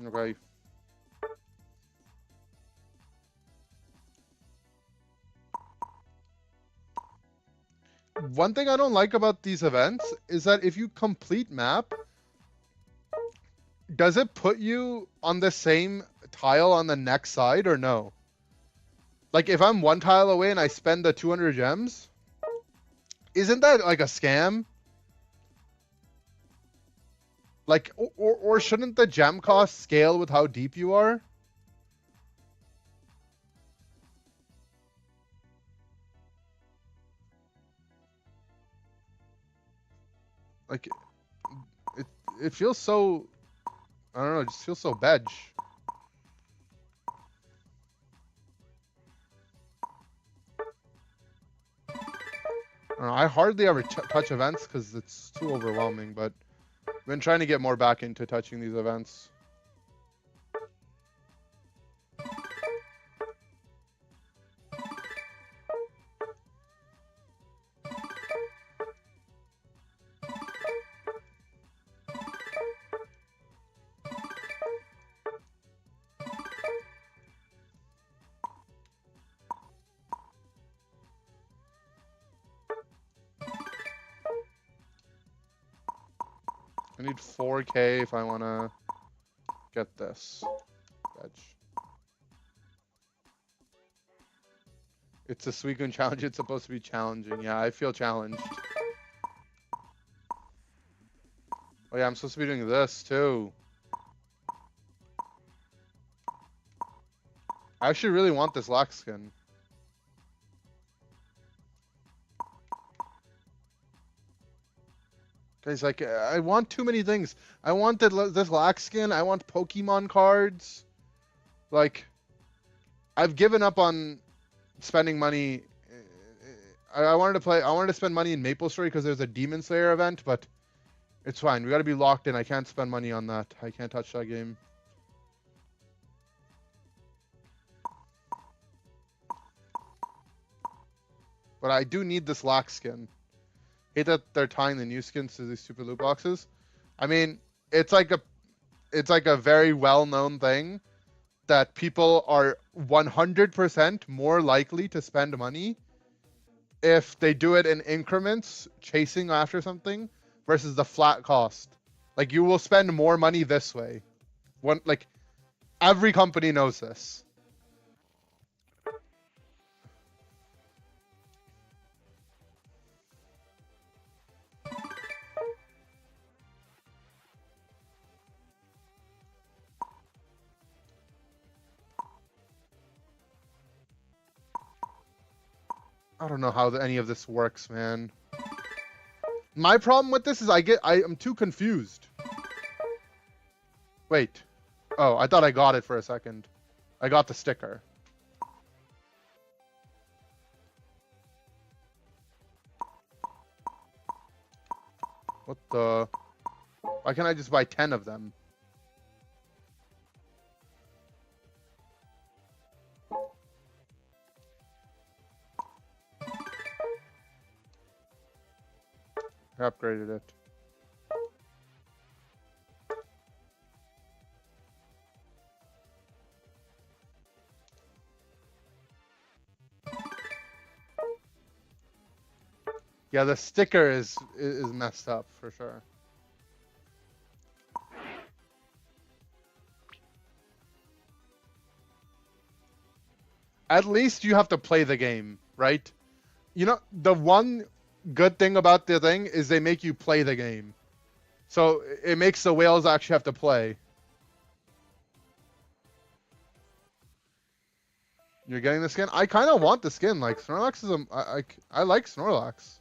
Okay. One thing I don't like about these events is that if you complete map, does it put you on the same tile on the next side or no? Like if I'm one tile away and I spend the 200 gems, isn't that like a scam? Like, or shouldn't the gem cost scale with how deep you are? Like, it feels so, I don't know, it just feels so bedge. I don't know, I hardly ever touch events because it's too overwhelming, but I've been trying to get more back into touching these events. I need 4K if I want to get this. Edge. It's a Suicune challenge. It's supposed to be challenging. Yeah, I feel challenged. Oh yeah, I'm supposed to be doing this too. I actually really want this lock skin. Guys, like, I want too many things. I want this lock skin. I want Pokemon cards. Like, I've given up on spending money. I wanted to play. I wanted to spend money in Maple Story because there's a Demon Slayer event, but it's fine. We got to be locked in. I can't spend money on that. I can't touch that game. But I do need this lock skin. Hate that they're tying the new skins to these stupid loot boxes. I mean, it's like a very well-known thing that people are 100% more likely to spend money if they do it in increments, chasing after something, versus the flat cost. Like, you will spend more money this way. Like, every company knows this. I don't know how any of this works, man. My problem with this is I'm too confused. Wait. Oh, I thought I got it for a second. I got the sticker. What the? Why can't I just buy 10 of them? I upgraded it. Yeah, the sticker is messed up for sure. At least you have to play the game, right? You know, the one good thing about the thing is they make you play the game. So it makes the whales actually have to play. You're getting the skin? I kind of want the skin. Like, Snorlax is I like Snorlax.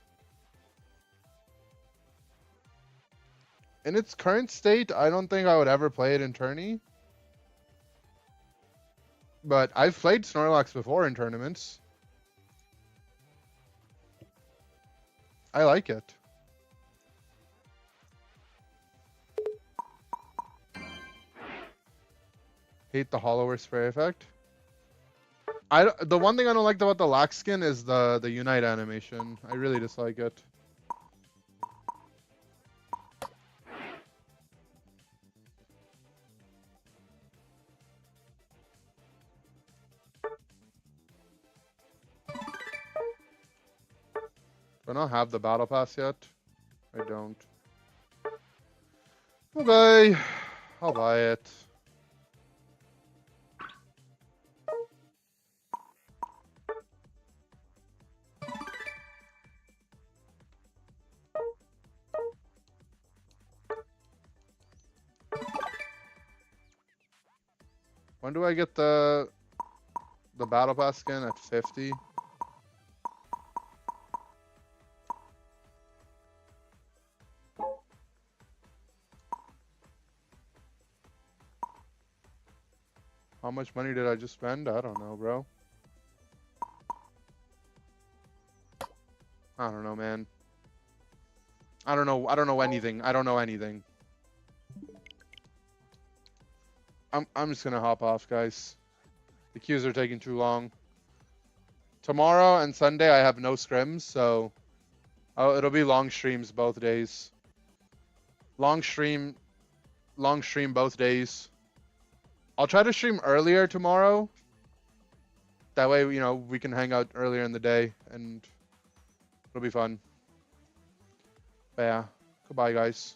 In its current state, I don't think I would ever play it in tourney. But I've played Snorlax before in tournaments. I like it. Hate the hollower spray effect. The one thing I don't like about the lax skin is the unite animation. I really dislike it. Do I not have the battle pass yet? I don't. Okay, I'll buy it. When do I get the battle pass skin at 50? How much money did I just spend? I don't know, bro. I don't know, man. I don't know anything. I don't know anything. I'm just gonna hop off, guys. The queues are taking too long. Tomorrow and Sunday I have no scrims, so it'll be long streams both days. Long stream both days. I'll try to stream earlier tomorrow. That way, you know, we can hang out earlier in the day and it'll be fun. But yeah, goodbye, guys.